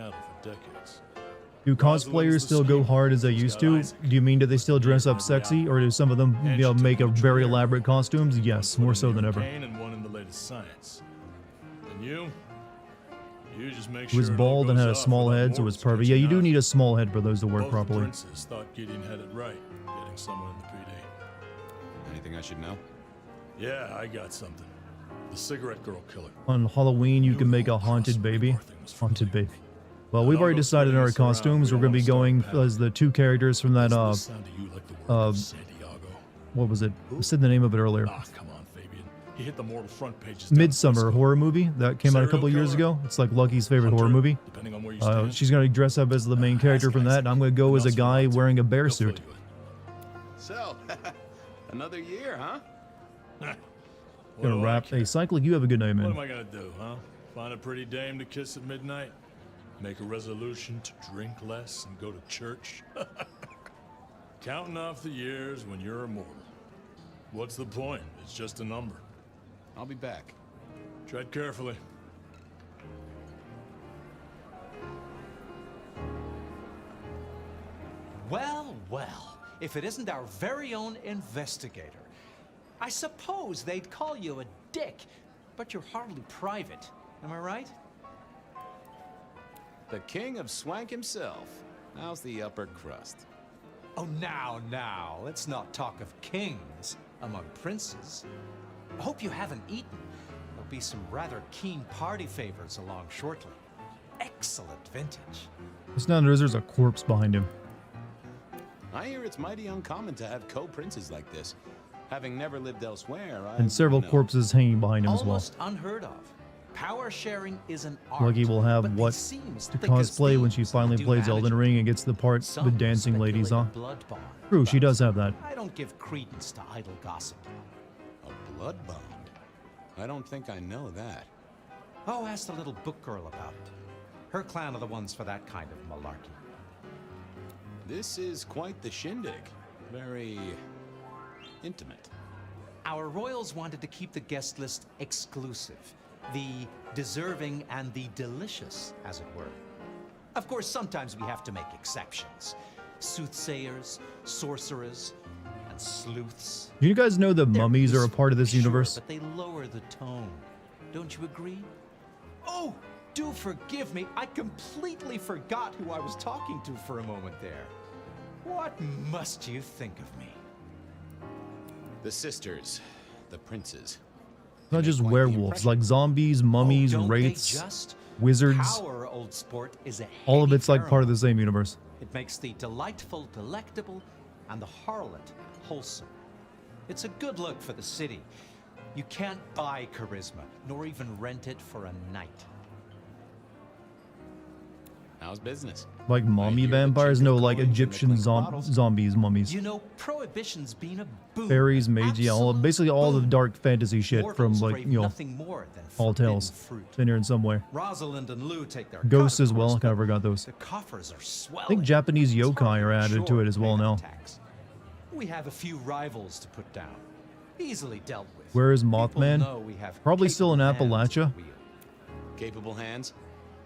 Do cosplayers still go hard as they used to? Do you mean do they still dress up sexy, or do some of them, you know, make a very elaborate costumes? Yes, more so than ever. And one in the latest science. And you just make He was sure it all bald and goes had a off small without head, so it was mortals perfect. Yeah, you do catching need a small head for those to work Both properly. the princes thought Gideon had it right, getting someone in the PD. Anything I should know? Yeah, I got something. The cigarette girl killer. On Halloween, you can make a haunted baby. Haunted baby. Well, we've already decided on our costumes. We're going to be going as the 2 characters from that, what was it? I said the name of it earlier. Come on, Fabian. He hit the mortal front pages. Midsummer horror movie that came out a couple years ago. It's like Lucky's favorite horror movie. She's going to dress up as the main character from that, and I'm going to go as a guy wearing a bear suit. So, another year, huh? Gonna wrap. Hey, Cyclic, you have a good night, What man. am I gonna do, huh? Find a pretty dame to kiss at midnight? Make a resolution to drink less and go to church? Counting off the years when you're immortal. What's the point? It's just a number. I'll be back. Tread carefully. Well, well, if it isn't our very own investigator. I suppose they'd call you a dick, but you're hardly private. Am I right? The king of swank himself. How's the upper crust? Oh, now, let's not talk of kings among princes. I hope you haven't eaten. There'll be some rather keen party favors along shortly. Excellent vintage. It's not there's a corpse behind him. I hear it's mighty uncommon to have co-princes like this. Having never lived elsewhere, I And several corpses hanging behind him as well. Almost unheard of. Power sharing is an art. Lucky will have but they what seem to thick as cosplay when she thieves finally do plays manage Elden it. Ring and gets the part Some with dancing ladies, huh? speculate a blood bond, True, she but does have that. I don't give credence to idle gossip. A blood bond? I don't think I know that. Oh, ask the little book girl about it. Her clan are the ones for that kind of malarkey. This is quite the shindig. Very intimate. Our royals wanted to keep the guest list exclusive. The deserving and the delicious, as it were. Of course, sometimes we have to make exceptions. Soothsayers, sorcerers, and sleuths. Do you guys know the mummies are a part of this universe? But they lower the tone. Don't you agree? Oh, do forgive me. I completely forgot who I was talking to for a moment there. What must you think of me? The sisters, the princes. Not just werewolves, like zombies, mummies, don't wraiths, they just? wizards. Power, old sport, is a All of heady it's like part of the same universe. It makes the delightful delectable and the harlot wholesome. It's a good look for the city. You can't buy charisma, nor even rent it for a night. How's business? Like mommy vampires? No, like Egyptian zombies, mummies. You know, Prohibition's been a boom. Fairies, mage, yeah, basically all the dark fantasy shit from like, crave you know, nothing more than all tales. In here in some way. Rosalind and Lou take their Ghosts cut, as of well, course, I kind of but forgot those. The coffers are I swelling. think Japanese yokai are added to it as well now. We have a few rivals to put down. Easily dealt with. Where is People know Mothman? we have Probably still in capable hands Appalachia. at the wheel. Capable hands?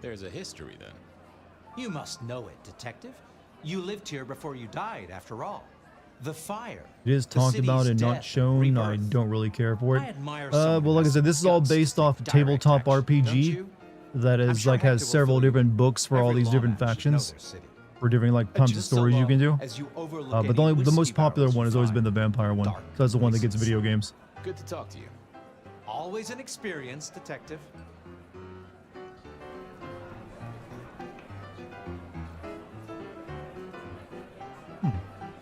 There's a history then. You must know it, detective. You lived here before you died, after all. The fire. It is the talked city's about and not death shown. rebirth. I don't really care for it. I admire Well, someone like I who said, this is all has guts based to off take tabletop direct action, don't RPG. you? That is sure like Hector has will several fill you different books for all every these different lawman should know factions their city. for different like types of Just so stories you can do. long as you overlook But any the most whiskey popular barrels one you has always find. been the vampire one. So Dark that's the one that gets places. video games. Good to talk to you. Always an experience, detective.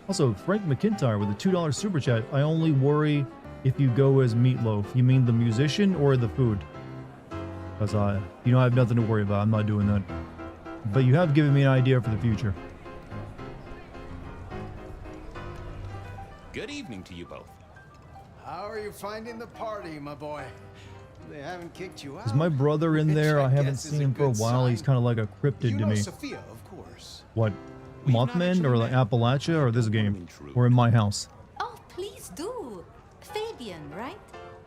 Also, Frank McIntyre with a $2 super chat. I only worry if you go as Meatloaf. You mean the musician or the food? Because I have nothing to worry about. I'm not doing that. But you have given me an idea for the future. Good evening to you both. How are you finding the party, my boy? They haven't kicked you out. Is my brother in there? I haven't guess is seen a him for a good while. He's sign. kind of like a cryptid You to know me. Sophia, of course. What? Mothman or like Appalachia or this game? Or in my house? Oh, please do. Fabian, right?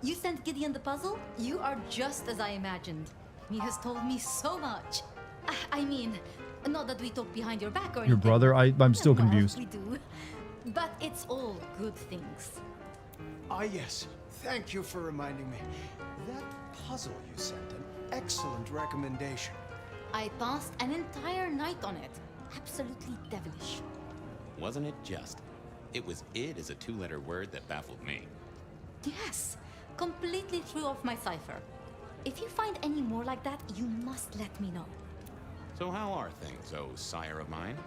You sent Gideon the puzzle? You are just as I imagined. He has told me so much. I mean, not that we talk behind your back or Your anything. brother? I'm still Well, confused. we do. But it's all good things. Ah, yes. Thank you for reminding me. That puzzle you sent, an excellent recommendation. I passed an entire night on it. Absolutely devilish. Wasn't it just? It was "id" as a two-letter word that baffled me. Yes, completely threw off my cipher. If you find any more like that, you must let me know. So how are things, oh sire of mine?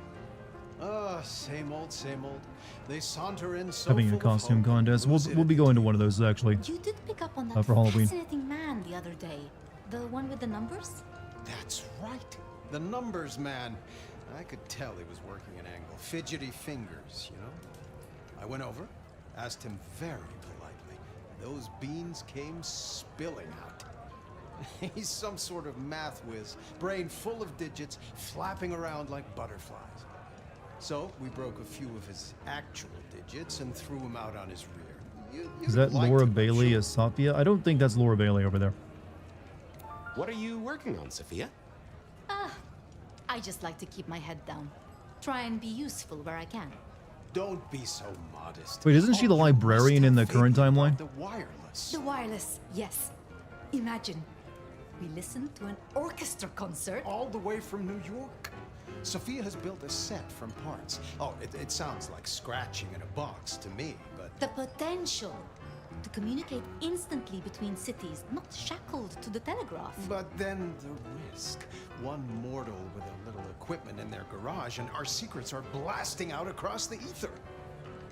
Same old, same old. They saunter in so Having a full of costume hope, contest. lose We'll be going to one of those actually. You did pick up on that For Halloween. fascinating man the other day. The one with the numbers? That's right. The numbers man. I could tell he was working an angle. Fidgety fingers, you know? I went over, asked him very politely. Those beans came spilling out. He's some sort of math whiz, brain full of digits, flapping around like butterflies. So we broke a few of his actual digits and threw him out on his rear. Is that Laura Bailey as Sophia? I don't think that's Laura Bailey over there. What are you working on, Sophia? I just like to keep my head down. Try and be useful where I can. Don't be so modest. Wait, isn't she the librarian in the current timeline? The wireless. The wireless, yes. Imagine, we listened to an orchestra concert. All the way from New York. Sophia has built a set from parts. Oh, it sounds like scratching in a box to me, but... The potential to communicate instantly between cities, not shackled to the telegraph. But then the risk. One mortal with a little equipment in their garage and our secrets are blasting out across the ether.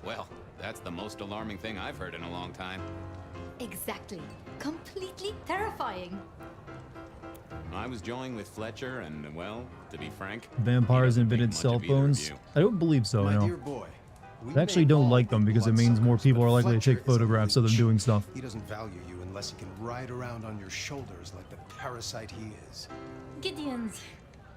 Well, that's the most alarming thing I've heard in a long time. Exactly. Completely terrifying. I was joined with Fletcher, and, well, to be frank... Vampires he doesn't invented think cell much of either of phones? you. I don't believe so, My no. dear boy, we I actually may don't all like them be because it means more bloodsuckers, people but are likely to Fletcher take is a photographs of them leech. doing stuff. He doesn't value you unless he can ride around on your shoulders like the parasite he is. Gideon's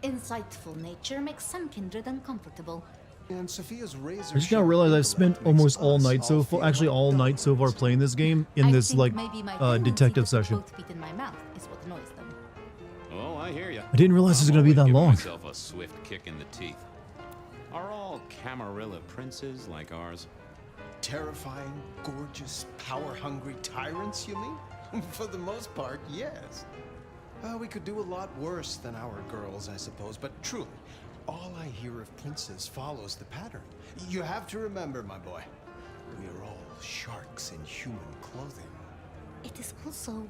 insightful nature makes some kindred uncomfortable. And Sophia's razor I just now realized I've spent almost all night so far, actually all night so far playing this game in this think like maybe my tendency detective to session. both feet in my mouth is what annoys them. Oh, I hear you. I didn't realize it was gonna be that long. Myself a swift kick in the teeth. Are all Camarilla princes like ours? Terrifying, gorgeous, power-hungry tyrants, you mean? For the most part, yes. We could do a lot worse than our girls, I suppose, but truly, all I hear of princes follows the pattern. You have to remember, my boy, we are all sharks in human clothing. It is also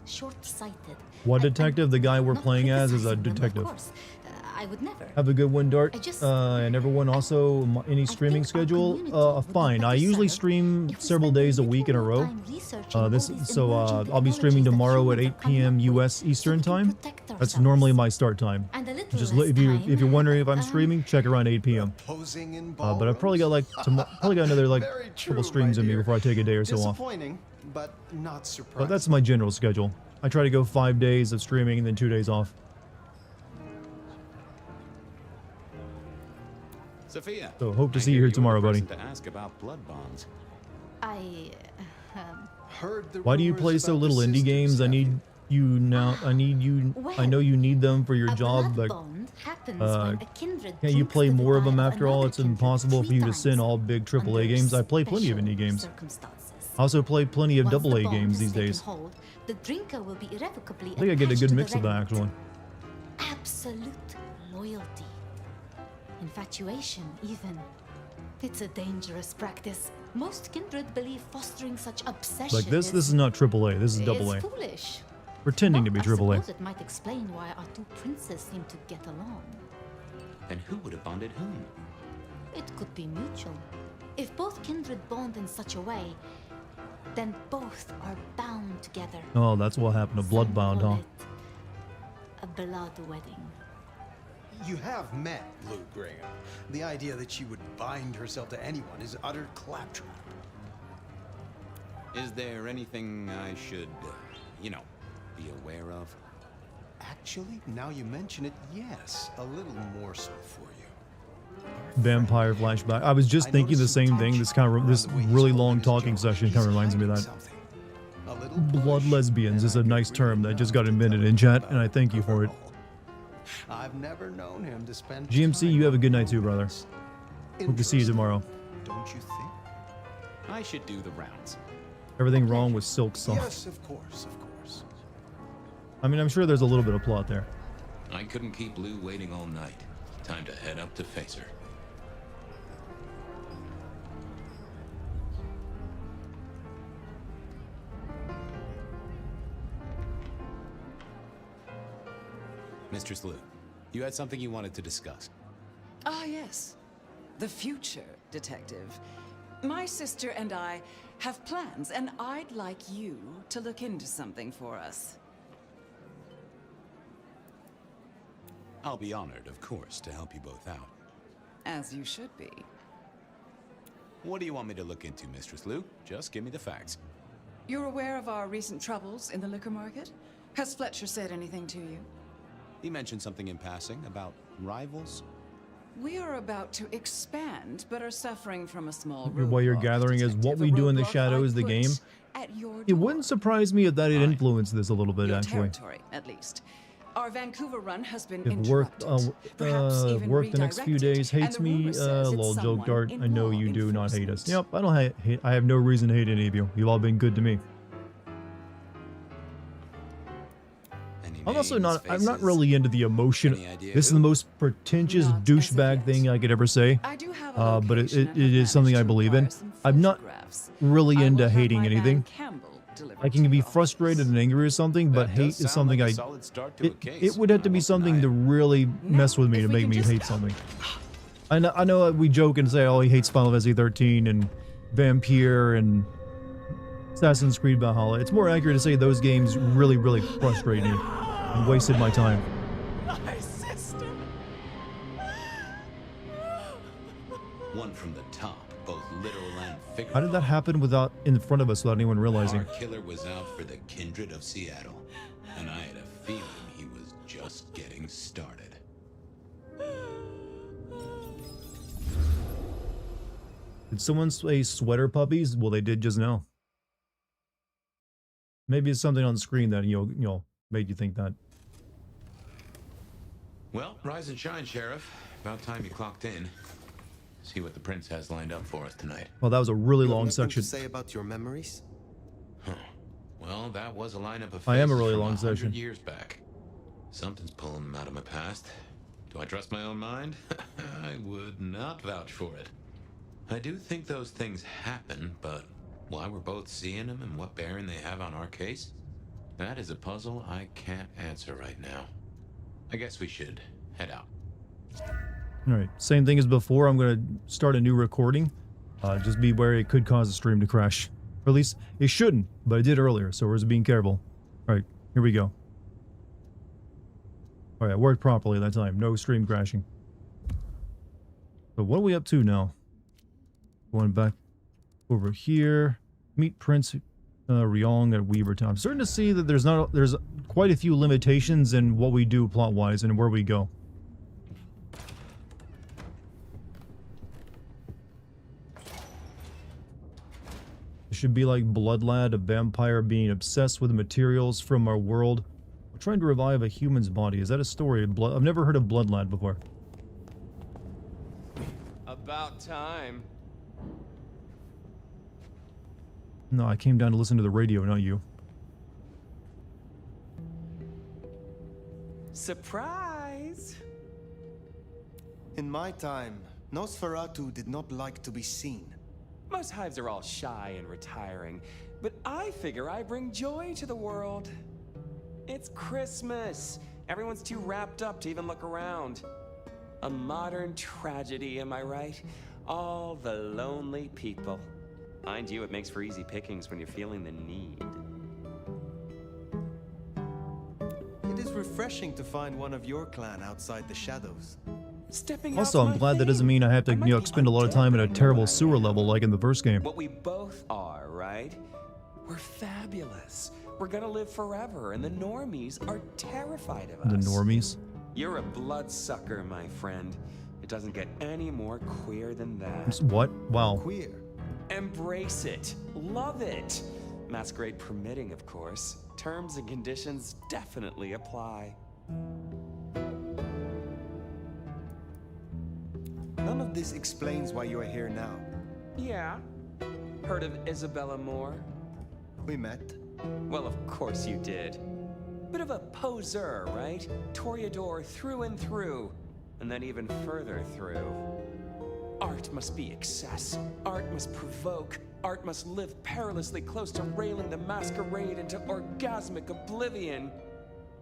short-sighted. What detective? The guy we're Not playing as is a criticizing them, of detective. course. I would never. Have a good one, Dart. I just- And everyone also, any streaming schedule? Fine. I usually stream several days a week in a row. I'll be streaming tomorrow at 8 p.m. U.S. Eastern time. That's normally my start time. Just if you're wondering if I'm streaming, check around 8 p.m. But I've probably got another couple streams in me before I take a day or so off. Disappointing, but not surprising. But that's my general schedule. I try to go 5 days of streaming and then 2 days off. Sophia. So hope to see you here tomorrow, buddy. To ask about blood bonds. Why do you play so little indie games? I need you now. I know you need them for your job, but can't you play more of them after all? It's impossible for you to send all big AAA games. I play plenty of indie games. I also play plenty of AA games these days. The drinker will be irrevocably I think I get a good attached to mix the of that, ring. actually. Absolute loyalty. Infatuation, even. It's a dangerous practice. Most kindred believe fostering such obsession Like this is not AAA. This is AA. It's foolish. Pretending to be I AAA. suppose it might explain why our two princes seem to get along. And who would have bonded whom? It could be mutual. If both kindred bond in such a way, then both are bound together. Oh, that's what happened to Bloodbound, huh? A blood wedding. You have met Lou Graham. The idea that she would bind herself to anyone is utter claptrap. Is there anything I should, be aware of? Actually, now you mention it, yes, a little more so for you. Vampire flashback. I was just thinking the same thing. This really long talking session kind of reminds me of that. Blood lesbians is a nice term that just got invented in chat, and I thank you for it. I've never known him to spend GMC, you have a good night too, brother. Hope to see you tomorrow. Don't you think? I should do the rounds. Everything wrong with Silk Soft. Yes, of course, of course. I mean, I'm sure there's a little bit of plot there. I couldn't keep Lou waiting all night. Time to head up to face her. Mistress Lou, you had something you wanted to discuss. Ah, yes. The future, Detective. My sister and I have plans, and I'd like you to look into something for us. I'll be honored, of course, to help you both out. As you should be. What do you want me to look into, Mistress Lou? Just give me the facts. You're aware of our recent troubles in the liquor market? Has Fletcher said anything to you? He mentioned something in passing about rivals. We are about to expand, but are suffering from a small What you're gathering is what we do in the shadows, the game. It wouldn't surprise me if that had influenced this a little bit, actually. territory, at least. Our Vancouver run has been If work, Perhaps even work the next few days hates and the me, rumor says it's lol, joke someone Dart. in I know law you do not hate us. enforcement. Yep, I don't hate. I have no reason to hate any of you. You've all been good to me. I'm also not. I'm not really into the emotion. This is the most pretentious douchebag thing I could ever say. But it is something I believe in. I'm not really into hating anything. I can be frustrated and angry or something, but hate is something it would have to be something to really mess with me to make me hate something. I know we joke and say, oh, he hates Final Fantasy 13 and Vampire and Assassin's Creed Valhalla. It's more accurate to say those games really, really frustrate me and wasted my time. My sister. One from the top, both literal and figurative. How did that happen in front of us without anyone realizing? Our killer was out for the kindred of Seattle, and I had a feeling he was just getting started. Did someone say sweater puppies? Well, they did just now. Maybe it's something on the screen that made you think that. Well, rise and shine, Sheriff. About time you clocked in. See what the prince has lined up for us tonight. Well, that was a really long Anything section. to say about your memories? Huh. Well, that was a lineup of I am a faces really from long 100 session. years back. Something's pulling them out of my past. Do I trust my own mind? I would not vouch for it. I do think those things happen, but why we're both seeing them and what bearing they have on our case? That is a puzzle I can't answer right now. I guess we should head out. Alright, same thing as before. I'm going to start a new recording. Just be wary it could cause the stream to crash. Or at least it shouldn't, but it did earlier, so we're just being careful. Alright, here we go. Alright, it worked properly that time. No stream crashing. So what are we up to now? Going back over here. Meet Prince Ryong at Weaver Town. I'm starting to see that there's quite a few limitations in what we do plot-wise and where we go. It should be like Bloodlad, a vampire being obsessed with the materials from our world. We're trying to revive a human's body. Is that a story? I've never heard of Bloodlad before. About time. No, I came down to listen to the radio, not you. Surprise! In my time, Nosferatu did not like to be seen. Most hives are all shy and retiring, but I figure I bring joy to the world. It's Christmas. Everyone's too wrapped up to even look around. A modern tragedy, am I right? All the lonely people. Mind you, it makes for easy pickings when you're feeling the need. It is refreshing to find one of your clan outside the shadows. Also, I'm glad that doesn't mean I have to, you know, spend a lot of time in a terrible sewer level like in the first game. What we both are, right? We're fabulous. We're gonna live forever, and the normies are terrified of us. The normies? You're a bloodsucker, my friend. It doesn't get any more queer than that. What? Wow. Queer. Embrace it. Love it. Masquerade permitting, of course. Terms and conditions definitely apply. None of this explains why you are here now. Yeah. Heard of Isabella Moore? We met. Well, of course you did. Bit of a poseur, right? Toreador through and through. And then even further through. Art must be excess. Art must provoke. Art must live perilously close to railing the masquerade into orgasmic oblivion.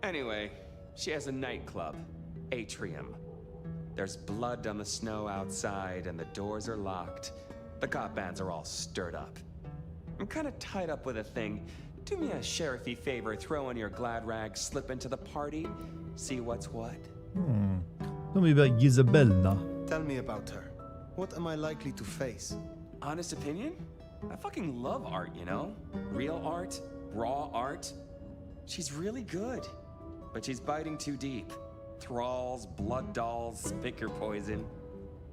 Anyway, she has a nightclub, Atrium. There's blood on the snow outside and the doors are locked. The cop bands are all stirred up. I'm kind of tied up with a thing. Do me a sheriffy favor, throw on your glad rags, slip into the party, see what's what. Tell me about Isabella. Tell me about her. What am I likely to face? Honest opinion? I fucking love art, you know? Real art, raw art. She's really good, but she's biting too deep. Thralls, blood dolls, pick your poison.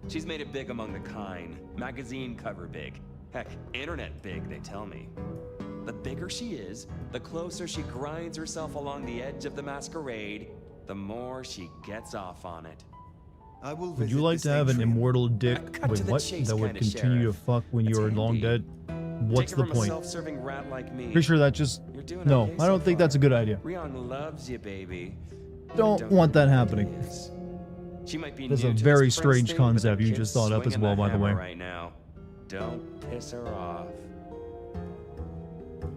She's made it big among the kind. Magazine cover big. Heck, internet big, they tell me. The bigger she is, the closer she grinds herself along the edge of the masquerade, the more she gets off on it. I will Would you like to have an immortal dick? Wait, what? That would continue to fuck when you're long dead? What's the point? Rat like me. Pretty sure that just... No, okay I don't think that's a good idea. Rion loves you, baby. Don't want that happening. She might be That's new a to very this strange thing, but the concept you kid's just thought up as swinging well, by the way. Right now. Don't piss her off.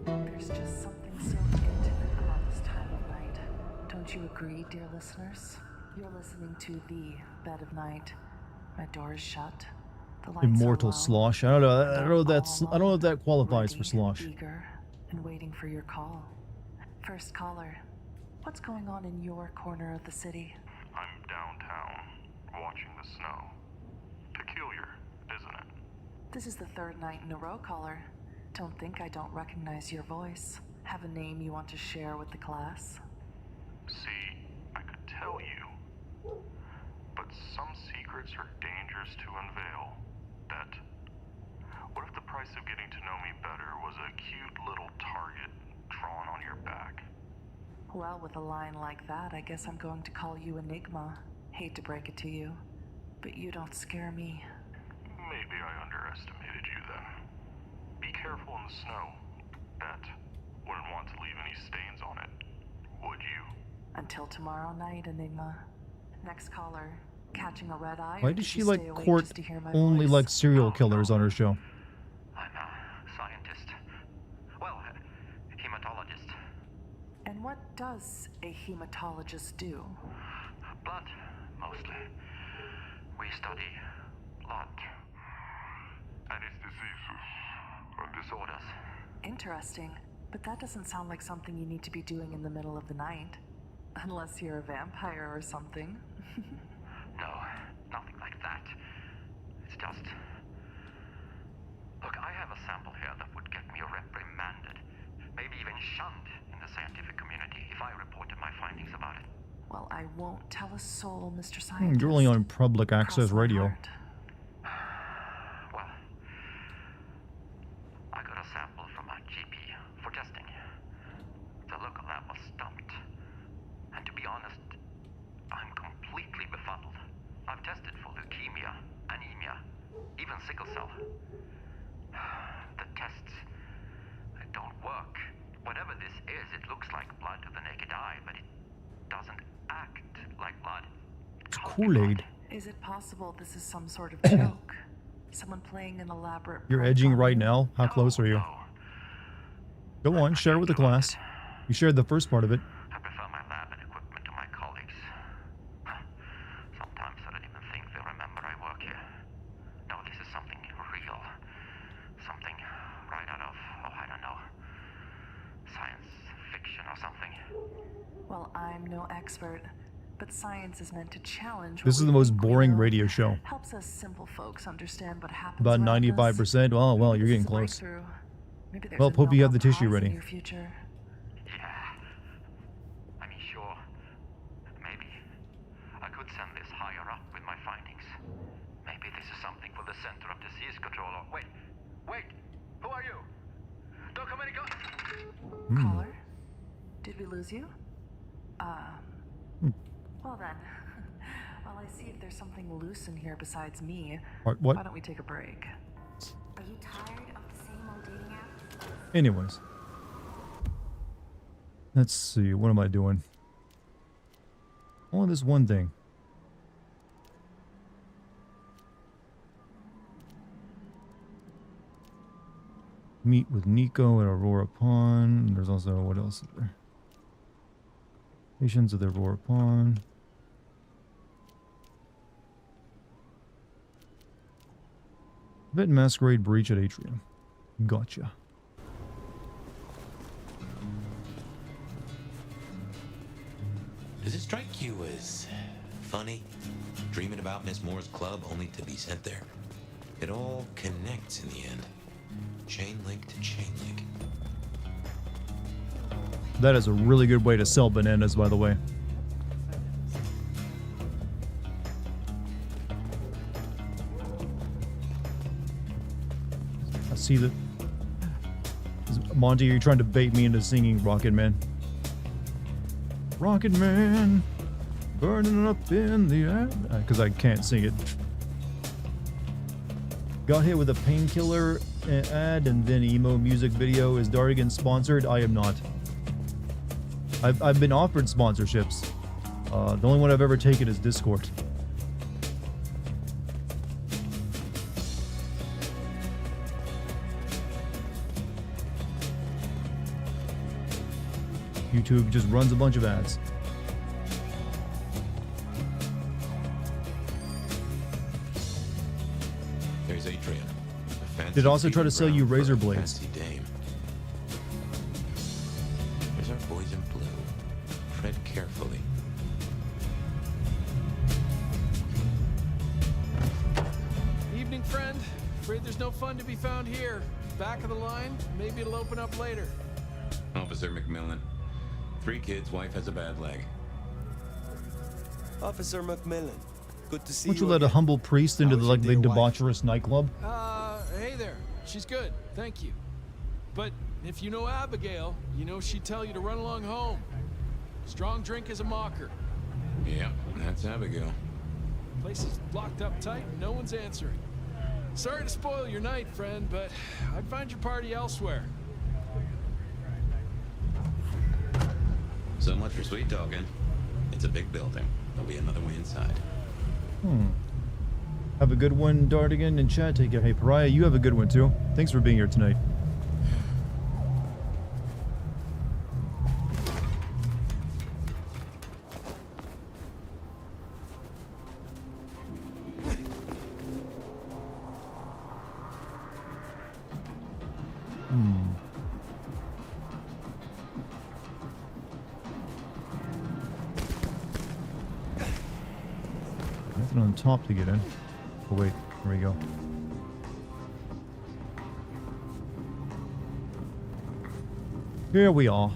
There's just something so intimate about this time of night. Don't you agree, dear listeners? You're listening to the Bed of Night. My door is shut. The lights Immortal are low. slosh. I don't know. I don't know if that's. I don't know if that qualifies for slosh. Eager and waiting for your call. First caller, what's going on in your corner of the city? I'm downtown, watching the snow. Peculiar, isn't it? This is the third night in a row, caller. Don't think I don't recognize your voice. Have a name you want to share with the class? See, I could tell you. But some secrets are dangerous to unveil. Bet. What if the price of getting to know me better was a cute little target drawn on your back? Well, with a line like that, I guess I'm going to call you Enigma. Hate to break it to you, but you don't scare me. Maybe I underestimated you then. Be careful in the snow. Bet. Wouldn't want to leave any stains on it, would you? Until tomorrow night, Enigma. Next caller, catching a red eye. Why or does did she you like stay awake court just to hear my only voice? like serial killers on her show? I'm a scientist. Well, hematologist. does a hematologist do? Blood, mostly. We study blood and its diseases and disorders. Interesting, but that doesn't sound like something you need to be doing in the middle of the night. Unless you're a vampire or something. No, nothing like that. It's just... Look, I have a sample here that would get me reprimanded, maybe even shunned in the scientific community if I reported my findings about it. Well, I won't tell a soul, Mr. Scientist. You're only on public access radio. Well, I got a sample from a GP for testing. The local lab was stumped. And to be honest, I'm completely befuddled. I've tested for leukemia, anemia, even sickle cell. The tests, they don't work. Whatever this is, it looks like blood to the naked eye, but it doesn't act like blood. It's Kool-Aid. Is it possible this is some sort of joke? Someone playing an elaborate... You're edging right now? How close are you? Go on, share with the class. You shared the first part of it. I prefer my lab and equipment to my colleagues. Sometimes I don't even think they remember I work here. No, this is something real. Something right out of, oh, I don't know, science fiction or something. Well, I'm no expert, but science is meant to challenge... This is the most boring radio show. Helps us simple folks understand what happens. About 95%. Oh, well, you're getting close. Well, hope you have the tissue ready. Yeah. I mean, sure. Maybe. I could send this higher up with my findings. Maybe this is something for the Center of Disease Control or... Wait! Who are you? Don't come any closer! Caller? Did we lose you? Well then. While I see if there's something loose in here besides me, What? why don't we take a break? Are you tired of the same old dating app? Anyways. Let's see. What am I doing? Oh, this one thing. Meet with Nico at Aurora Pond. There's also, what else is there? Patients at the Aurora Pond. Vet Masquerade breach at Atrium. Gotcha. Does it strike you as funny? Dreaming about Miss Moore's club only to be sent there? It all connects in the end. Chain link to chain link. That is a really good way to sell bananas, by the way. I see that. Monty, are you trying to bait me into singing Rocket Man? Rocket Man, burning up in the air. Because I can't sing it. Got hit with a painkiller ad and then emo music video. Is Dartigan sponsored? I am not. I've been offered sponsorships. The only one I've ever taken is Discord. YouTube just runs a bunch of ads. There's Atrium. Did also try to sell you razor blades. Fancy dame. There's our boys in blue. Tread carefully. Evening, friend. Afraid there's no fun to be found here. Back of the line. Maybe it'll open up later. Officer McMillan. 3 kids, wife has a bad leg. Officer McMillan. Good to see Why don't you let a humble priest into the like big debaucherous nightclub? Hey there. She's good. Thank you. But if you know Abigail, you know she'd tell you to run along home. Strong drink is a mocker. Yeah, that's Abigail. Place is locked up tight and no one's answering. Sorry to spoil your night, friend, but I'd find your party elsewhere. So much for sweet talking. It's a big building. There'll be another way inside. Have a good one, Dartigan, and chat. Take care. Hey, Pariah, you have a good one too. Thanks for being here tonight. Something on top to get in. Oh wait, here we go. Here we are.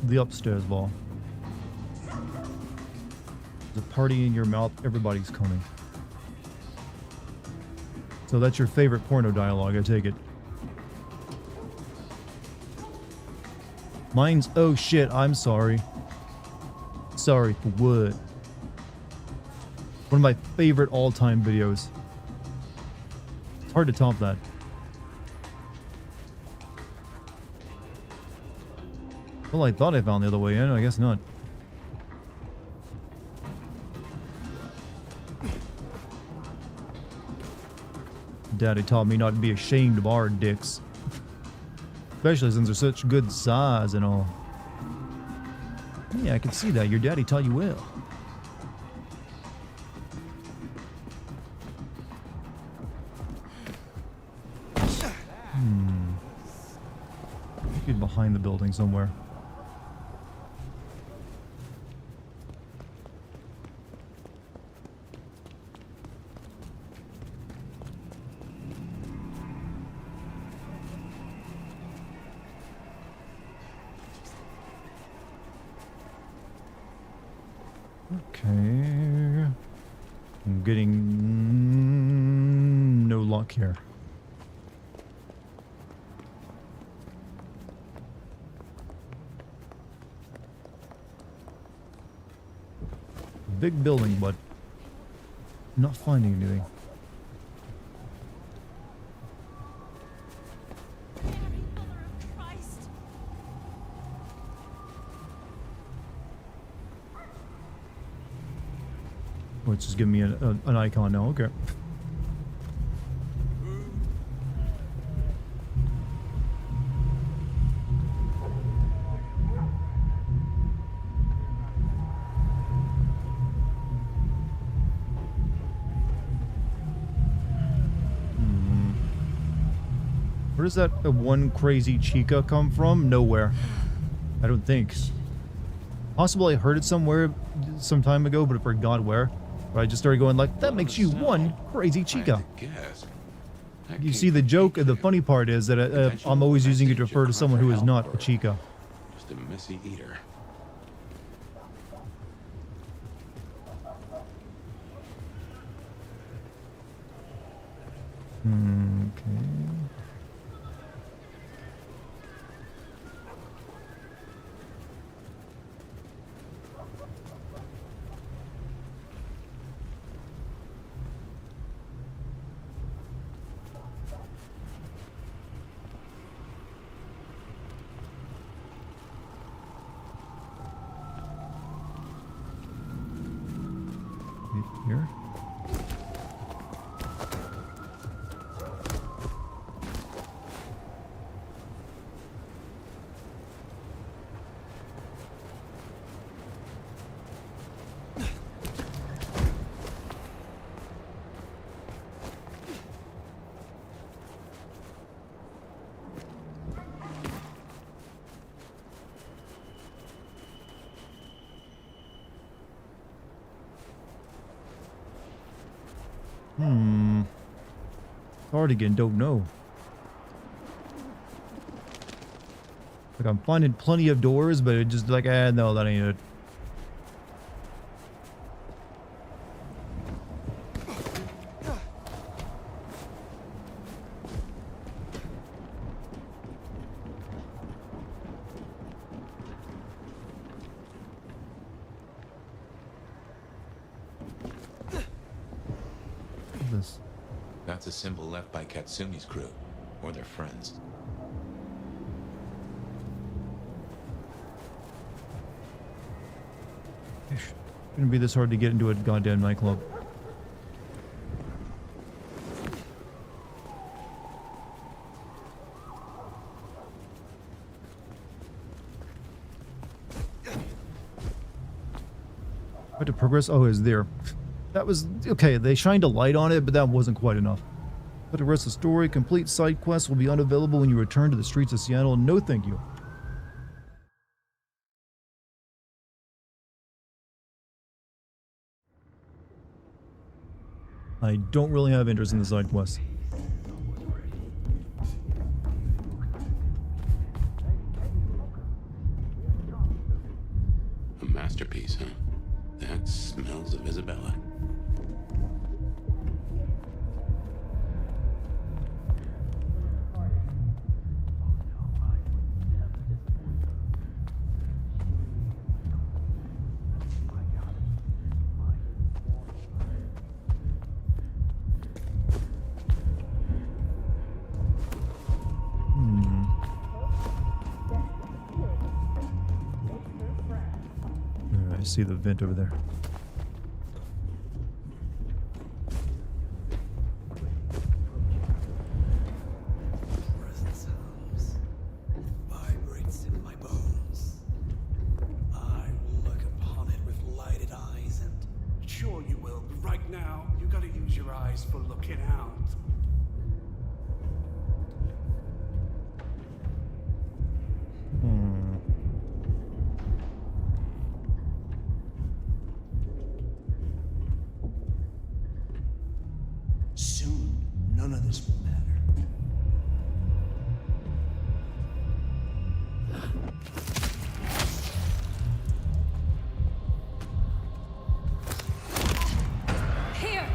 The upstairs ball. The party in your mouth, everybody's coming. So that's your favorite porno dialogue, I take it. Mine's, oh shit, I'm sorry. Sorry for what? One of my favorite all-time videos. It's hard to top that. Well, I thought I found the other way in, I guess not. Daddy taught me not to be ashamed of our dicks. Especially since they're such good size and all. Yeah, I can see that. Your daddy taught you well. Get behind the building somewhere. Okay. I'm getting no luck here. Big building, but not finding anything. Oh, it's just giving me an icon now. Okay. Where does that one crazy chica come from? Nowhere. I don't think. Possibly I heard it somewhere some time ago, but I forgot where. But I just started going like, that makes you one crazy chica. You see, the joke, the funny part is that I'm always using it to refer to someone who is not a chica. Just a messy eater. Okay. Here. Dartigan, don't know. Like, I'm finding plenty of doors, but it just like, no, that ain't it. This. That's a symbol left by Katsumi's crew, or their friends. It shouldn't be this hard to get into a goddamn nightclub. What to progress? Oh, it's there. That was okay. They shined a light on it, but that wasn't quite enough. But the rest of the story, complete side quests will be unavailable when you return to the streets of Seattle. No, thank you. I don't really have interest in the side quest. A masterpiece, huh? That smells of Isabella. I see the vent over there. Vibrates in my bones. I will look upon it with lighted eyes and sure you will, but right now you gotta use your eyes for looking out. Soon, none of this will matter. Here!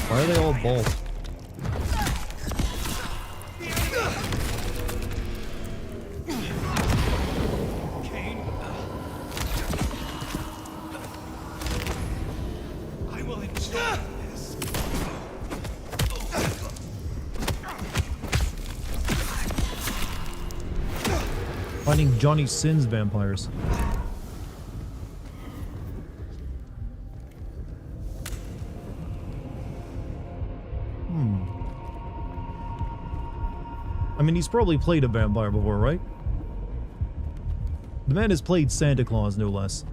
Why are they all bald? I will enjoy this. Finding Johnny Sins vampires. I mean, he's probably played a vampire before, right? The man has played Santa Claus, no less.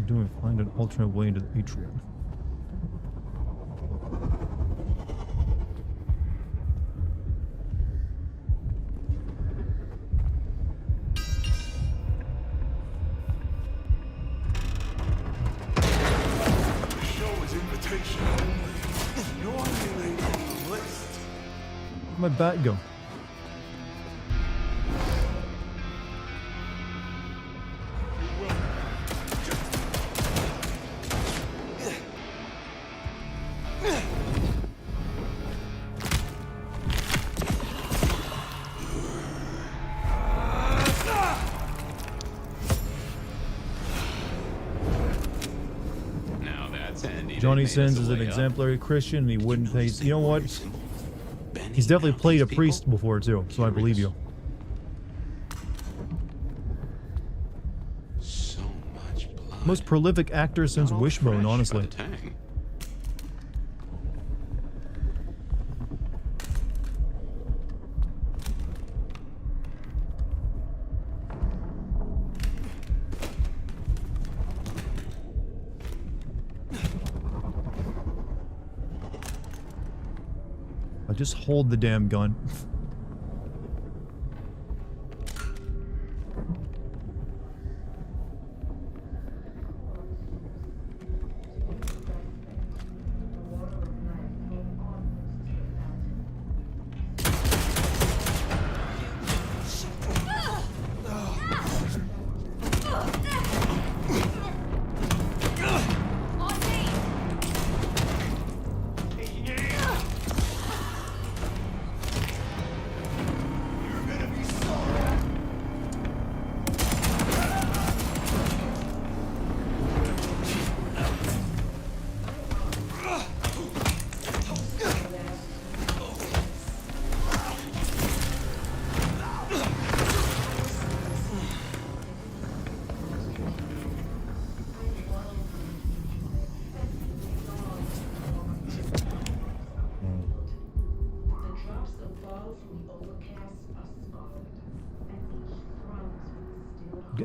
Do we find an alternate way into the atrium? The show is invitation only. Your name ain't on the list. Where'd my bat go? Now that's handy. Johnny Sins is an exemplary Christian and he wouldn't pay. You know what? He's definitely played a priest before too, so I believe you. So much blood. Most prolific actor since Wishbone, honestly. Just hold the damn gun.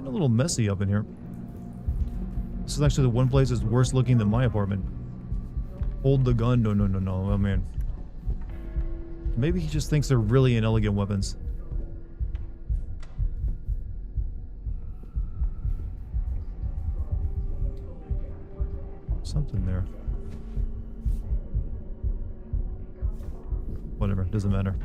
getting a little messy up in here. This is actually the one place that's worse looking than my apartment. Hold the gun. No, no, no, no. Oh, man. Maybe he just thinks they're really inelegant weapons. Something there. Whatever, doesn't matter.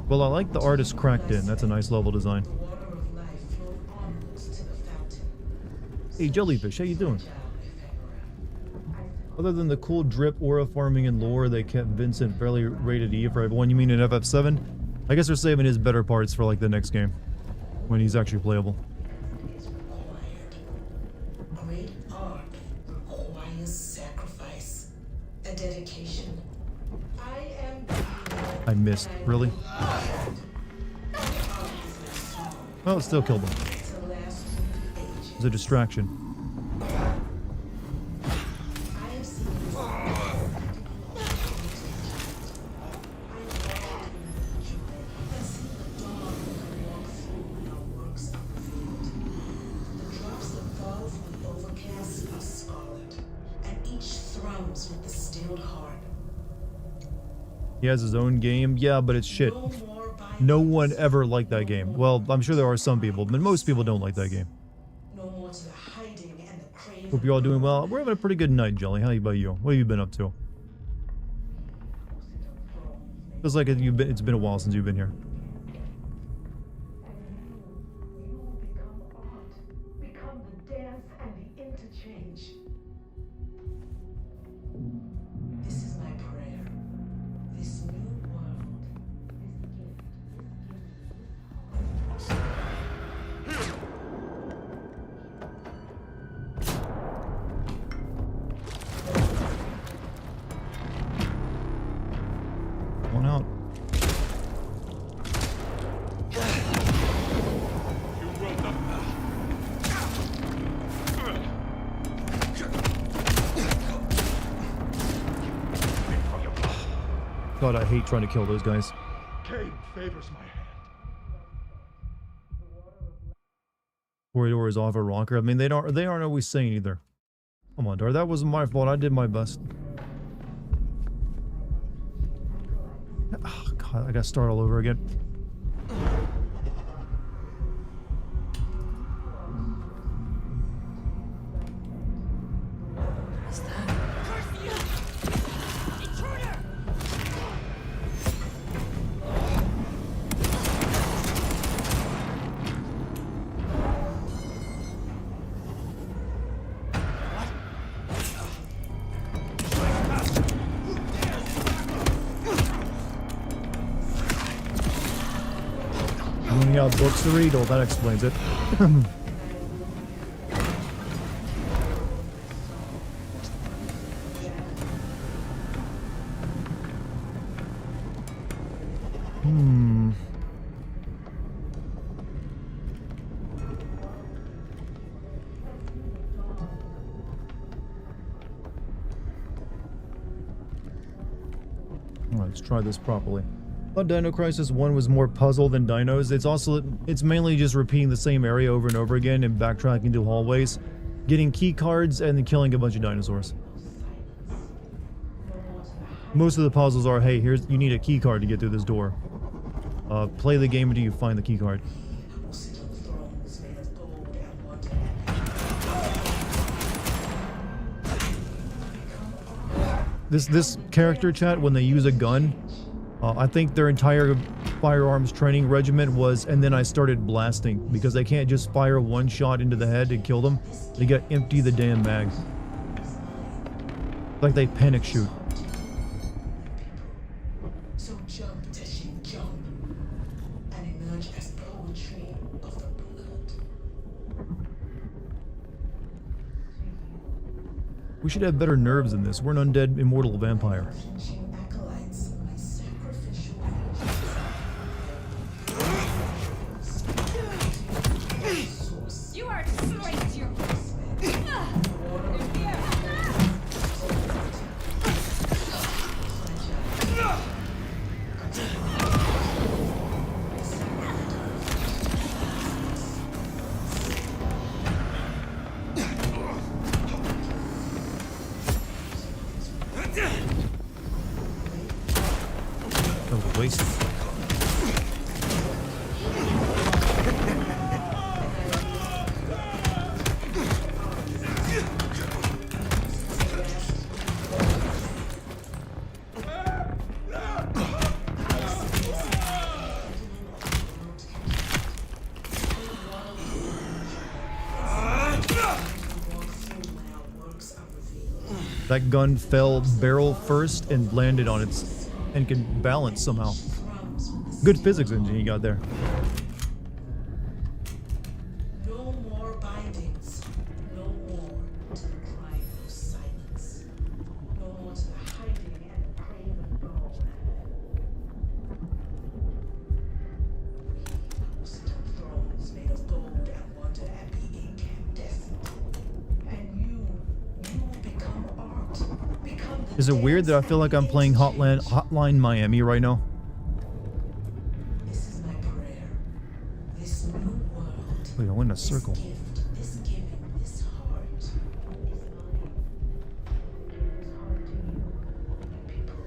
Well, I like the artist cracked in. That's a nice level design. Hey, Jellyfish, how you doing? Other than the cool drip, aura farming, and lore, they kept Vincent fairly rated E for everyone. You mean in FF7? I guess they're saving his better parts for like the next game, when he's actually playable. Great art requires sacrifice, a dedication. I missed. Really? Well, it still killed him. It was a distraction. He has his own game, yeah, but it's shit. No one ever liked that game. Well, I'm sure there are some people, but most people don't like that game. Hope you're all doing well. We're having a pretty good night, Jelly. How about you? What have you been up to? Feels like it's been a while since you've been here. Become the dance and the interchange. This is my prayer. This new world. One out. God, I hate trying to kill those guys. Cain favors my hand. Corridor is off a rocker. I mean, they aren't always saying either. Come on, Dar. That wasn't my fault. I did my best. Oh, God, I gotta start all over again. Running out books to read? Oh, that explains it. Let's try this properly. But Dino Crisis 1 was more puzzle than dinos. It's mainly just repeating the same area over and over again and backtracking through hallways, getting key cards, and then killing a bunch of dinosaurs. Most of the puzzles are, hey, you need a key card to get through this door. Play the game until you find the key card. This character chat, when they use a gun, I think their entire firearms training regiment was, and then I started blasting, because they can't just fire one shot into the head and kill them. They gotta empty the damn mag. Like they panic shoot. We should have better nerves than this. We're an undead, immortal vampire. You are a disgrace to your Oh, wasted. That gun fell barrel first and landed on its and can balance somehow. Good physics engine you got there. No more bindings. No more to the crying of silence. No more to the hiding and the craven bone. We sit on thrones made of gold and wonder at the incandescent. And you become art. Become the Is it weird that I feel like I'm playing Hotline Miami right now? This is my prayer. This new world. Wait, I went in a circle. This giving, this heart is mine. It is hard to you, my people.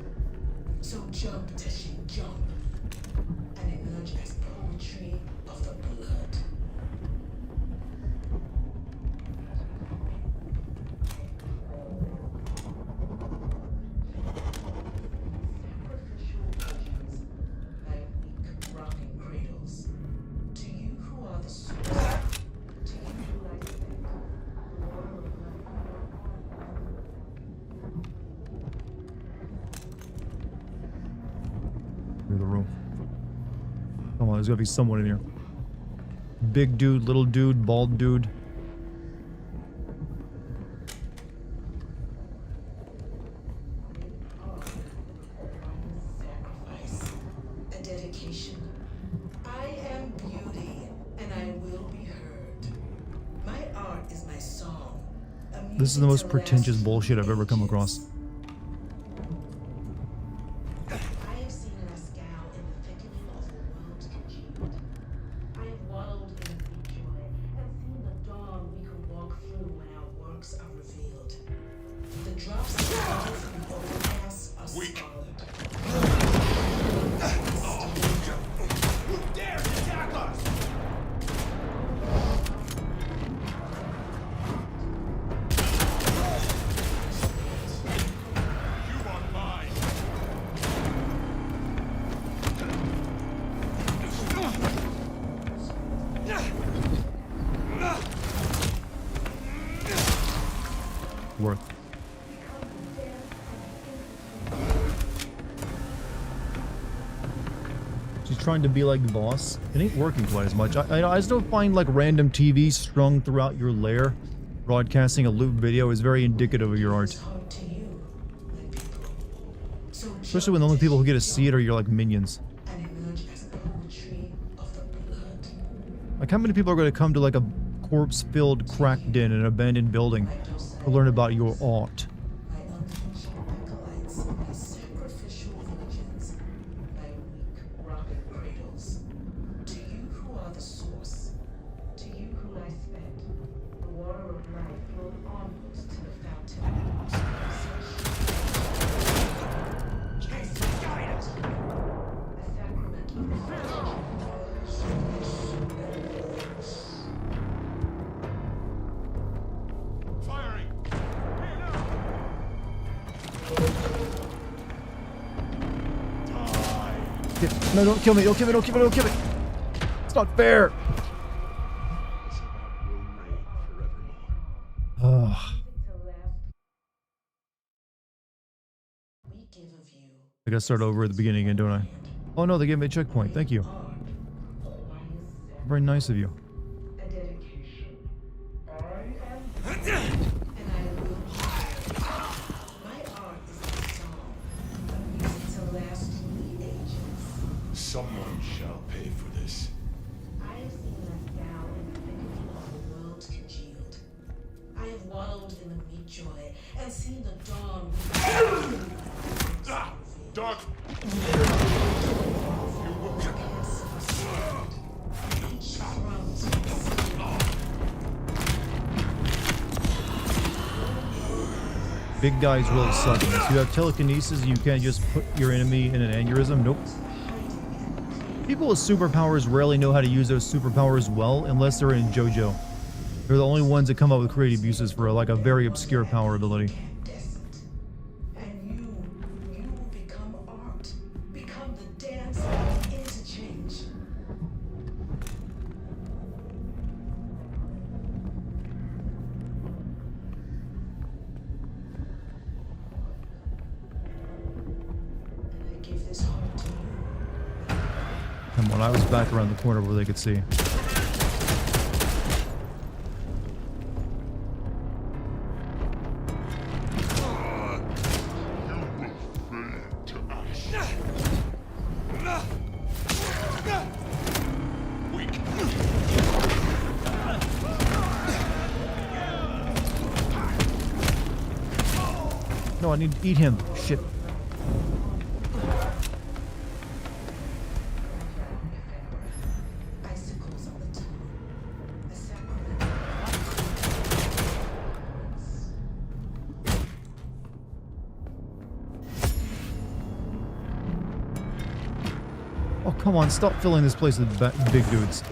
So jump, Tashi, jump, and emerge as poetry of the blood. Sacrificial virgins, my weak, rocking cradles. To you who are the source, to you who I speak, the water of Through the room. Come on, there's gotta be someone in here. Big dude, little dude, bald dude. sacrifice, a dedication. I am beauty, and I will be heard. My art is my song. This is the most pretentious bullshit I've ever come across. I have seen Masquerade in the thickening of a world congealed. I have wallowed in deep joy and seen the dawn we can walk through when our works are revealed. The drops of life we overpass are scarlet. Who dares attack us? You are mine. Worth. She's trying to be like the boss. It ain't working quite as much. I still find like random TV strung throughout your lair, broadcasting a loop video is very indicative of your art. Especially when the only people who get to see it are your like minions. Like how many people are going to come to like a corpse-filled crack den in an abandoned building to learn about your art? My unconsumed acolytes, my sacrificial virgins, my weak, rocking cradles. To you who are the source, to you who I spent, the water of life flowed onwards to the fountain. A sacrament of the Firing. No, don't kill me, don't kill me, don't kill me, don't kill me! It's not fair! Ugh. I gotta start over at the beginning again, don't I? Oh no, they gave me a checkpoint. Thank you. Very nice of you. shall pay for this. I have seen Lascal in the thickening of the world congealed. I have wallowed in the meat joy and seen the dawn. Dark! Big guys really suck. If you have telekinesis, you can't just put your enemy in an aneurysm. Nope. People with superpowers rarely know how to use those superpowers well unless they're in JoJo. They're the only ones that come up with creative uses for like a very obscure power ability. And you will become art. Become the dance of interchange. And I give this heart to you. And when I was back around the corner where they could see. No, I need to eat him. Shit. Icicles on the tongue. A sacrament. Oh, come on. Stop filling this place with big dudes.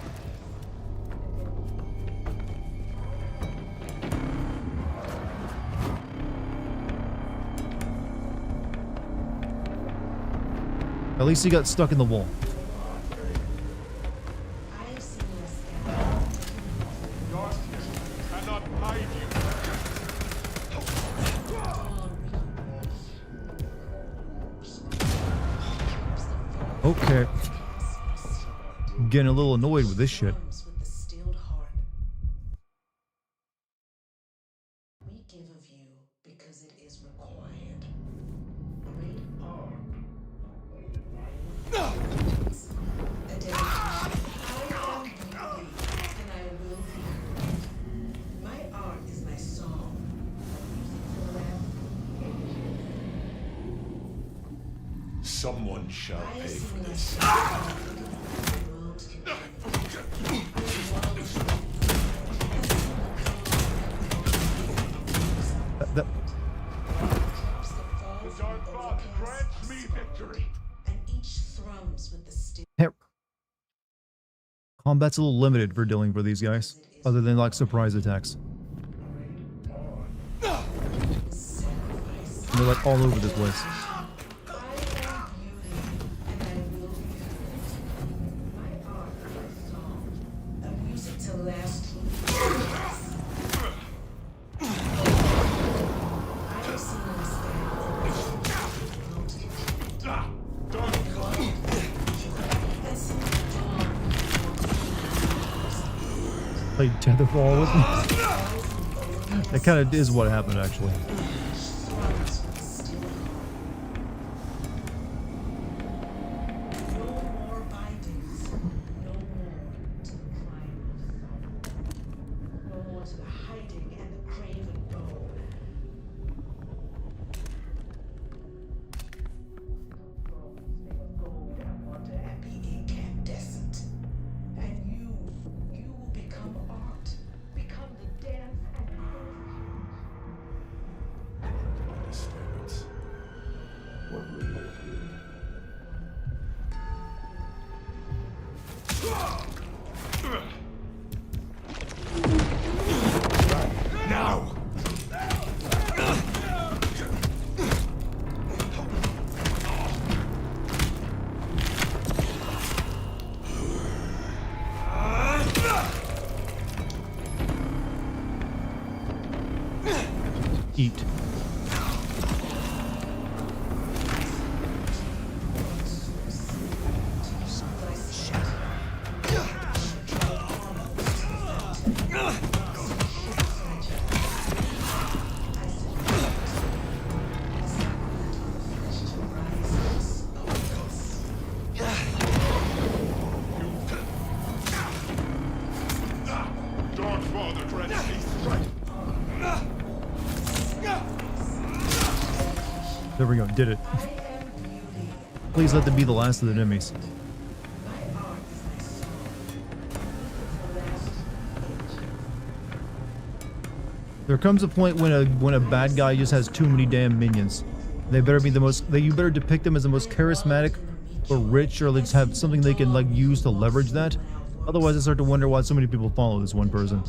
At least he got stuck in the wall. Cannot hide you. Okay. I'm getting a little annoyed with this shit. We give of you because it is required. Great R. A dedication. I am beauty, and I will be heard. My art is my song. Someone shall pay for this. That The Dark Path grants me victory. And each thrums with the steel. combat's a little limited for dealing with these guys, other than like surprise attacks. And they're like all over this place. Played tetherball with me. That kind of is what happened, actually. Eat. There we go, did it. Please let them be the last of the enemies. There comes a point when a bad guy just has too many damn minions. They better be the most. You better depict them as the most charismatic, or rich, or they just have something they can like use to leverage that. Otherwise, I start to wonder why so many people follow this one person.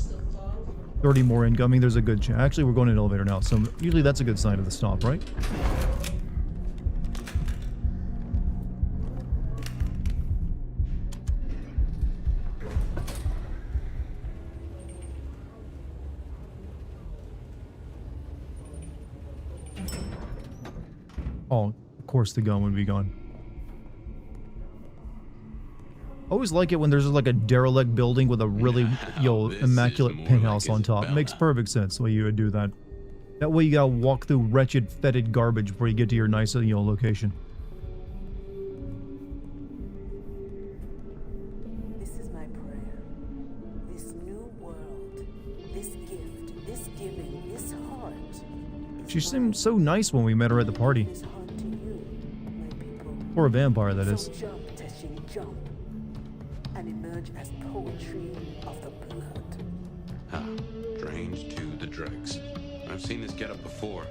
30 more incoming. There's a good chance. Actually, we're going in an elevator now, so usually that's a good sign of the stop, right? Oh, of course the gun would be gone. Always like it when there's like a derelict building with a really, immaculate penthouse on top. Makes perfect sense the way you would do that. That way you gotta walk through wretched, fetid garbage before you get to your nice, location. This is my prayer. This new world, this gift, this giving, this heart. She seemed so nice when we met her at the party. For a vampire, that is. Jump, Teshin, jump, and emerge as poetry of the blood. Ah, drained to the dregs. I've seen this getup before.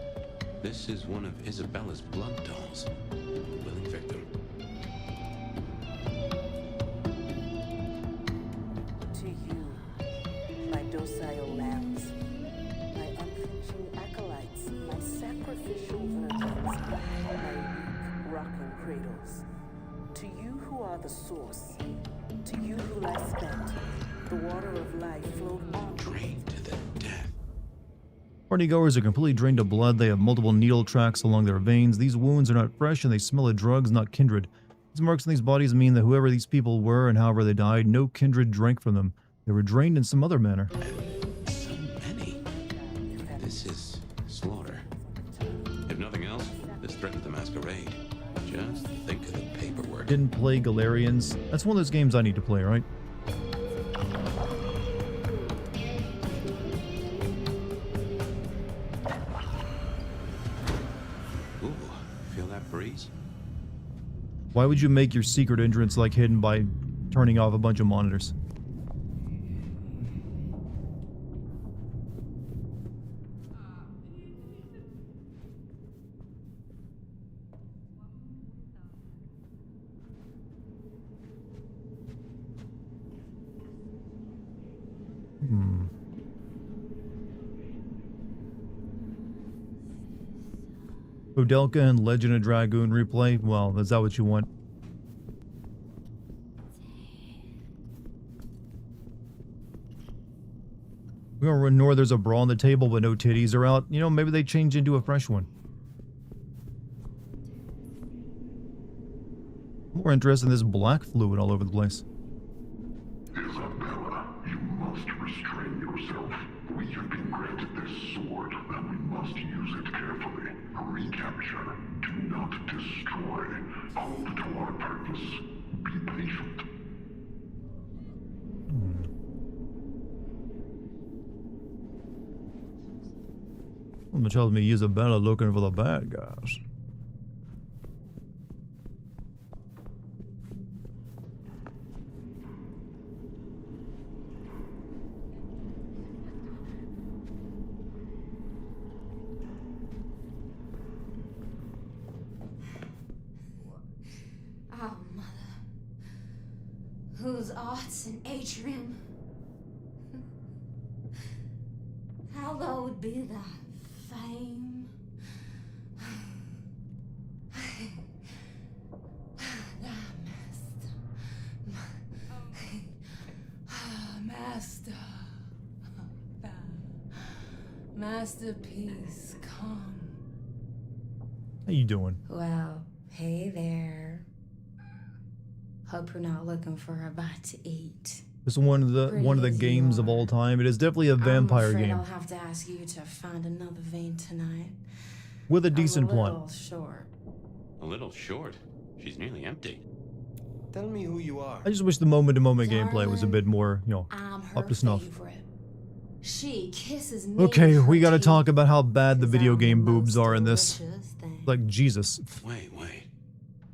This is one of Isabella's blood dolls. Willing victim. To you, my docile lambs, my unflinching acolytes, my sacrificial virgins, my weak rocking cradles. To you who are the source, to you who lie spent, the water of life flowed on. Drained to the death. Partygoers are completely drained of blood. They have multiple needle tracks along their veins. These wounds are not fresh and they smell of drugs, not kindred. These marks on these bodies mean that whoever these people were and however they died, no kindred drank from them. They were drained in some other manner. So many. This is slaughter. If nothing else, this threatens the Masquerade. Just think of the paperwork. Didn't play Galarians. That's one of those games I need to play, right? Ooh, feel that breeze? Why would you make your secret entrance like hidden by turning off a bunch of monitors? Udelka and Legend of Dragoon replay? Well, is that what you want? Nor there's a bra on the table but no titties are out. You know, maybe they change into a fresh one. More interested in this black fluid all over the place. Isabella, you must restrain yourself. We have been granted this sword, and we must use it carefully. Recapture. Do not destroy. Hold to our purpose. Be patient. Someone tells me Isabella looking for the bad guys. Oh, mother. Whose arts and atrium? Hallowed be thy fame. Master. Masterpiece, come. How you doing? Well, hey there. Hope you're not looking for a bite to eat. It's one of the games of all time. It is definitely a vampire I'm afraid game I'll have to ask you to find another vein tonight. with a decent I'm a little plot. short. A little short. She's nearly empty. Tell me who you are. I just wish the moment-to-moment gameplay was a bit more, I'm up her to snuff. favorite. She kisses me. Okay, we gotta talk about how bad the video game boobs are in this. Like, Jesus. Wait.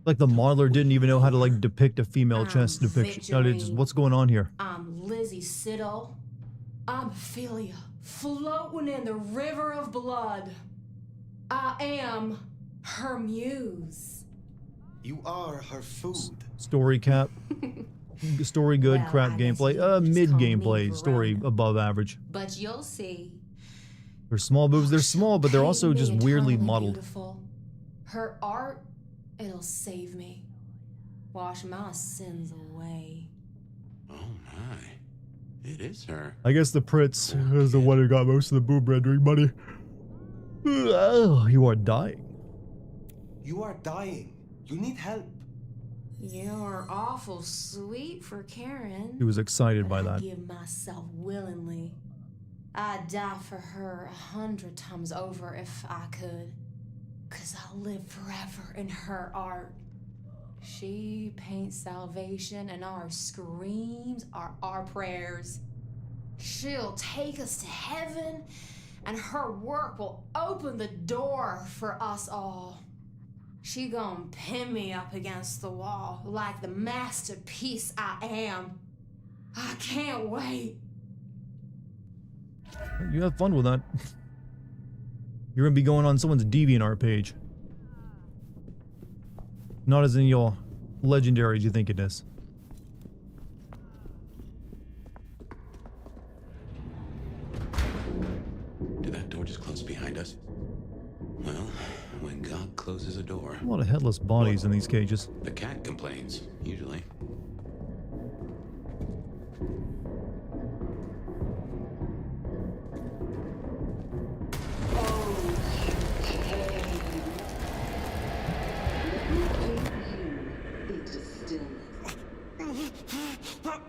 Like, the modeler didn't even know how to, like, depict a female chest depiction. No, just, what's going on here? I'm Lizzie Siddle. I'm Ophelia, floating in the river of blood. I am her muse. You are her food. Story cap. Story good, Well, crap I guess gameplay. you just Mid call me gameplay. Story Verona. above average. But you'll see. They're small boobs. They're small, but they're also just weirdly modeled. Beautiful. Her art, it'll save me. Wash my sins away. Oh my. It is her. I guess the Pritz is the one who got most of the boob rendering money. Oh, you are dying. You are dying. You need help. You're awful sweet for Karen. He was excited by I'd that. give myself willingly. I'd die for her 100 times over if I could. 'Cause I live forever in her art. She paints salvation, and our screams are our prayers. She'll take us to heaven, and her work will open the door for us all. She gonna pin me up against the wall like the masterpiece I am. I can't wait. You have fun with that. You're gonna be going on someone's DeviantArt page. Not as in your legendary as you think it is. Did that door just close behind us? Well, when God closes a door, A lot of headless bodies in these cages. the cat complains, usually.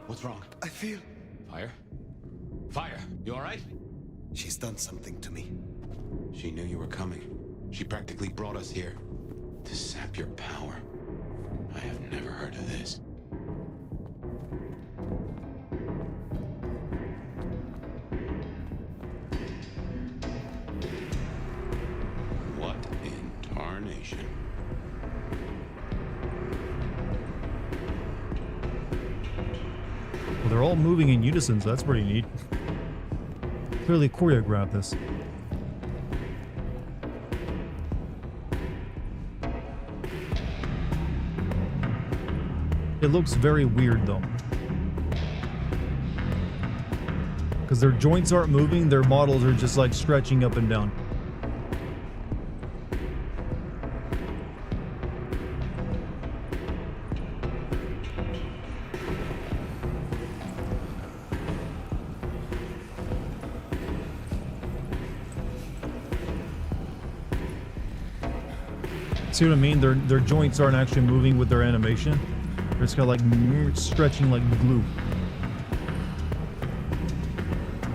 What's wrong? I feel Fire? Fire, you alright? she's done something to me. She knew you were coming. She practically brought us here to sap your power. I have never heard of this. What in tarnation? Well, they're all moving in unison, so that's pretty neat. Clearly choreographed this. It looks very weird though. Because their joints aren't moving, their models are just like stretching up and down. See what I mean? Their joints aren't actually moving with their animation. They're just kind of like stretching like glue.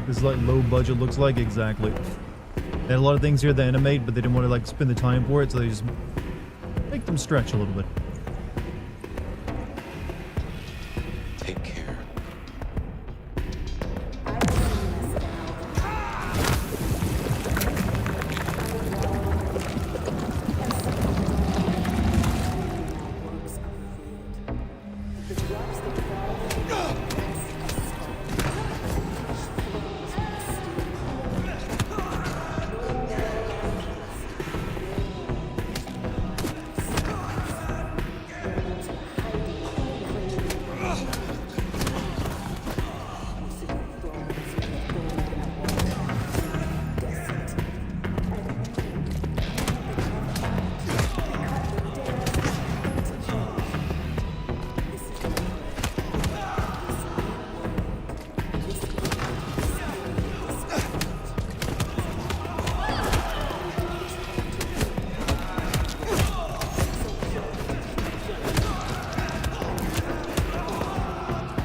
This is like low budget looks like, exactly. They had a lot of things here that animate, but they didn't want to like spend the time for it, so they just make them stretch a little bit. Take care.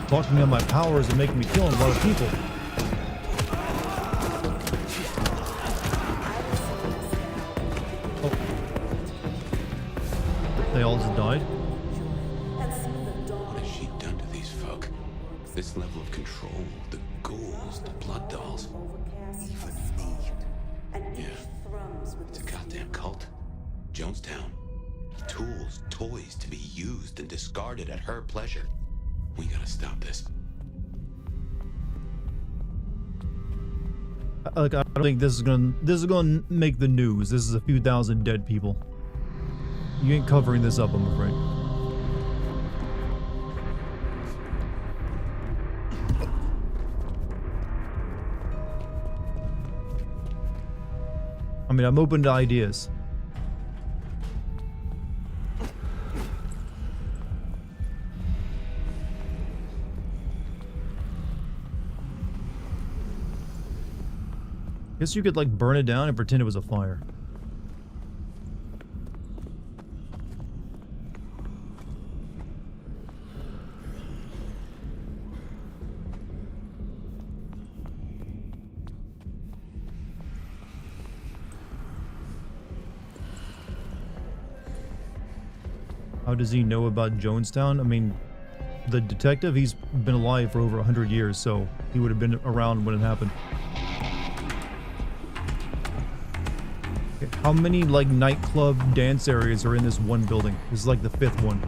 Talking about my powers and making me kill a lot of people. Oh. They all just died? What has she done to these folk? This level of control, the ghouls, the blood dolls. walls. Yeah, it's a goddamn cult. Jonestown. Tools, toys to be used and discarded at her pleasure. We gotta stop this. Like, I don't think this is gonna make the news. This is a few thousand dead people. You ain't covering this up, I'm afraid. I mean, I'm open to ideas. Guess you could like burn it down and pretend it was a fire. How does he know about Jonestown? I mean, the detective, he's been alive for over 100 years, so he would have been around when it happened. How many, like, nightclub dance areas are in this one building? This is like the 5th one.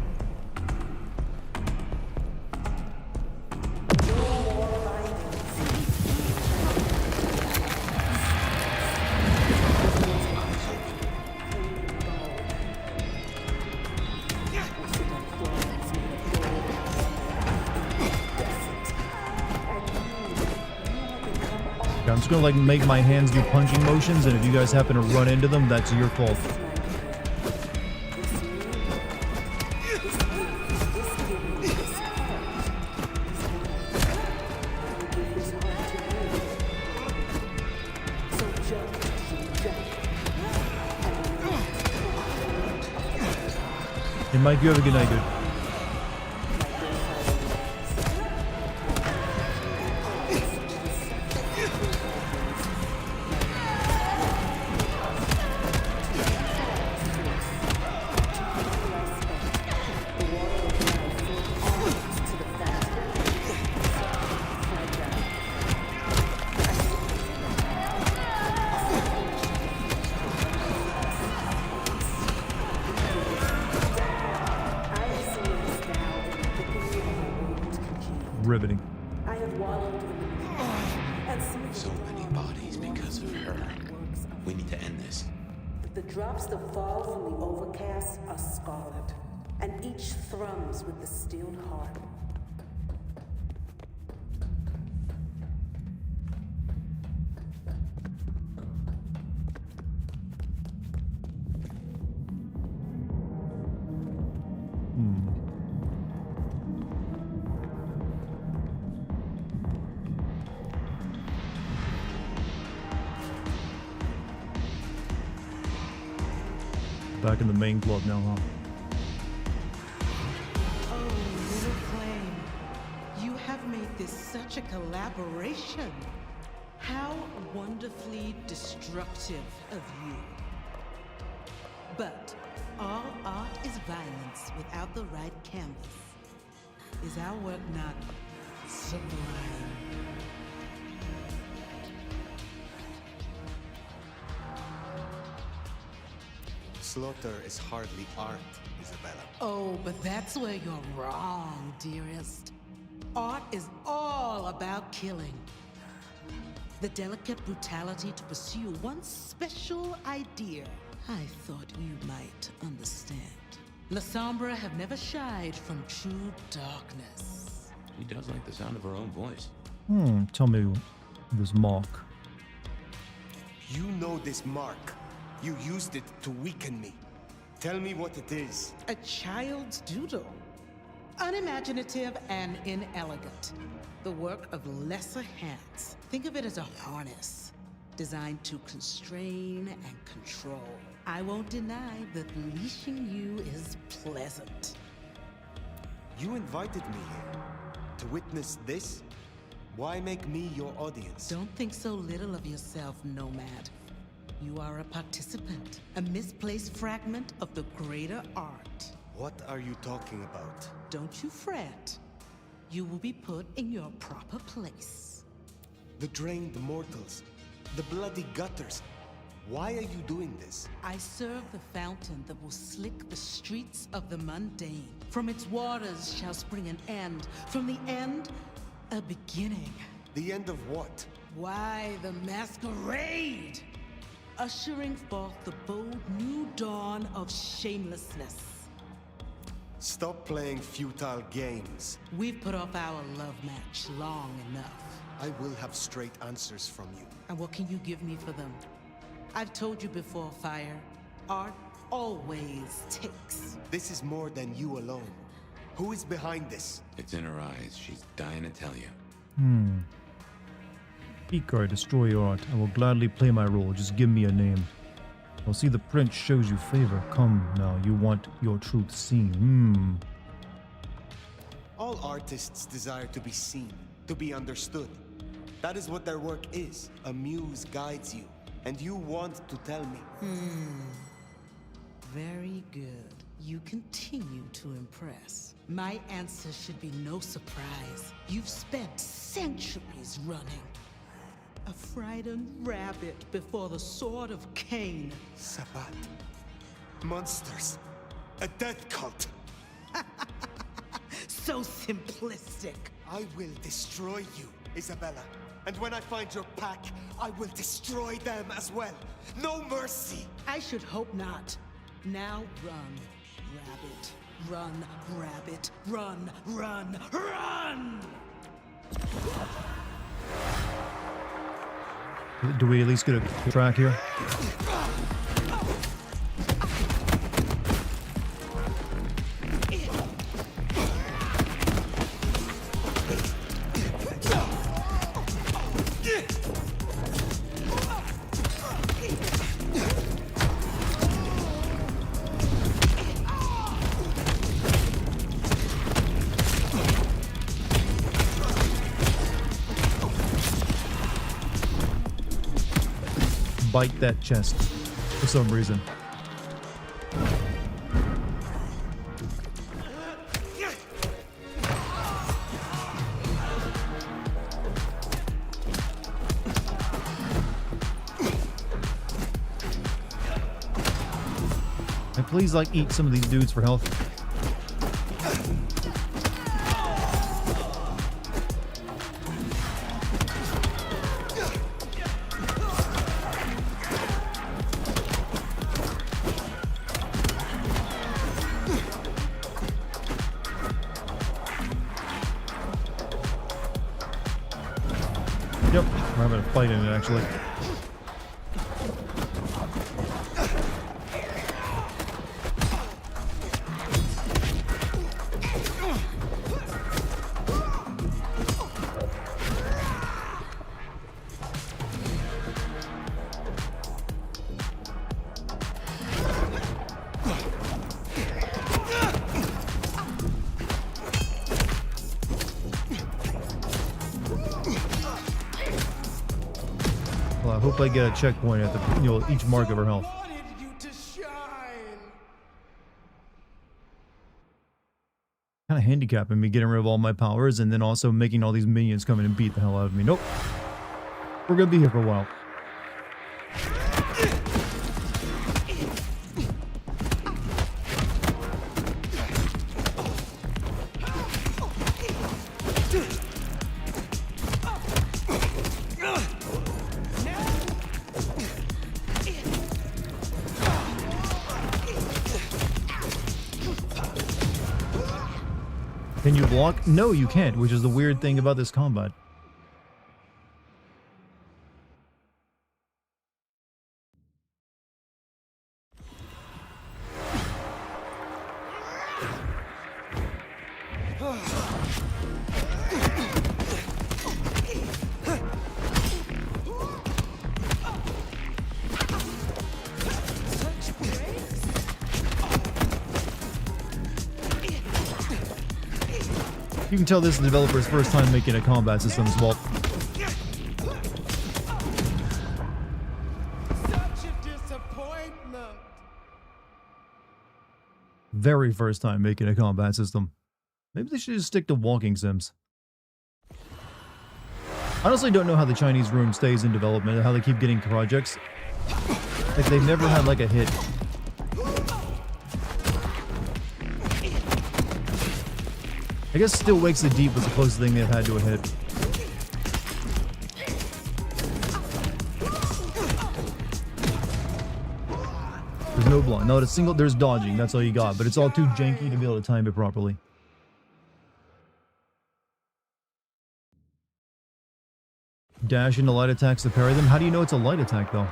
I'm just gonna like make my hands do punching motions, and if you guys happen to run into them, that's your fault. Hey Mike, you have a good night, dude. Riveting. So many bodies because of her. We need to end this. The drops that fall from the overcast are scarlet, and each thrums with the stilled heart. Back in the main club now, huh? Oh, little flame, you have made this such a collaboration. How wonderfully destructive of you. But all art is violence without the right canvas. Is our work not sublime? Slaughter is hardly art, Isabella. Oh, but that's where you're wrong, dearest. Art is all about killing. The delicate brutality to pursue one special idea. I thought you might understand. La Sombra have never shied from true darkness. She does like the sound of her own voice. Tell me this mark. You know this mark. You used it to weaken me. Tell me what it is. A child's doodle. Unimaginative and inelegant. The work of lesser hands. Think of it as a harness, designed to constrain and control. I won't deny that leashing you is pleasant. You invited me here to witness this? Why make me your audience? Don't think so little of yourself, Nomad. You are a participant, a misplaced fragment of the greater art. What are you talking about? Don't you fret. You will be put in your proper place. the drained mortals, the bloody gutters. Why are you doing this? I serve the fountain that will slick the streets of the mundane. From its waters shall spring an end. From the end, a beginning. The end of what? Why, the Masquerade! Ushering forth the bold new dawn of shamelessness. Stop playing futile games. We've put off our love match long enough. I will have straight answers from you. And what can you give me for them? I've told you before, Fire. Art always takes. This is more than you alone. Who is behind this? It's in her eyes. She's dying to tell you. Icar, destroy your art. I will gladly play my role. Just give me a name. I'll see the prince shows you favor. Come now, you want your truth seen. All artists desire to be seen, to be understood. That is what their work is. A muse guides you, and you want to tell me. Very good. You continue to impress. My answer should be no surprise. You've spent centuries running. A frightened rabbit before the sword of Cain. Sabbat. Monsters. A death cult. So simplistic. I will destroy you, Isabella. And when I find your pack, I will destroy them as well. No mercy! I should hope not. Now run, rabbit. Run, rabbit. Run, run, run! Do we at least get a track here? Bite that chest for some reason. And please, like, eat some of these dudes for health. Yep, we're having a fight in it actually. Well, I hope I get a checkpoint at the, each mark of her health. Kind of handicapping me getting rid of all my powers and then also making all these minions come in and beat the hell out of me. Nope. We're gonna be here for a while. Can you block? No, you can't, which is the weird thing about this combat. You can tell this is the developer's first time making a combat system as well. Such a disappointment. Very first time making a combat system. Maybe they should just stick to walking sims. Honestly, don't know how the Chinese room stays in development and how they keep getting projects. Like, they've never had, like, a hit. I guess Still Wakes the Deep was the closest thing they've had to a hit. There's no blind. No, it's single. There's dodging. That's all you got. But it's all too janky to be able to time it properly. Dash into light attacks to parry them. How do you know it's a light attack, though?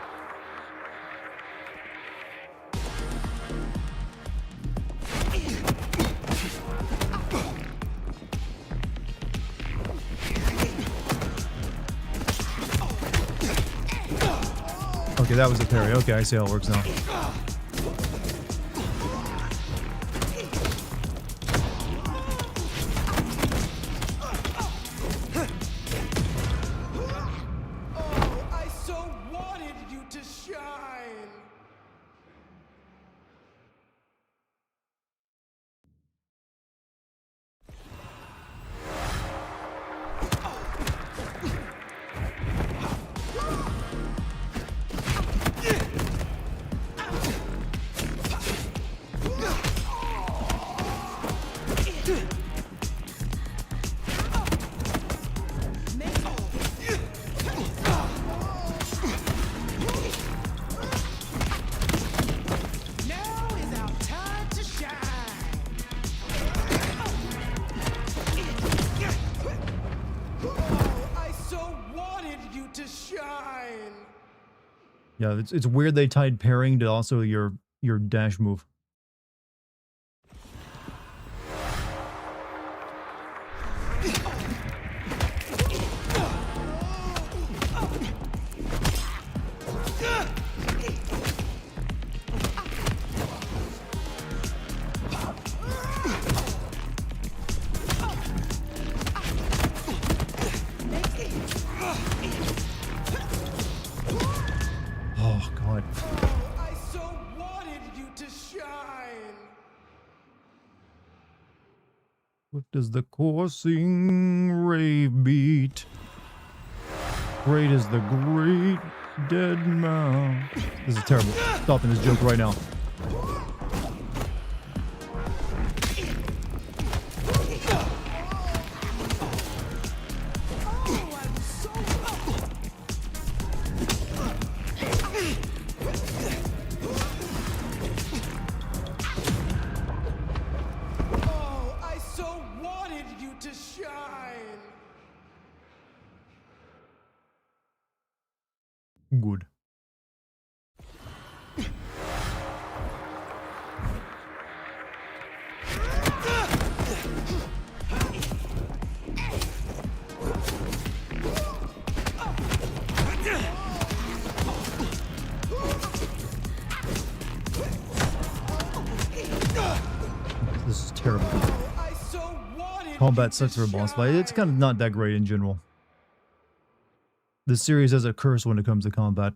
Okay, that was a parry. Okay, I see how it works now. I so wanted you to shine. Now is our time to shine. Oh, I so wanted you to shine. Yeah, it's weird they tied parrying to also your dash move. Oh, God. I so wanted you to shine. What does the coursing rave beat? Great is the great dead mouse. This is terrible. Stopping this joke right now. Oh, I so wanted you to shine. Good. This is terrible. Combat sucks for a boss fight. It's kind of not that great in general. This series has a curse when it comes to combat.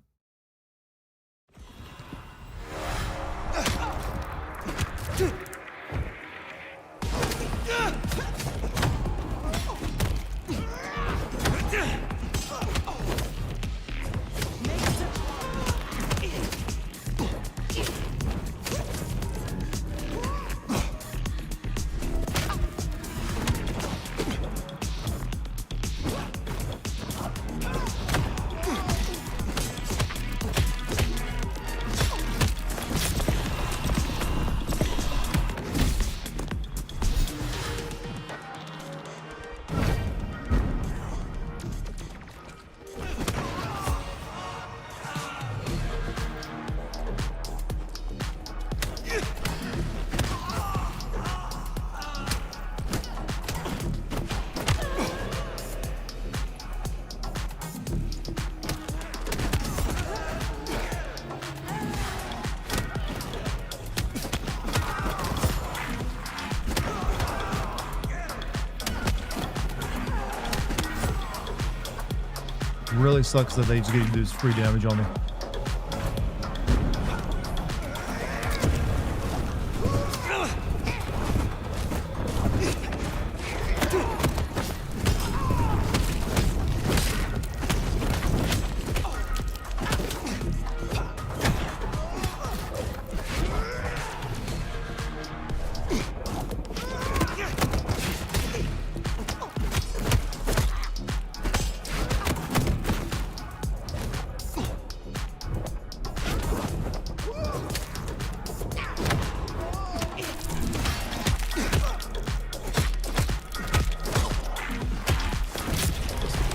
Really sucks that they just get to do this free damage on me.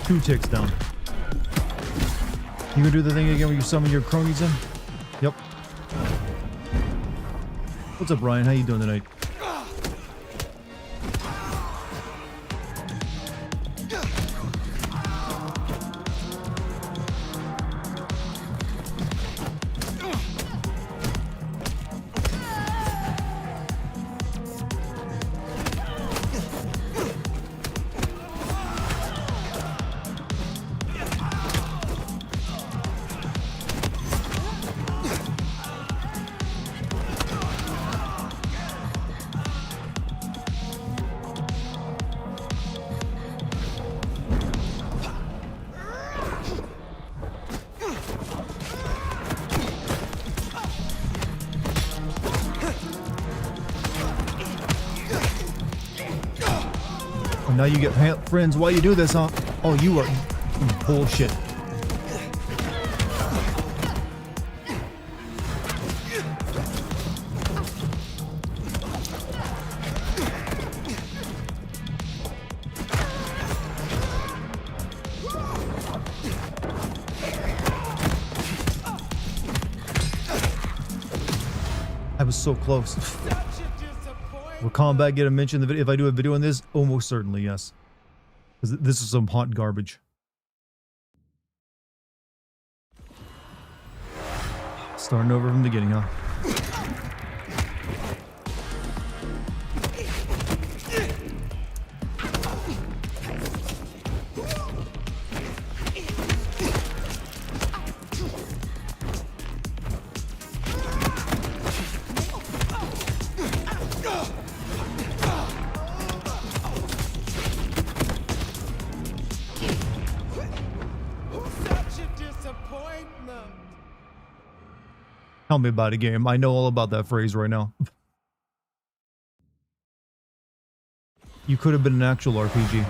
2 ticks down. You gonna do the thing again where you summon your cronies in? Yep. What's up, Ryan? How you doing tonight? Now you get friends while you do this, huh? Oh, you are bullshit. I was so close. Will combat get a mention in the video? If I do a video on this, almost certainly, yes. Because this is some hot garbage. Starting over from the beginning, huh? Tell me about a game. I know all about that phrase right now. You could have been an actual RPG.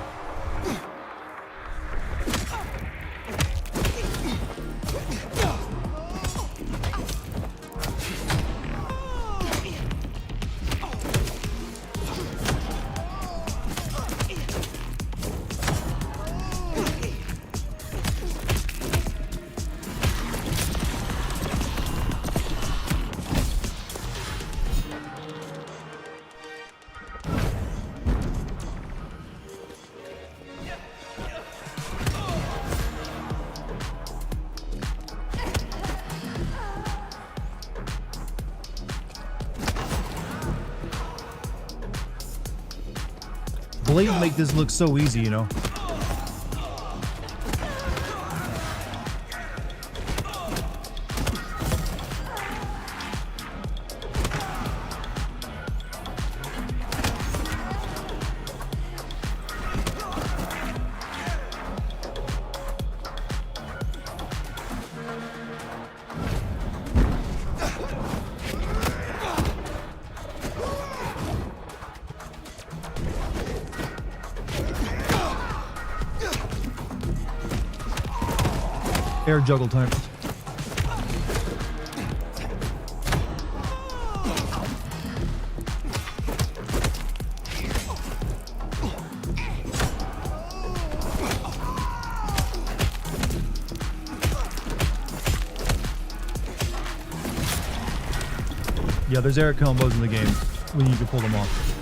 Blade make this look so easy, you know. Air juggle time. Yeah, there's air combos in the game when you can pull them off.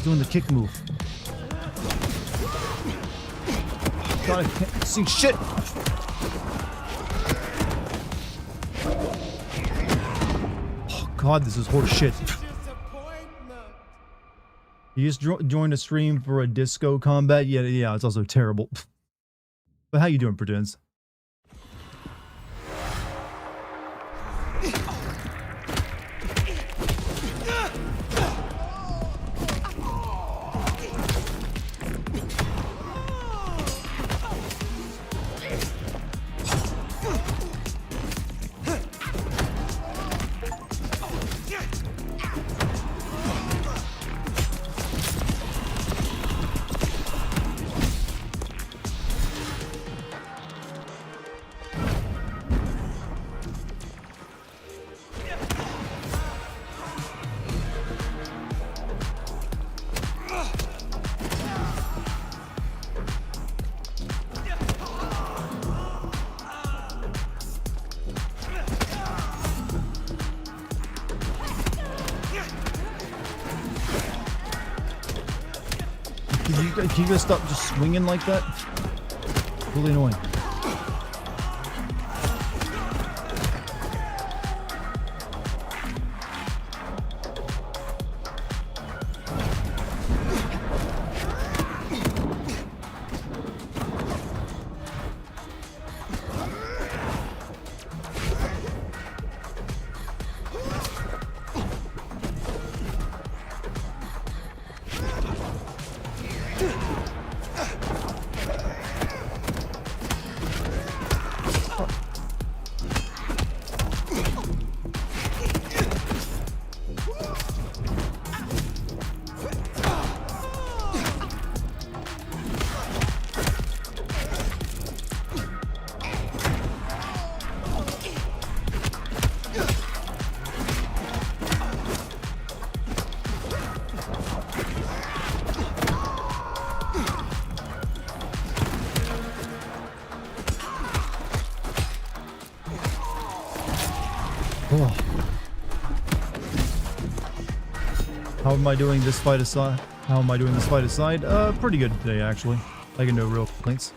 doing the kick move. God, I can't see shit. Oh God, this is horse shit. You just joined a stream for a disco combat? Yeah, it's also terrible. But how you doing, Pretends? Can you guys stop just swinging like that? Really annoying. Oh. How am I doing this fight aside? Pretty good today, actually. I get no real complaints.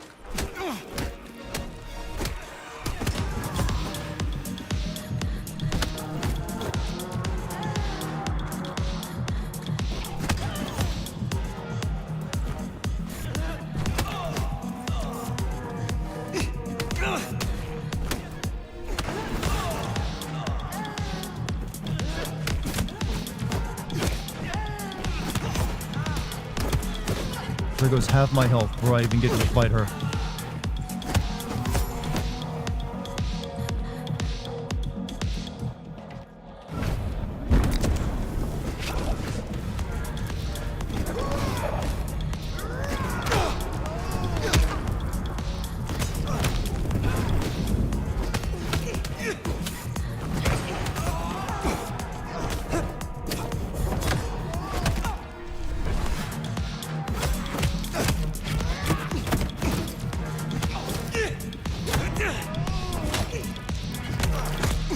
There goes half my health before I even get to fight her.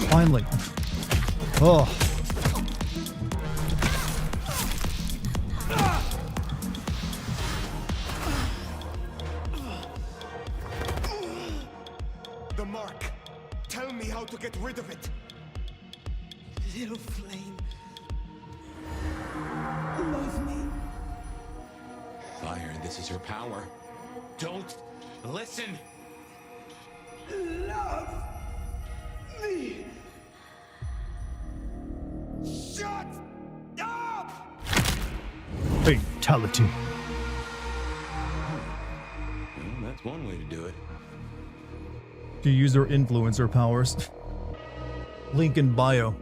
Finally. Oh. The mark. Tell me how to get rid of it. Little flame. Love me. Fire, this is her power. Don't listen. Love me. Shut up! Fatality. Well, that's one way to do it. To use their influencer powers. Link in bio.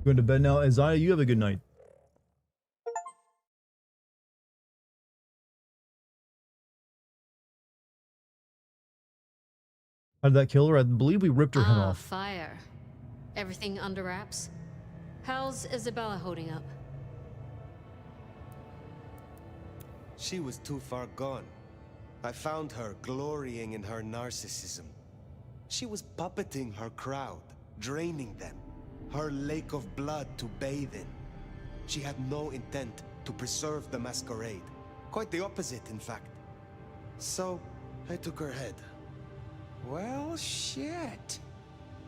Going to bed now. Isaiah, you have a good night. How did that kill her? I believe we ripped her head off. Fire. Everything under wraps? How's Isabella holding up? She was too far gone. I found her glorying in her narcissism. She was puppeting her crowd, draining them. her lake of blood to bathe in. She had no intent to preserve the Masquerade. Quite the opposite, in fact. So, I took her head. Well, shit.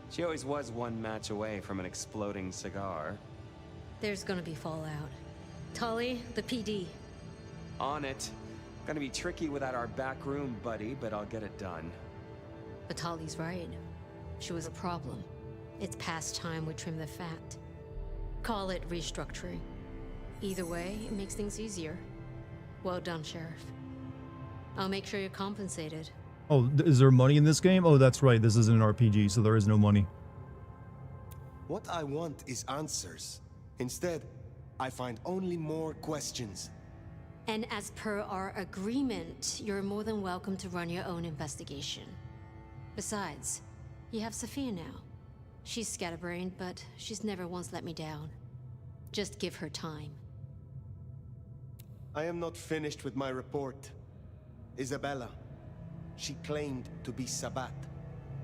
She always was one match away from an exploding cigar. There's gonna be fallout. Tully, the PD. On it. Gonna be tricky without our back room buddy, but I'll get it done. But Tully's right. She was a problem. It's past time we trim the fat. Call it restructuring. Either way, it makes things easier. Well done, Sheriff. I'll make sure you're compensated. Oh, is there money in this game? Oh, that's right. This isn't an RPG, so there is no money. What I want is answers. Instead, I find only more questions. And as per our agreement, you're more than welcome to run your own investigation. Besides, you have Sophia now. She's scatterbrained, but she's never once let me down. Just give her time. I am not finished with my report. Isabella. She claimed to be Sabbat,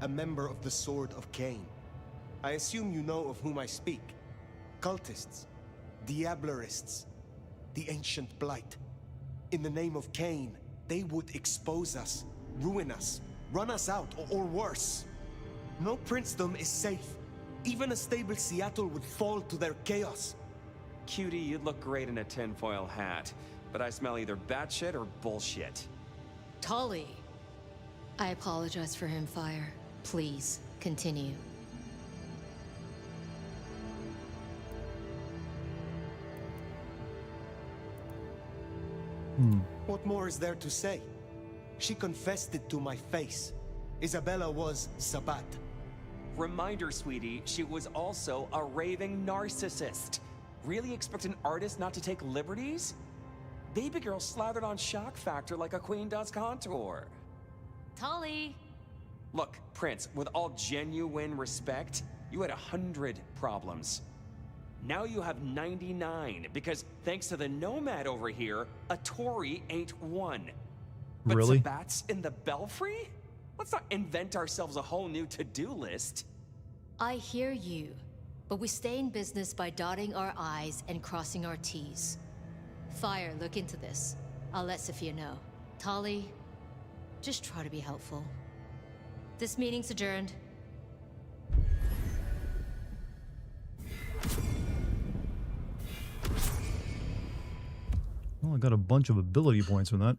a member of the Sword of Cain. I assume you know of whom I speak. Cultists, Diablerists, the ancient blight. In the name of Cain, they would expose us, ruin us, run us out, or worse. No princedom is safe. Even a stable Seattle would fall to their chaos. Cutie, you'd look great in a tinfoil hat, but I smell either batshit or bullshit. Tully! I apologize for him, Fire. Please, continue. What more is there to say? She confessed it to my face. Isabella was Sabbat. Reminder, sweetie, she was also a raving narcissist. Really expect an artist not to take liberties? Baby girl slathered on shock factor like a queen does contour. Tully! Look, Prince, with all genuine respect, you had 100 problems. Now you have 99, because thanks to the Nomad over here, a Tory ain't one. But Really? Sabbat's in the Belfry? Let's not invent ourselves a whole new to-do list. I hear you, but we stay in business by dotting our I's and crossing our T's. Fire, look into this. I'll let Sophia know. Tully, just try to be helpful. This meeting's adjourned. Well, I got a bunch of ability points from that.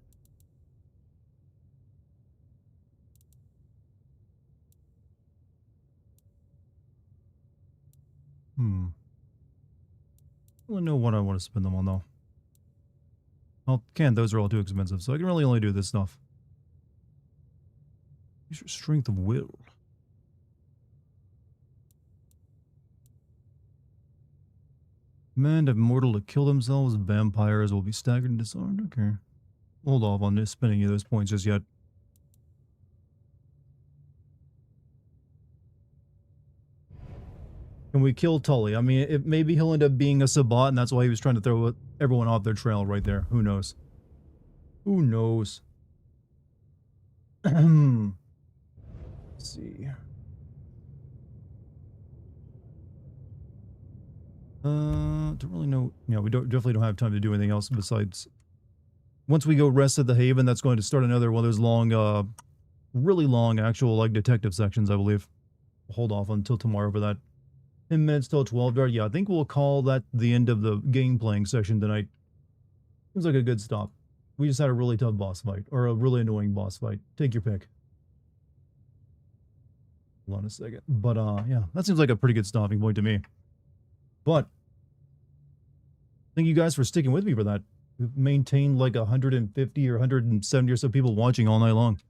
I don't really know what I want to spend them on, though. Well, those are all too expensive, so I can really only do this stuff. Use your strength of will. Command of mortal to kill themselves. Vampires will be staggered and disarmed. Okay. Hold off on this spending any of those points just yet. Can we kill Tully? I mean, maybe he'll end up being a Sabbat, and that's why he was trying to throw everyone off their trail right there. Who knows? Who knows? Let's see. Don't really know. Yeah, we definitely don't have time to do anything else besides. Once we go rest at the Haven, that's going to start another one of those long, really long actual like detective sections, I believe. Hold off until tomorrow for that. 10 minutes till 12. Yeah, I think we'll call that the end of the game playing session tonight. Seems like a good stop. We just had a really tough boss fight, or a really annoying boss fight. Take your pick. Hold on a second. But yeah, that seems like a pretty good stopping point to me. But thank you guys for sticking with me for that. We've maintained like 150 or 170 or so people watching all night long.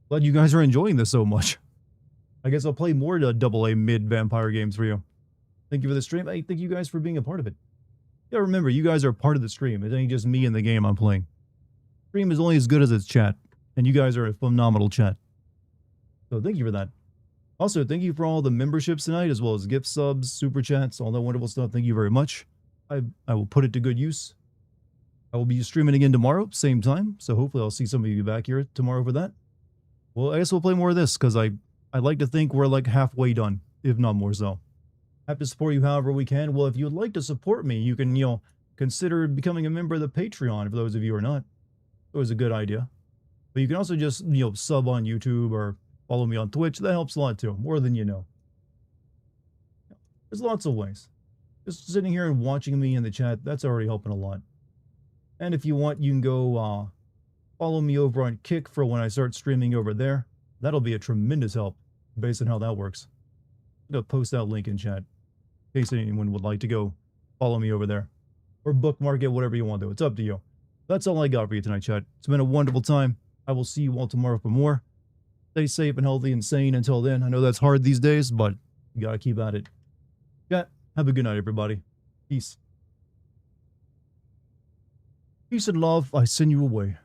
Glad you guys are enjoying this so much. I guess I'll play more AA mid-vampire games for you. Thank you for the stream. Hey, thank you guys for being a part of it. Yeah, remember, you guys are part of the stream. It ain't just me in the game I'm playing. Stream is only as good as its chat. And you guys are a phenomenal chat. So thank you for that. Also, thank you for all the memberships tonight, as well as gift subs, super chats, all that wonderful stuff. Thank you very much. I will put it to good use. I will be streaming again tomorrow, same time. So hopefully I'll see some of you back here tomorrow for that. Well, I guess we'll play more of this, because I like to think we're like halfway done, if not more so. Happy to support you however we can. Well, if you'd like to support me, you can, consider becoming a member of the Patreon for those of you who are not. It was a good idea. But you can also just, sub on YouTube or follow me on Twitch. That helps a lot too, more than you know. There's lots of ways. Just sitting here and watching me in the chat, that's already helping a lot. And if you want, you can go follow me over on Kick for when I start streaming over there. That'll be a tremendous help based on how that works. I'm going to post that link in chat in case anyone would like to go follow me over there. Or bookmark it, whatever you want to do. It's up to you. That's all I got for you tonight, chat. It's been a wonderful time. I will see you all tomorrow for more. Stay safe and healthy and sane until then. I know that's hard these days, but you gotta keep at it. Chat, have a good night, everybody. Peace. Peace and love, I send you away.